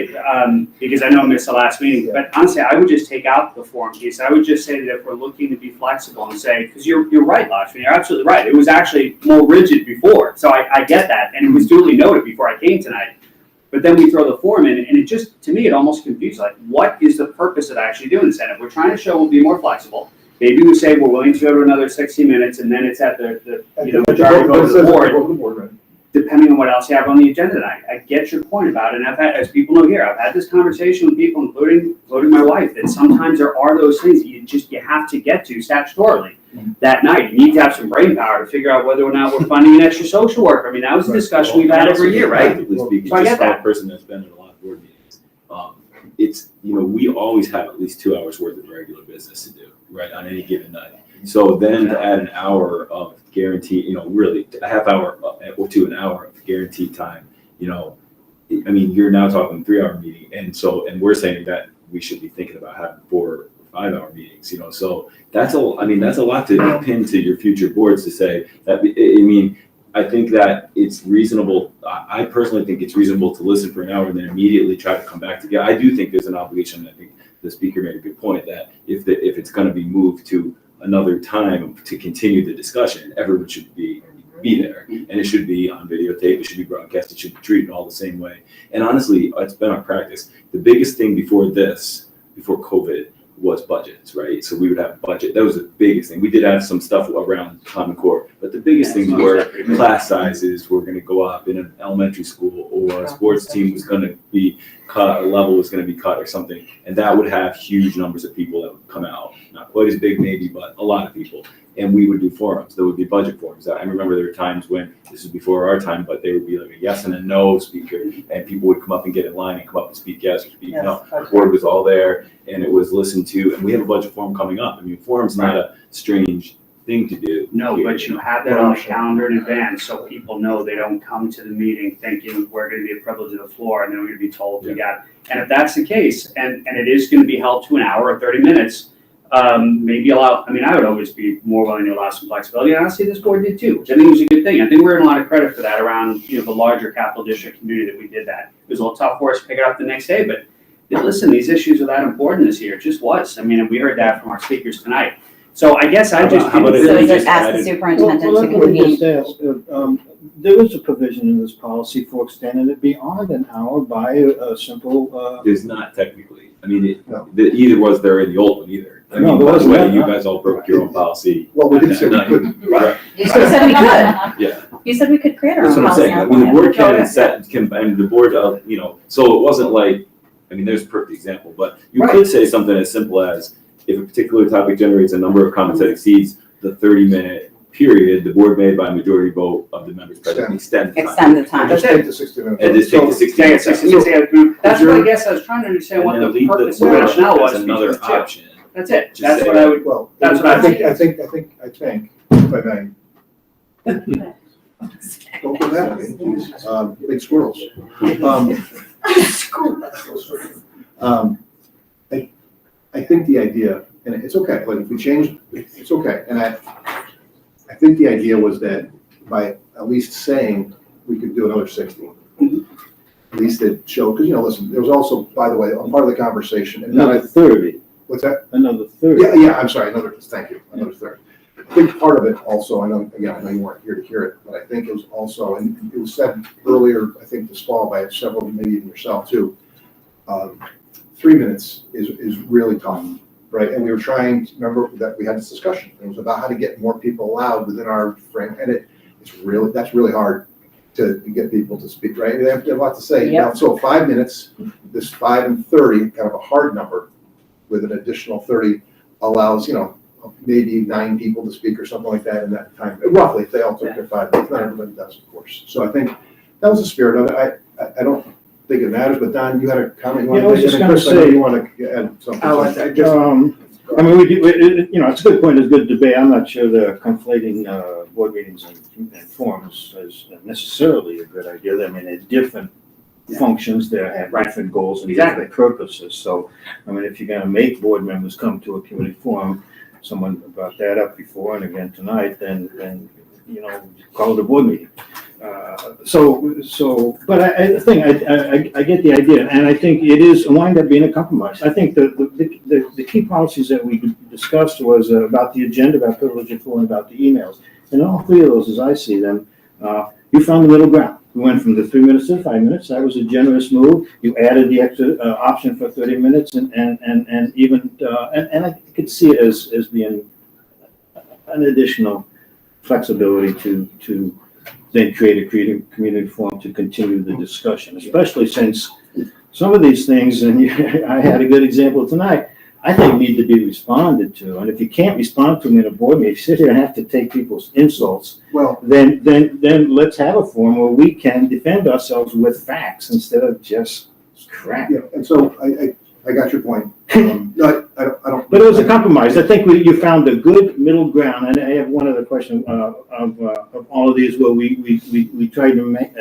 because I know I missed the last meeting. But honestly, I would just take out the forum piece. I would just say that if we're looking to be flexible and say, because you're right, Lakshmi, you're absolutely right. It was actually more rigid before, so I get that, and it was duly noted before I came tonight. But then we throw the form in, and it just, to me, it almost confused. Like, what is the purpose of actually doing this? And if we're trying to show we'll be more flexible, maybe we say we're willing to go to another 60 minutes, and then it's at the majority vote of the board, depending on what else you have on the agenda tonight. I get your point about it, and I've had, as people know here, I've had this conversation with people, including my wife, that sometimes there are those things that you have to get to statutorily that night. You need to have some brain power to figure out whether or not we're funding an extra social worker. I mean, that was a discussion we've had every year, right? Speaking, So I just get for a that. person that's been in a lot of board meetings, it's, we always have at least 2 hours worth of regular business to do, right, on any given night. So then to add an hour of guaranteed, really a half hour or to an hour of guaranteed time, I mean, you're now talking 3 hour meeting. And we're saying that we should be thinking about having 4 or 5 hour meetings, so that's a lot to pin to your future boards to say that, I think that it's reasonable. I personally think it's reasonable to listen for an hour and then immediately try to come back together. I do think there's an obligation. I think the speaker made a good point that if it's going to be moved to another time to continue the discussion, everyone should be there, and it should be on videotape. It should be broadcast. It should be treated all the same way. And honestly, it's been our practice. The biggest thing before COVID, was budgets, right? So we would have budget. That was the biggest thing. We did have some stuff around Common Core, but the biggest things were class sizes were going to go up in an elementary school, or a sports team was going to be cut, a level was going to be cut or something. And that would have huge numbers of people that would come out. Not quite as big maybe, but a lot of people. and we would do forums. There would be budget forums. I remember there were times when, this was before our time, but there would be like a yes and a no speaker, and people would come up and get in line and come up and speak yes or speak no. The board was all there, and it was listened to, and we have a budget forum coming up. I mean, forum's not a strange thing to do. No, but you have that on the calendar in advance, so people know they don't come to the meeting thinking we're gonna be a privilege of the floor, and then we're gonna be told we got. And if that's the case, and it is gonna be held to an hour or 30 minutes, maybe allow, I mean, I would always be more willing to allow some flexibility, and honestly, this board did too, which I think was a good thing. I think we're in a lot of credit for that around, the larger capital district community that we did that. It was a little tough for us to pick it up the next day, but listen, these issues are that important this year, it just was. I mean, and we heard that from our speakers tonight. So I guess I just. How about So if just ask the superintendent to Let me convene. just ask, there is a provision in this policy for extending it beyond an hour by a simple, There's not technically. I mean, either was there in the old one either. I No, mean, there by the wasn't. way, you guys all broke your own policy. Well, we didn't say we couldn't. Right. You said we could. Yeah. You said we could create our That's own what I'm policy. saying. I mean, the board and the board, so it wasn't like, I mean, there's a perfect example, but you could say something as simple as, if a particular topic generates a number of comments that exceeds the 30-minute period, the board may by majority vote of the members present extend the time. Extend the time. Just take the 60 minutes. And just take the 60 Yeah, minutes. 60, that's what I guess I was trying to understand what the purpose and rationale was. That's another between the two. option. That's it, Just that's say what I would, Well, that's what I think, if I may. Don't go that way, geez. Big squirrels. I think the idea, and it's okay, like if we change, it's okay, and I think the idea was that by at least saying we could do another 60. At least it showed, because, listen, there was also, by the way, a part of the conversation. And another 30. What's that? Another 30. Yeah, I'm sorry, thank you, another 30. I think part of it also, I know you weren't here to hear it, but I think it was also, and it was said earlier, I think this fall by several, maybe even yourself too, 3 minutes is really tough, right? And we were trying, remember that we had this discussion. It was about how to get more people allowed within our frame, and that's really hard to get people to speak, right? They have a lot to say. Yep. Now, so 5 minutes, this 5 and 30, kind of a hard number with an additional 30 allows, maybe 9 people to speak or something like that in that time, roughly, if they all took their 5 minutes. Not everybody does, of course. So I think that was the spirit of it. I don't think it matters, but Don, you had a comment you wanted Yeah, I was to just make, and gonna Chris, I know say- you want to add something. I mean, it's a good point, it's a good debate. I'm not sure the conflating board meetings and forums is necessarily a good idea. I mean, they're different functions, they have different goals and different purposes. So, I mean, if you're gonna make board members come to a community forum, someone brought that up before and again tonight, then call it a board meeting. But I get the idea, and I think it is wind up being a compromise. I think the key policies that we discussed was about the agenda, about privilege of floor, and about the emails. And all 3 of those, as I see them, you found the middle ground. We went from the 3 minutes to 5 minutes. That was a generous move. You added the extra option for 30 minutes, and I could see it as being an additional flexibility to then create a community forum to continue the discussion, especially since some of these things, and I had a good example tonight, I think need to be responded to. And if you can't respond to them in a board meeting, sit here and have to take people's insults, Well, then let's have a forum where we can defend ourselves with facts instead of just crap. yeah, and so I got your point. No, I don't. But it was a compromise. I think you found a good middle ground. And I have one other question of all of these where we tried to make,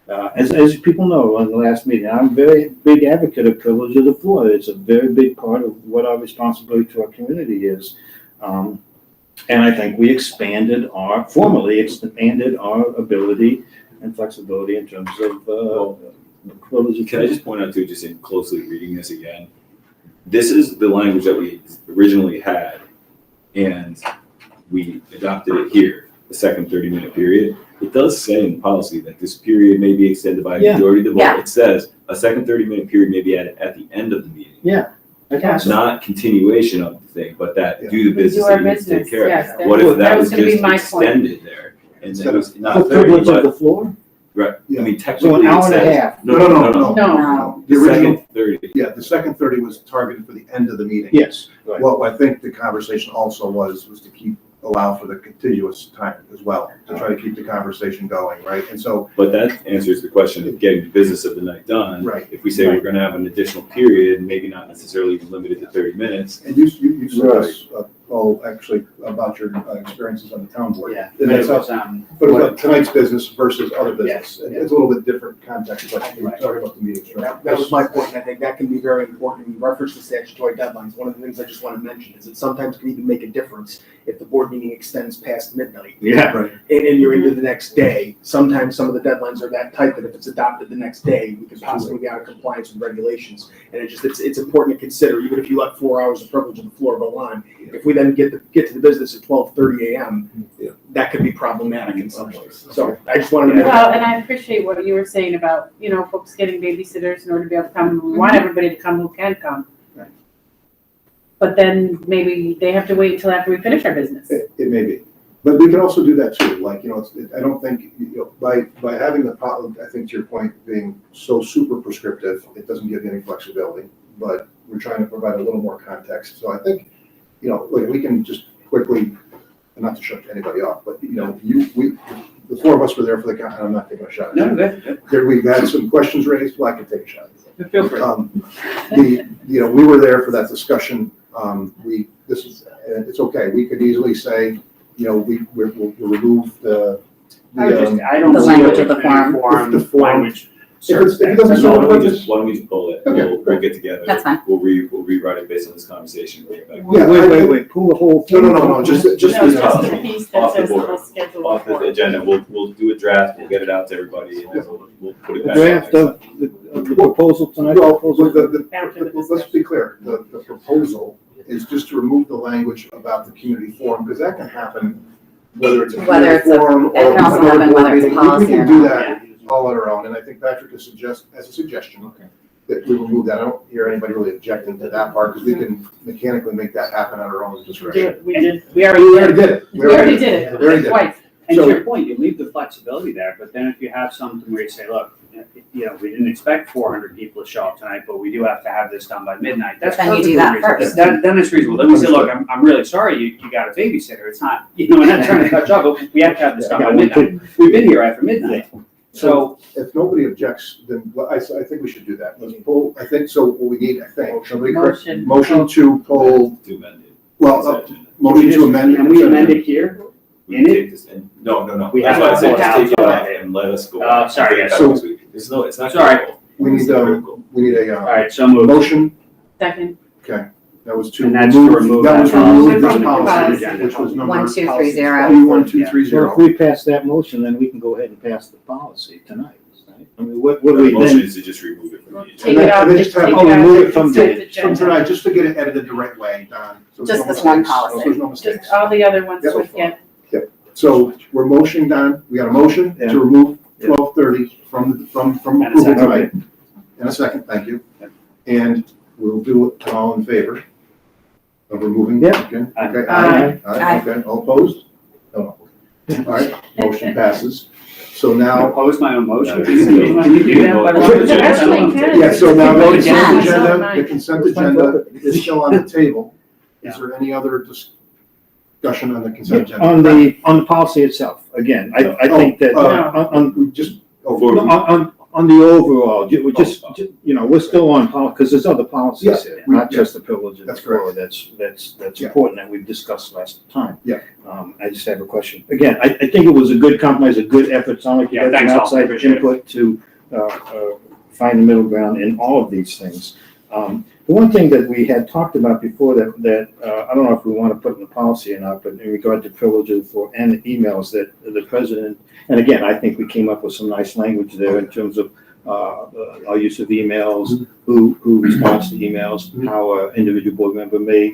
as people know on the last meeting, I'm a very big advocate of privilege of the floor. It's a very big part of what our responsibility to our community is. And I think we formally expanded our ability and flexibility in terms of privilege of Can I just point out too, just in closely reading this again, this is the language that we originally had, and we adopted it here, the second 30-minute period. It does say in the policy that this period may be extended by a majority of the vote. Yeah. It says a second 30-minute period may be added at the end of the meeting. Yeah. It's not continuation of the thing, but that do the We business do our that you need to take business, care yes. of. What if that was gonna be just my point. extended there? And it was the not 30, privilege of but, the floor. right, I Yeah. mean, So technically an it hour and a says. half. No. No. The The original, second 30. yeah, the second 30 was targeted for the end of the meeting. Yes. Right. Well, I think the conversation also was to keep allow for the contiguous time as well, to try to keep the conversation going, right? And so, But that answers the question of getting the business of the night done. right, If we say we're gonna have an additional period, maybe not necessarily even limited to 30 minutes. and you said us, all actually about your experiences on the town board. Yeah. And that's But it was, But about tonight's business versus other business, Yes. it's a little bit different context, but we're talking about the meeting structure. That was my point, and I think that can be very important in reference to statutory deadlines. One of the things I just want to mention is it sometimes can even make a difference if the board meeting extends past midnight. Yeah. Right. And you're into the next day. Sometimes some of the deadlines are that tight that if it's adopted the next day, we could possibly be out of compliance with regulations. And it's important to consider, even if you let 4 hours of privilege of the floor go on, if we then get to the business at 12:30 a.m., that could be problematic in some ways. So I just wanted to mention. Well, and I appreciate what you were saying about, folks getting babysitters in order to be able to come. We want everybody to come who can come. Right. But then maybe they have to wait until after we finish our business. It may be, but we can also do that too, like, I don't think, by having I think to your point, being so super prescriptive, it doesn't give you any flexibility, but we're trying to provide a little more context, so I think, like, we can just quickly, and not to shut anybody off, but, the four of us were there for the count, and I'm not taking a shot. No, good. There, we've had some questions raised, well, I can take a shot. Feel free. We were there for that discussion, it's okay, we could easily say, we'll remove the. I don't The see language it of the form. The form. language. If it doesn't serve a purpose. Why don't we just pull it? Okay, We'll get together. That's fine. We'll rewrite it based on this conversation. Bring it back. Yeah, Wait, pull the whole No, thing. no, just No, this just topic. the piece that Off the says board. we'll schedule Off the for. agenda, we'll do a draft, we'll get it out to everybody, and then we'll put it The back. draft of the proposal tonight. Well, let's be clear, the proposal is just to remove the language about the community forum, because that can happen whether it's a Whether community it's a- forum or. it can also happen whether it's a policy We can or do not. that all on our own, and I think Patrick has as a suggestion, that we remove that. I don't hear anybody really objecting to that part, because we can mechanically make that happen at our own discretion. We already did it. We already did it. We already did it. Twice. And to So- your point, you leave the flexibility there, but then if you have something where you say, look, we didn't expect 400 people to show up tonight, but we do have to have this done by midnight. That's Then you do perfectly that reasonable. first. Then it's reasonable. Then we say, look, I'm really sorry you got a babysitter. It's not, we're not trying to cut you off, but we have to have this done by midnight. We've been here after midnight. So, If nobody objects, then I think we should do that. Let's pull, I think, so what we need, somebody correct, motion to pull, To amend it. well, motion to amend. can we amend it here? We can take this in, no. We That's have why I to said vote just out take it for off it. and let us go. Oh, sorry, Bring it yes. back next week. It's not. Sorry. critical. We need, It's not critical. a, All right, so moved. motion, Second. okay, that was to And that's to remove that was that policy removed from from the policy, agenda. which was number. 1230. 1230. So if we pass that motion, then we can go ahead and pass the policy tonight, right? I mean, what do The we motion then? is to just remove it from the agenda. Take it out, And then just just have- take oh, it out. remove of it the from consent From agenda. tonight, just to get it edited the right way, Don. So there's Just no this one mistakes. policy. There's no mistakes. Just all the other ones Yep. would get. So we're motioning, Don, we got a motion Yeah. to remove Yeah. 1230 from And a approval second. tonight. In a second, thank you. And we'll do it all in favor of removing. Yeah. Okay, Aye. okay, Aye. aye, okay, all opposed? No. All right, motion passes. So I'll now, oppose my own motion. No, Can you do that? by the way? Actually, can. yeah, so now the consent Yeah. agenda, the consent agenda is still on the table. Is Yeah. there any other discussion on the consent agenda? On the policy itself, again, I think that, on, We just, on the overall, we're just, we're still on because there's other policies Yeah, here, we- not just the privilege of the That's floor, that's Yeah. important that we've discussed last time. Yeah. I just have a question. Again, I think it was a good compromise, a good effort, sound like you Yeah, had some thanks all. outside Appreciate it. input to, find the middle ground in all of these things. The one thing that we had talked about before that I don't know if we want to put in the policy or not, but in regard to privileges and the emails that the president, and again, I think we came up with some nice language there in terms of our use of emails, who responds to emails, how an individual board member may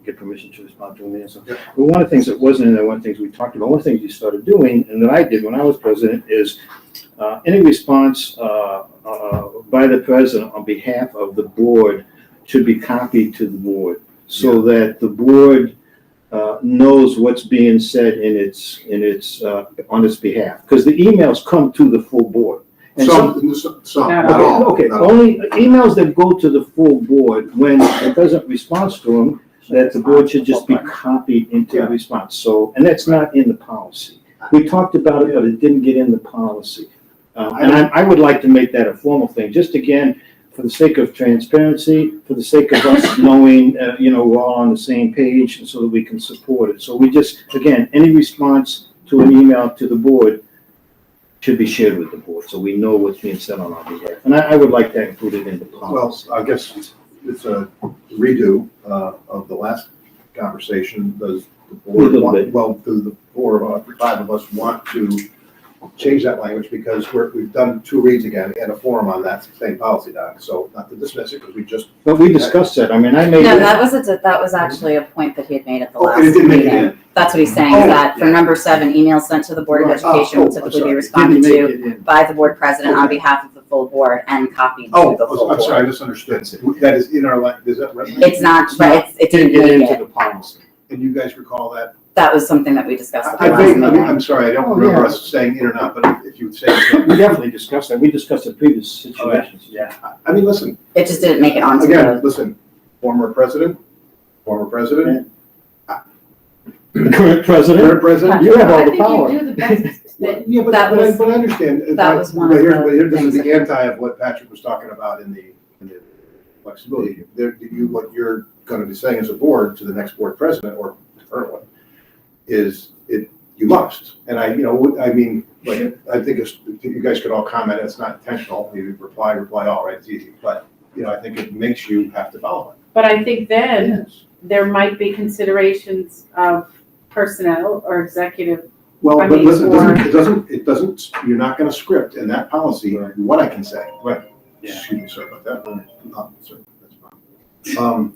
get permission to respond to an email. But one of the things that wasn't in there, one of the things we talked about, one of the things we started doing, and that I did when I was president, is any response by the president on behalf of the board should be copied to the board, so that the board knows what's being said on its behalf, because the emails come to the full board. And some, not all. Okay, not all. only emails that go to the full board, when the president responds to them, that the board should just be copied into the response. So, and that's not in the policy. We talked about it, but it didn't get in the policy. And I would like to make that a formal thing, just again, for the sake of transparency, for the sake of us knowing, we're all on the same page and so that we can support it. So we just, again, any response to an email to the board should be shared with the board, so we know what's being said on our behalf. And I would like that included in the policy. Well, I guess it's a redo of the last conversation. Does the board do the five of us want to change that language, because we've done 2 reads again and a forum on that same policy doc, so not to dismiss it, because we just. But we discussed that, I mean, I made. No, that was actually a point that he had made at the last and it didn't make it meeting. in. That's what he's saying, is that for number 7, emails sent to the Board of Education will typically be responded to by the board president on behalf of the full board and copied to the full board. I'm sorry, I misunderstood. That is in our, is that right? It's not, but it didn't get make into it. the policy. And you guys recall that? That was something that we discussed at the I last think, meeting. I'm sorry, I don't remember us saying it or not, but if you would say. We definitely discussed that, we discussed the previous situations. Yeah. I mean, listen. It just didn't make it onto Again, the, listen, former president. Current president, you have all the power. I think you do the best that. Yeah, but That but I was- understand. that was one But of here, the but here, this is things the anti of what Patrick was talking about in the flexibility. What you're gonna be saying as a board to the next board president or the current one is you must. And I mean, like, I think you guys could all comment, it's not intentional, you reply all, right, it's easy. But, I think it makes you have to follow it. But I think then there might be considerations of personnel or executive. Well, I but mean, listen, or- it doesn't, you're not gonna script in that policy what I can say. Right. Excuse me, sorry about that. Sorry, that's fine.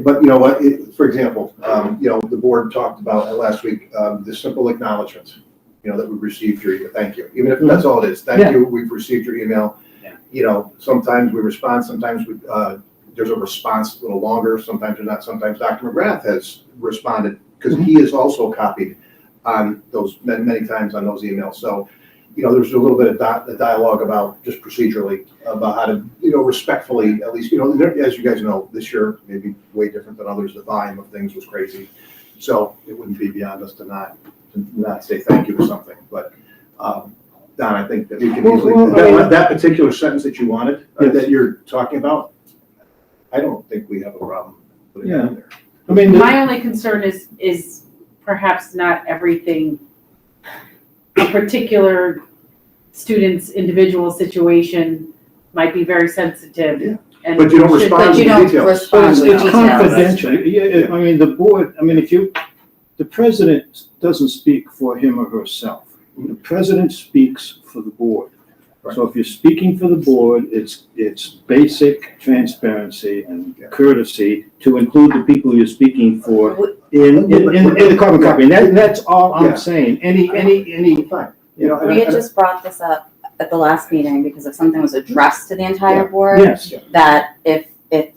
But you know what, for example, the board talked about last week, the simple acknowledgement, that we received your email, thank you. Even if that's all it is, thank you, we've received your email. Sometimes we respond, sometimes there's a response a little longer, sometimes there's not, sometimes Dr. McGrath has responded, because he is also copied on those, many times on those emails. So, there's a little bit of dialogue about, just procedurally, about how to, respectfully, at least, as you guys know, this year may be way different than others, the volume of things was crazy. So it wouldn't be beyond us to not say thank you or something, but, Don, I think that we can easily, that particular sentence that you wanted, that you're talking about, I don't think we have a problem putting it in there. I mean, My only concern is perhaps not everything, a particular student's individual situation might be very sensitive. Yeah. And But you don't should- respond but you to don't details. respond It's with details. confidential. Yeah, I mean, the board, the president doesn't speak for him or herself. The president speaks for the board. So if you're speaking for the board, it's basic transparency and courtesy to include the people you're speaking for in the carbon copy. And that's all I'm saying. Any. Fine. We had just brought this up at the last meeting because if something was addressed to the entire board, Yes. that if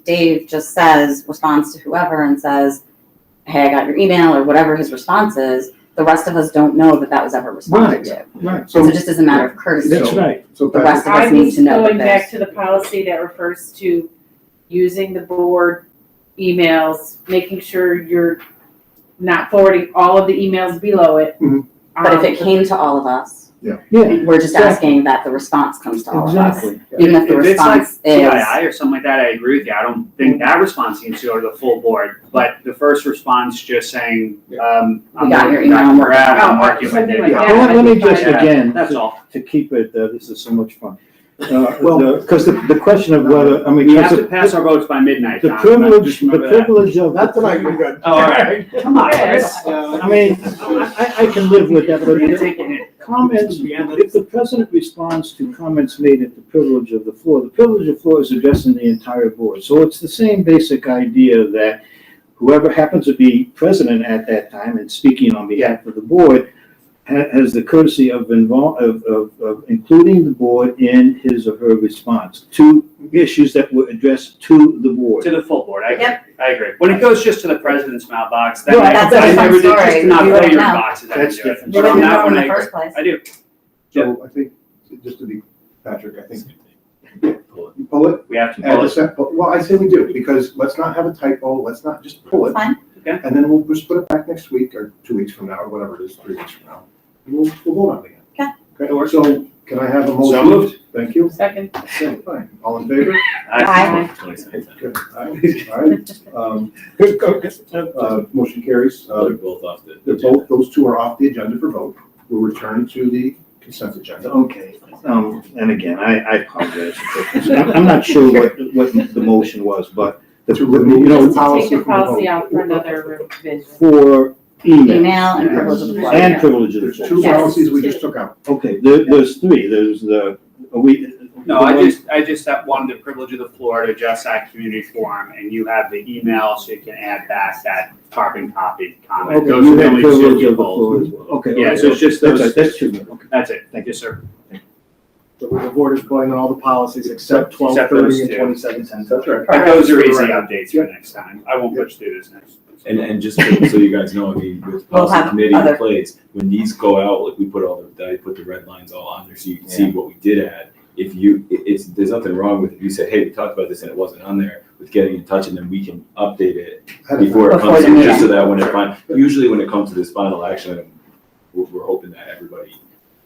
Dave just responds to whoever and says, hey, I got your email, or whatever his response is, the rest of us don't know that was ever responded to. Right. So it just is a matter of courtesy. That's right. So The rest of I us need was to know going that back to the policy that refers to using the board emails, making sure you're not forwarding all of the emails below it. But if it came to all of us, Yeah. we're just asking that the response comes to all of us. Exactly. Even if the If it's like response is, TII or something like that, I agree with you. I don't think that response needs to go to the full board. But the first response just saying, I'm We got your email, Dr. we're Brad, working I'm working with something it. like that. Well, let me just, Yeah, again, that's all. to keep it, this is so much fun. Because the question of whether, We have to pass our votes by midnight, the Don. privilege, Just the remember that. privilege of. Not tonight, you're good. Oh, all right. Come on, Chris. I mean, I can live with that, but We're gonna take a hit. comments, if the president responds to comments made at the privilege of the floor is addressing the entire board. So it's the same basic idea that whoever happens to be president at that time and speaking on behalf of the board has the courtesy of including the board in his or her response to issues that were addressed to the board. To the full board, I agree. Yep. I agree. When it goes just to the president's mailbox, then Right, that's a I different never did, story. just to not You play wouldn't your know. boxes. I That's do it. different. you But on wouldn't that know in one, the I agree. first place. I do. So I think, just to be, Patrick, I think You pull it? We have to Add pull the it. sec, well, I say we do, because let's not have a typo, let's not just pull it. Fine. Okay. And then we'll just put it back next week, or 2 weeks from now, or whatever it is, 3 weeks from now. And we'll vote on it again. Okay, so can I have a motion? So moved. Thank you. Second. Okay, fine. All in favor? Aye. Good. All right. Motion carries. They're both off the. Those two are off the agenda for vote. We'll return to the consent agenda. Okay, and again, I apologize. I'm not sure what the motion was, but To remove know, Just to policy take your from the policy vote. out for another revision. for email. Email and privilege of the floor. And privilege of the There's floor. two Yes. policies we just took out. Okay, there's three, there's the, No, I just have one, the privilege of the floor to adjust that community forum, and you have the email, so you can add back that carbon copy comment. Okay, Those you are the have only two privilege you of the pulled. floor as well, okay. Yeah, so it's just That's those- right, that's two, okay. That's it. Thank you. Yes, sir. So the board is going on all the policies except Except 12:30 those and two. 27:10. That's right. But those are easy Right. updates for next time. I won't push through this next. And just so you guys know, I mean, with We'll policy have committee in other- place, when these go out, like we put I put the red lines all on there so you can see what we did add. If there's nothing wrong with if you said, hey, we talked about this and it wasn't on there, with getting in touch and then we can update it before it comes in, just so that when usually when it comes to this final action item, we're hoping that everybody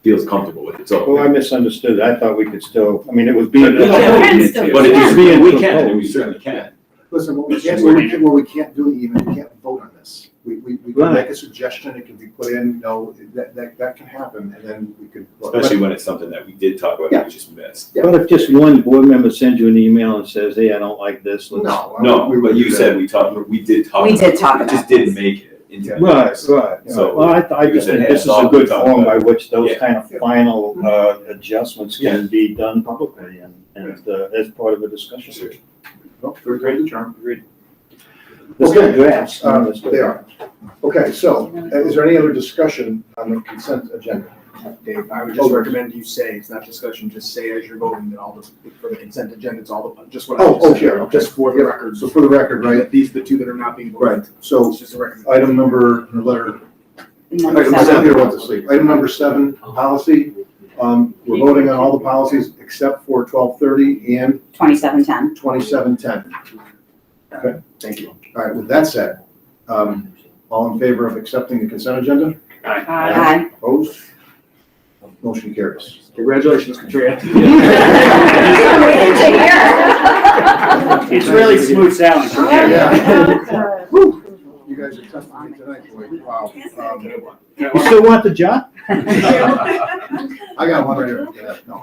feels comfortable with it, so. Well, I misunderstood, I thought we could still, I mean, it was being. But it is being, we can, and we certainly can. Listen, what we It's can't, just what leaving we can't do even, we can't vote on this. We can Right. make a suggestion, it can be put in, you know, that can happen, and then we could. Especially when it's something that we did talk about, that we just missed. But if just one board member sends you an email and says, hey, I don't like this, let's. No. No, but you said we did talk. We did talk It just about didn't make it into. Right. So. Well, I you just said, think hey, this is I a thought we good talked form about by which those Yeah. kind of final, adjustments can be done publicly and as part of a discussion. Sure. No, very great, term. Agreed. This Okay. is drafts. They are. Okay, so, is there any other discussion on the consent agenda? Dave, I would just recommend you say, it's not discussion, just say as you're voting that all the, for the consent agenda, it's all the, just what I just said. Sure, okay. Just for the record. So for the record, right? These are the two that are not being voted. Right, so It's just a record. item number, letter, Number item 7, here went to sleep. Item number 7, policy. We're voting on all the policies except for 12:30 and 27:10. 27:10. Okay, thank you. All right, with that said, all in favor of accepting the consent agenda? Aye. Opposed? Motion carries. Congratulations, Katria. It's really smooth sailing. Yeah. You guys are tough on me tonight, boy. Wow. You still want the job? I got one right here. Yeah, no.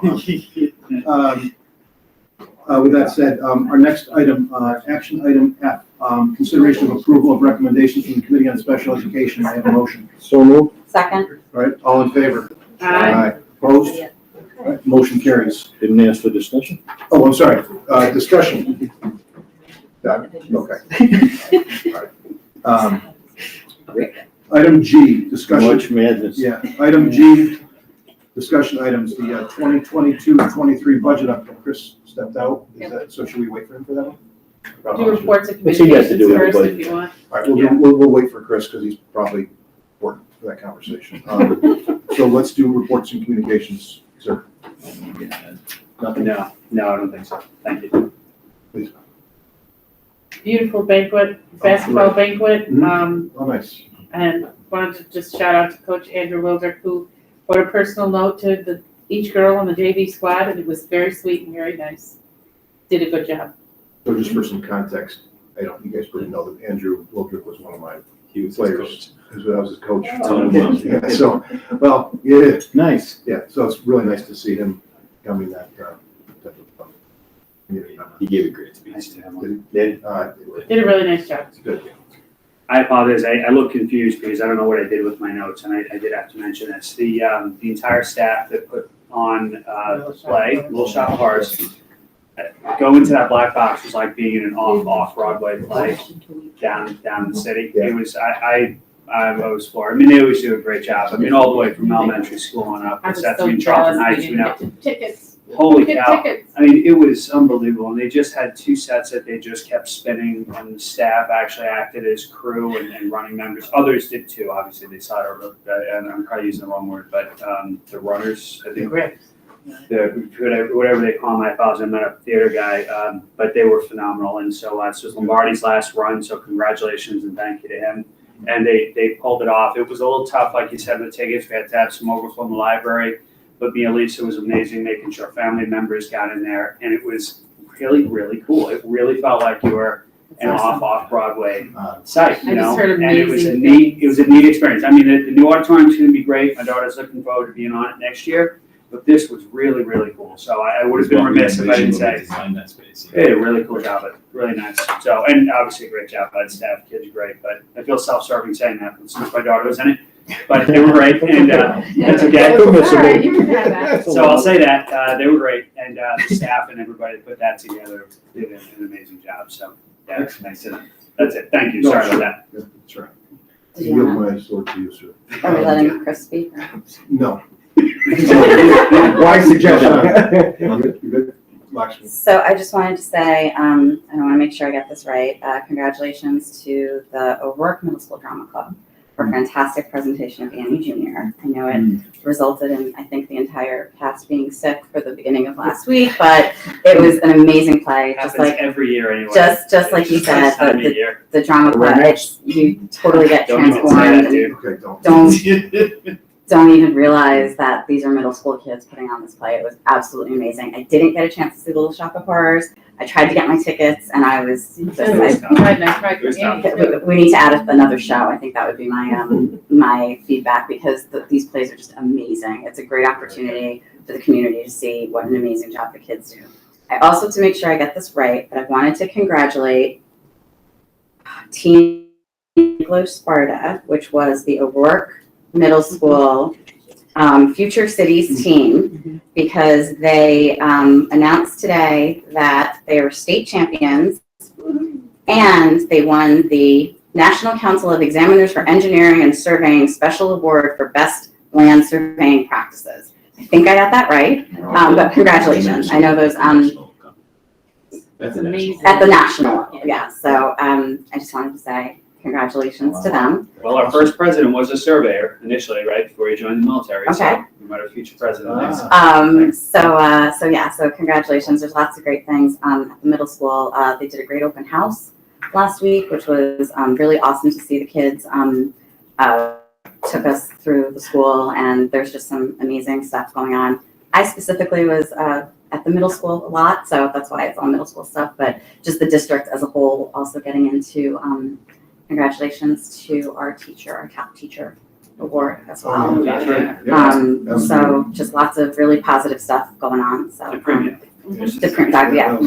With that said, our next item, action item F, consideration of approval of recommendations from the Committee on Special Education. I have a motion. So moved. Second. All right, all in favor? Aye. Opposed? All right, motion carries. Didn't ask for discussion? Oh, I'm sorry, discussion. Done? Okay. All right. Item G, discussion. Much madness. Yeah, item G, discussion items, the 2022-23 budget update. Chris stepped out. Is that, so should we wait for him for that one? Do reports and What's he got to communications do with first everybody? if you want. All right, we'll wait for Chris because he's probably important for that conversation. So let's do reports and communications, sir. Nothing? No, I don't think so. Thank you. Please. Beautiful banquet, basketball banquet, Oh, nice. and wanted to just shout out to Coach Andrew Wildrick, who wrote a personal note to each girl on the JV squad, and it was very sweet and very nice. Did a good job. So just for some context, you guys probably know that Andrew Wildrick was one of my He was players. I was his coach. Oh, Yeah, so, well, yeah, Nice. yeah, so it's really nice to see him becoming that, type of community member. He gave a great speech. Nice to have Did one. he? Did. Did a really nice job. It's good. I apologize. I look confused because I don't know what I did with my notes, and I did have to mention this. The entire staff that put on play, Little Shop of Horrors, go into that black box was like being in an off-Broadway play down in the city. It was, I was floored. I mean, they always do a great job. I mean, all the way from elementary school on up. I was That's so in Charlton jealous Heights, we you know. didn't get tickets. Holy Get cow. tickets. I mean, it was unbelievable. And they just had 2 sets that they just kept spinning, and the staff actually acted as crew and running members. Others did too. Obviously, they saw it, and I'm probably using the wrong word, but the runners, I think. whatever they call them, I apologize, I'm not a theater guy, but they were phenomenal. And so this was Lombardi's last run, so congratulations and thank you to him. And they pulled it off. It was a little tough, like you said, with tickets. We had to have some overflow in the library, but me and Lisa was amazing, making sure family members got in there. And it was really, really cool. It really felt like you were an off-Broadway site, you I just know? heard And it was a amazing neat experience. I mean, the new auditorium's gonna be great. My daughter's looking forward to being on it next year. But this was really, really cool. So I would have been remiss if I didn't say. Design that space. They did a really cool job, really nice. So, and obviously a great job by the staff, kids are great, but I feel self-serving saying that since my daughter was in it. But they were great, and that's okay. All right, you can have that. So I'll say that, they were great, and the staff and everybody that put that together did an amazing job, so, yeah, that's it, thank you, sorry about that. That's right. I Did you yield wanna- my sword to you, sir. Are we letting Chris speak? No. Wise suggestion. You're good? You're good? Lakshmi. So I just wanted to say, I want to make sure I get this right. Congratulations to the O'Rourke Middle School Drama Club for a fantastic presentation of Annie Jr. I know it resulted in, I think, the entire cast being sick for the beginning of last week, but it was an amazing play. Just Happens like every year anyway. just like you said, First time of year. the drama club, you totally get Don't even say transformed. that, dude. Okay, Don't even realize that these are middle school kids putting on this play. It was absolutely amazing. I didn't get a chance to see Little Shop of Horrors. I tried to get my tickets and I was just, we need to add another show. I think that would be my, my feedback because these plays are just amazing. It's a great opportunity for the community to see what an amazing job the kids do. I also, to make sure I get this right, but I wanted to congratulate Team Anglo Sparta, which was the O'Rourke Middle School Future Cities team, because they announced today that they were state champions and they won the National Council of Examiners for Engineering and Surveying Special Award for Best Land Surveying Practices. I think I got that right, but congratulations. I know those That's amazing. at the national level, yeah. So I just wanted to say congratulations to them. Well, our first president was a surveyor initially, right, before he joined the military, Okay. so we might have a future president next. So congratulations. There's lots of great things at the middle school. They did a great open house last week, which was really awesome to see. The kids took us through the school, and there's just some amazing stuff going on. I specifically was at the middle school a lot, so that's why it's all middle school stuff, but just the district as a whole also getting into congratulations to our teacher, our top teacher award as well. That's right. Yeah. So just lots of really positive stuff going on, so. DePremio. Mr. DePremio.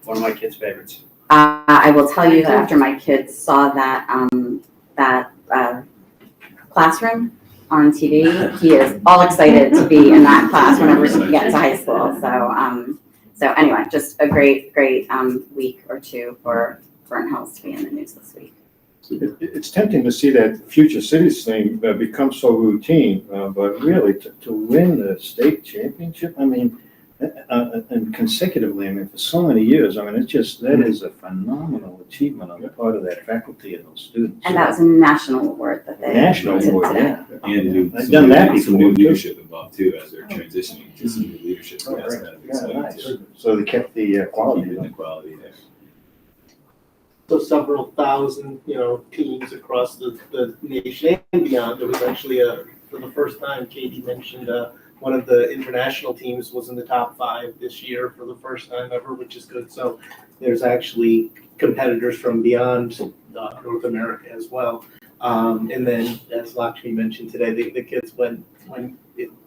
One of my kids' favorites. I will tell you that after my kids saw that, classroom on TV, he is all excited to be in that class whenever he gets to high school, so anyway, just a great week or two for Burnt Hills to be in the news this week. It's tempting to see that future cities thing become so routine, but really to win the state championship, I mean, and consecutively, I mean, for so many years, I mean, that is a phenomenal achievement on the part of that faculty and those students. And that was a national award that they National did award, today. And I've done that some new before, too. leadership involved too, as they're transitioning to some new leadership. Oh, That's right. kind of Yeah, exciting nice. too. So they kept the quality. Keeping the quality there. So several thousand, teams across the nation and beyond. There was actually for the first time, Katie mentioned, one of the international teams was in the top 5 this year for the first time ever, which is good. So there's actually competitors from beyond North America as well. And then, as Lakshmi mentioned today, the kids went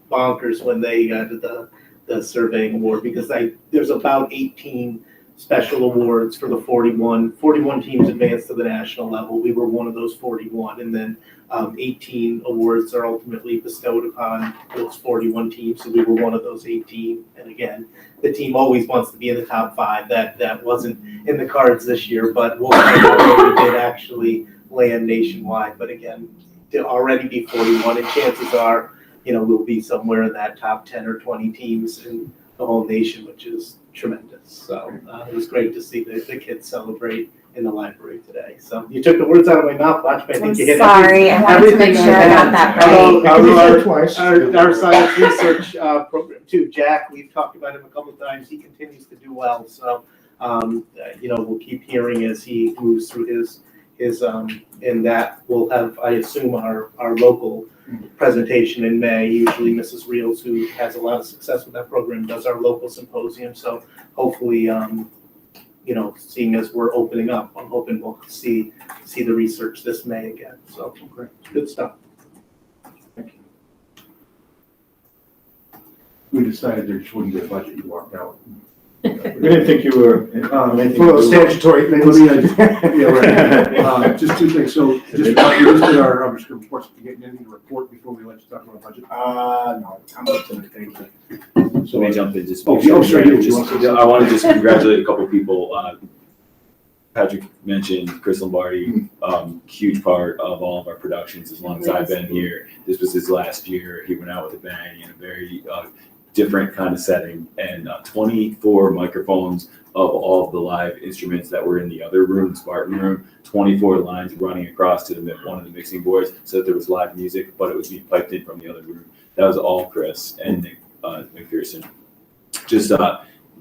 bonkers when they did the surveying award, because there's about 18 special awards for the 41 teams advanced to the national level. We were one of those 41, and then 18 awards are ultimately bestowed upon those 41 teams, so we were one of those 18. And again, the team always wants to be in the top 5. That wasn't in the cards this year, but we'll find out where we did actually land nationwide. But again, to already be 41, and chances are, we'll be somewhere in that top 10 or 20 teams in the whole nation, which is tremendous. So it was great to see the kids celebrate in the library today. So you took the words out of my mouth, Watch, but I think you hit Sorry, I wanted to make sure I got that right. Our science research program too, Jack, we've talked about him a couple of times. He continues to do well. So, we'll keep hearing as he moves through his and that we'll have, I assume, our local presentation in May. Usually Mrs. Reels, who has a lot of success with that program, does our local symposium. So hopefully, seeing as we're opening up, I'm hoping we'll see the research this May again. So great, good stuff. We decided there just wouldn't be a budget, you walked out. We didn't think you were. For statutory things. Yeah, right. Just two things, so just, you just did our reports, you getting anything to report before we let you talk about budget? No, I'm up to it, thank you. So let me jump in, just. Oh, sure, I want to just congratulate a couple people. Patrick mentioned Chris Lombardi, huge part of all of our productions as long as I've been here. This was his last year. He went out with a bang in a very different kind of setting, and 24 microphones of all of the live instruments that were in the other room, the Spartan room, 24 lines running across to one of the mixing boards so that there was live music, but it was being piped in from the other room. That was all Chris and Nick McPherson. Just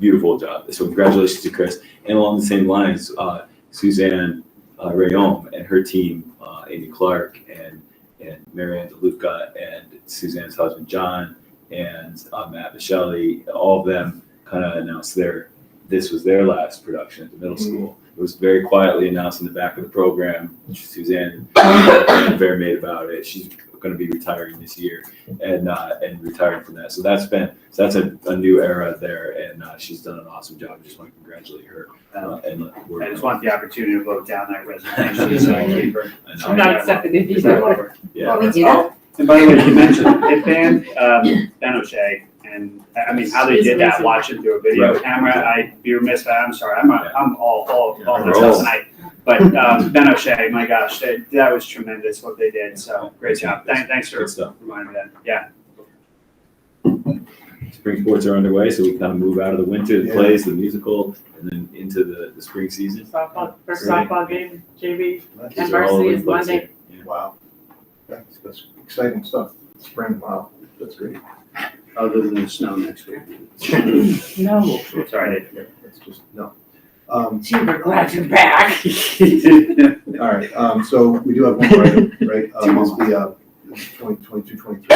beautiful job. So congratulations to Chris. And along the same lines, Suzanne Rayom and her team, Amy Clark and Marianne DeLuca and Suzanne's husband, John, and Matt Michelli, all of them kind of announced this was their last production at the middle school. It was very quietly announced in the back of the program. Suzanne Fair made about it. She's going to be retiring this year and retiring from that. So that's a new era there, and she's done an awesome job. I just want to congratulate her. I just want the opportunity to vote down that resignation. So I keep her. I'm not accepting it either. Yeah. Well, we do that. And by the way, you mentioned the pit band, Ben O'Shea, and I mean, how they did that, watching through a video camera, I'd be remiss, I'm sorry, I'm all this stuff tonight. But Ben O'Shea, my gosh, that was tremendous what they did, so great job. Thanks for reminding me that, yeah. Spring sports are underway, so we kind of move out of the winter, the plays, the musical, and then into the spring season. First softball game, JV, These and are all varsity over is the place Monday. here. Yeah. Wow. That's exciting stuff. Spring, wow, that's great. Other than the snow next week. No. Sorry. It's just, no. Gee, we're glad you're back. All right, so we do have one more item, right? It's the 2022-23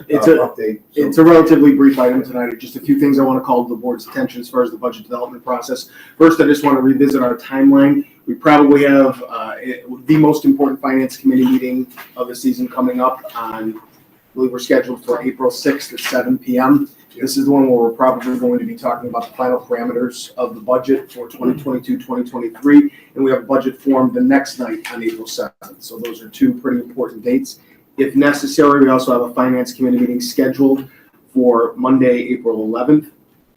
update. It's a relatively brief item tonight. Just a few things I want to call to the board's attention as far as the budget development process. First, I just want to revisit our timeline. We probably have the most important finance committee meeting of the season coming up on, I believe we're scheduled for April 6th at 7 p.m. This is the one where we're probably going to be talking about the final parameters of the budget for 2022-2023, and we have a budget form the next night on April 7th. So those are two pretty important dates. If necessary, we also have a finance committee meeting scheduled for Monday, April 11th,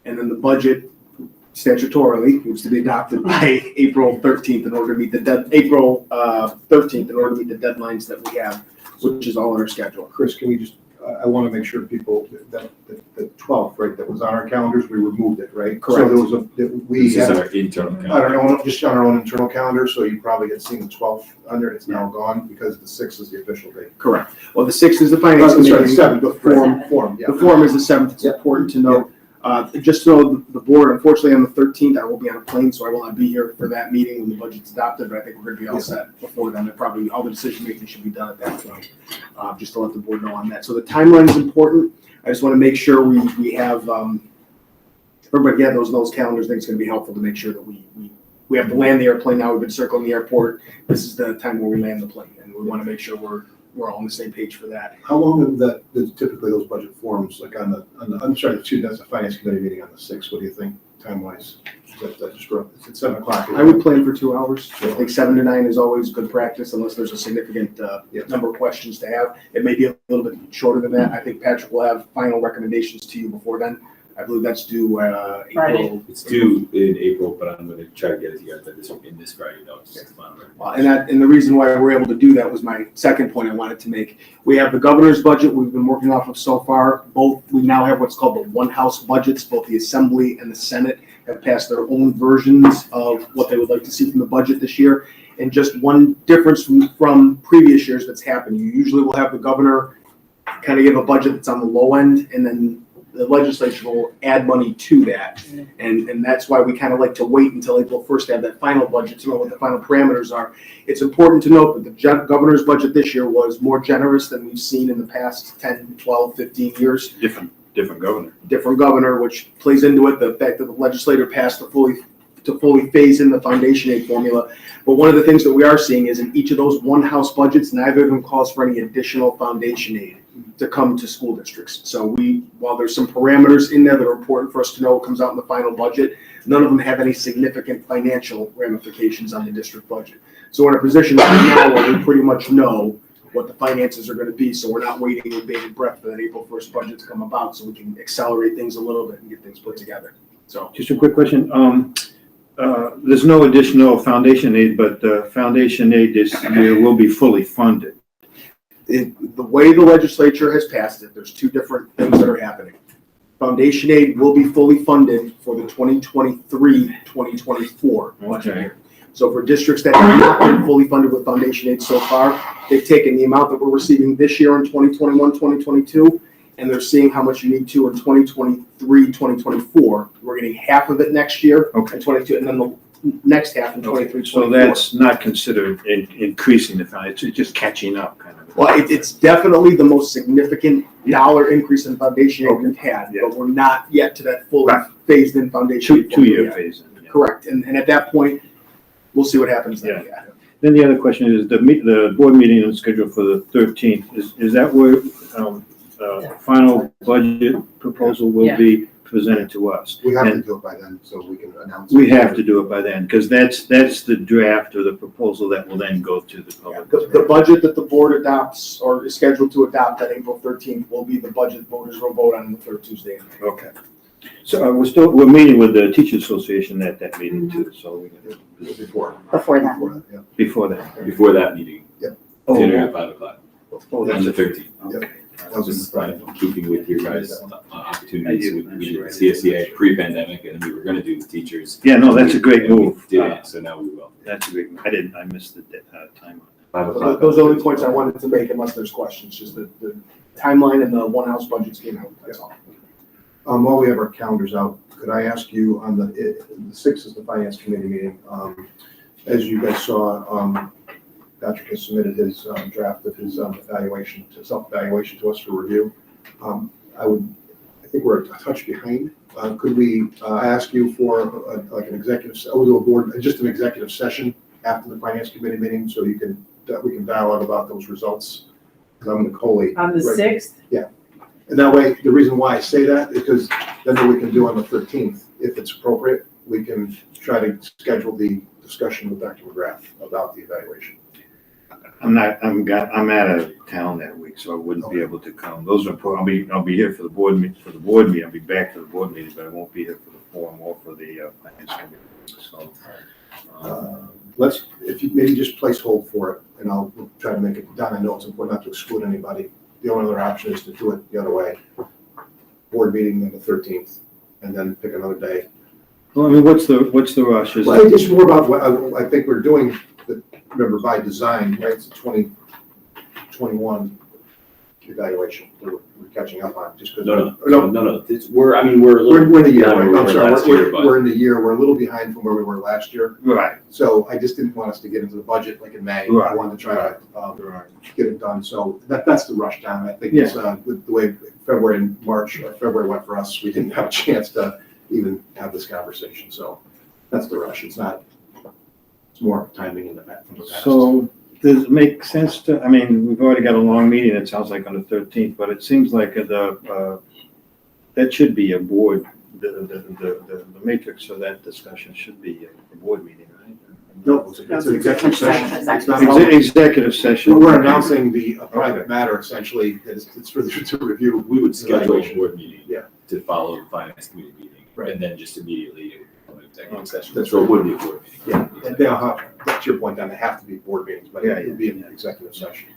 and then the budget statutorily needs to be adopted by April 13th in order to meet the April 13th in order to meet the deadlines that we have, which is all on our schedule. Chris, can we just, I want to make sure people, that the 12th, right, that was on our calendars, we removed it, right? Correct. So there was we This is had, our internal I calendar. don't know, just on our own internal calendar, so you probably had seen the 12th under, it's now gone because the 6th is the official date. Correct. Well, the 6th is the finance Sorry, committee. the 7th, the form, yeah. The form is the 7th. It's important to note. Just so the board, unfortunately, on the 13th, I will be on a plane, so I will not be here for that meeting when the budget's adopted, but I think we're going to be all set before then. And probably all the decision making should be done at that point, just to let the board know on that. So the timeline is important. I just want to make sure we have, everybody get those calendars. I think it's going to be helpful to make sure that we have to land the airplane now. We've been circling the airport. This is the time where we land the plane, and we want to make sure we're all on the same page for that. How long would typically those budget forms, like on the I'm sorry, that's a finance committee meeting on the 6th. What do you think time-wise? Is that just rough? It's at 7 o'clock. I would plan for 2 hours. I think 7 to 9 is always good practice unless there's a significant number of questions to have. It may be a little bit shorter than that. I think Patrick will have final recommendations to you before then. I believe that's due, Friday. April. It's due in April, but I'm gonna try to get it to you guys in this Friday notes. And the reason why we're able to do that was my second point I wanted to make. We have the governor's budget we've been working off of so far. We now have what's called the one house budgets. Both the Assembly and the Senate have passed their own versions of what they would like to see from the budget this year. And just one difference from previous years that's happened. You usually will have the governor kind of give a budget that's on the low end, and then the legislature will add money to that. And that's why we kind of like to wait until April 1st to have that final budget to know what the final parameters are. It's important to note that the governor's budget this year was more generous than we've seen in the past 10, 12, 15 years. Different governor. Different governor, which plays into it, the fact that the legislature passed to fully phase in the foundation aid formula. But one of the things that we are seeing is in each of those one house budgets, neither of them calls for any additional foundation aid to come to school districts. So while there's some parameters in there that are important for us to know what comes out in the final budget, none of them have any significant financial ramifications on the district budget. So we're in a position right now where we pretty much know what the finances are going to be, so we're not waiting with bated breath for that April 1st budget to come about, so we can accelerate things a little bit and get things put together. So Just a quick question. There's no additional foundation aid, but foundation aid this year will be fully funded. The way the legislature has passed it, there's two different things that are happening. Foundation aid will be fully funded for the 2023-2024 budget year. So for districts that have not been fully funded with foundation aid so far, they've taken the amount that we're receiving this year in 2021, 2022, and they're seeing how much you need to in 2023, 2024. We're getting half of it next year in 22, and then the next half in 23, 24. So that's not considered increasing the foundation, it's just catching up kind of. Well, it's definitely the most significant dollar increase in foundation aid we've had, but we're not yet to that fully phased in foundation. Two-year phase in. Correct, and at that point, we'll see what happens then. Yeah. Then the other question is, the board meeting is scheduled for the 13th. Is that where final budget proposal will be presented to us? We have to do it by then, so we can announce. We have to do it by then, because that's the draft or the proposal that will then go to the public. The budget that the board adopts or is scheduled to adopt on April 13th will be the budget voters will vote on the third Tuesday. Okay. So we're meeting with the Teachers Association at that meeting too, so we can. Before that. Yeah. Before that. Before that meeting. Yep. Dinner at 5 o'clock. Oh, On that's the it. 13th. Yep. Just keeping with your guys' opportunities. We did the CSEA pre-pandemic, and we were gonna do the teachers. Yeah, no, that's a great And we move. didn't, so now we will. That's a great move. I missed the time. 5 o'clock. Those are the only points I wanted to make unless there's questions, just the timeline and the one house budgets came out, that's all. While we have our calendars out, could I ask you on the 6th is the finance committee meeting. As you guys saw, Patrick has submitted his draft of his self-evaluation to us for review. I think we're a touch behind. Could we ask you for like an executive, just an executive session after the finance committee meeting, so we can dialogue about those results? Because I'm Nicole. On the 6th? Yeah. And that way, the reason why I say that is because then what we can do on the 13th, if it's appropriate, we can try to schedule the discussion with Dr. McGrath about the evaluation. I'm out of town that week, so I wouldn't be able to come. Those are, I'll be here for the board meeting, I'll be back for the board meeting, but I won't be here for the forum or for the finance committee, so. If you maybe just place hold for it, and I'll try to make it done. I know it's important not to exclude anybody. The only other option is to do it the other way. Board meeting on the 13th, and then pick another day. Well, I mean, what's the rush? Well, it's more about what I think we're doing, remember, by design, right? It's a 2021 evaluation we're catching up on, just because. No. We're a little. We're in the year, behind right? where I'm we were sorry, last year, but- we're in the year, we're a little behind from where we were last year. Right. So I just didn't want us to get into the budget like in May. Right. I wanted to try to get it done. So that's the rush down. I think it's with the way February and March, or February went for us, we didn't have a chance to even have this conversation. So that's the rush. It's more timing in the past. So does it make sense to, I mean, we've already got a long meeting, it sounds like on the 13th, but it seems like that should be a board, the matrix of that discussion should be a board meeting, right? No, it's an executive session. It's not- Executive session. We're announcing a private matter essentially, it's for the, to review. We would schedule a evaluation. board meeting. Yeah. To follow the finance committee meeting. Right. And then just immediately go into executive session. That's So it would be a board meeting. Yeah, and they'll have, that's your point, then they have to be board meetings, but Yeah, it would be an executive session.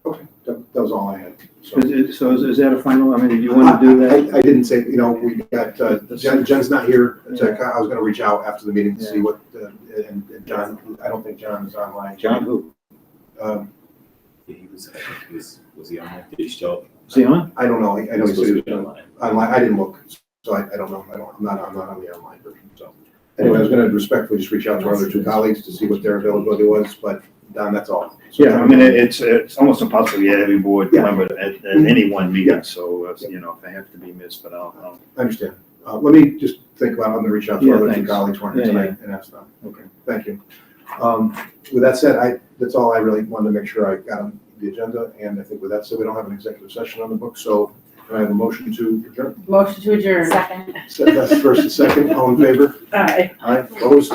Okay, that was all I had. So Is that a final, I mean, do you want to do that? I didn't say, we got, Jen's not here. I was gonna reach out after the meeting to see what, and John, I don't think John is online. John who? Yeah, he was, I think was he on that? Did he show up? Is he on? I don't know, I know he said he was online. online, I didn't look, so I don't know, I'm not on the online version, so. Anyway, I was gonna respectfully just reach out to our other two colleagues to see what their availability was, but Don, that's all. So, Yeah, I mean, it's almost impossible to get every board Yeah. member at any one meeting, so, if they have to be missed, but I'll. I understand. Let me just think about, I'm gonna reach out to Yeah, our other two thanks. colleagues who aren't here Yeah, tonight and ask them. Okay. Thank you. With that said, that's all I really wanted to make sure I got on the agenda, and I think with that said, we don't have an executive session on the book, so can I have a motion to adjourn? Motion to adjourn. Second. So that's first and second, all in favor? Aye. Aye, opposed?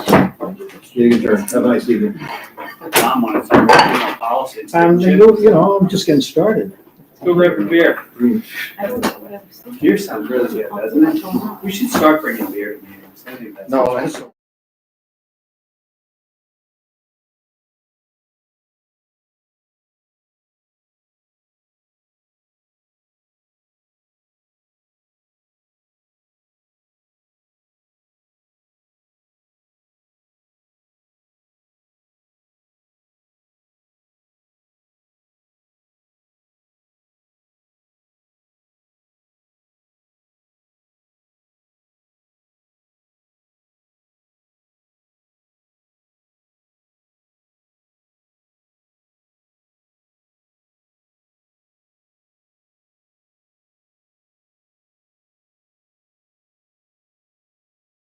Meeting adjourned. Have a nice evening. Tom wanted to talk policy. I'm just getting started. Go grab a beer. I don't know what else. Beer sounds really good, doesn't it? We should start bringing beer to meetings. I think that's. No, that's.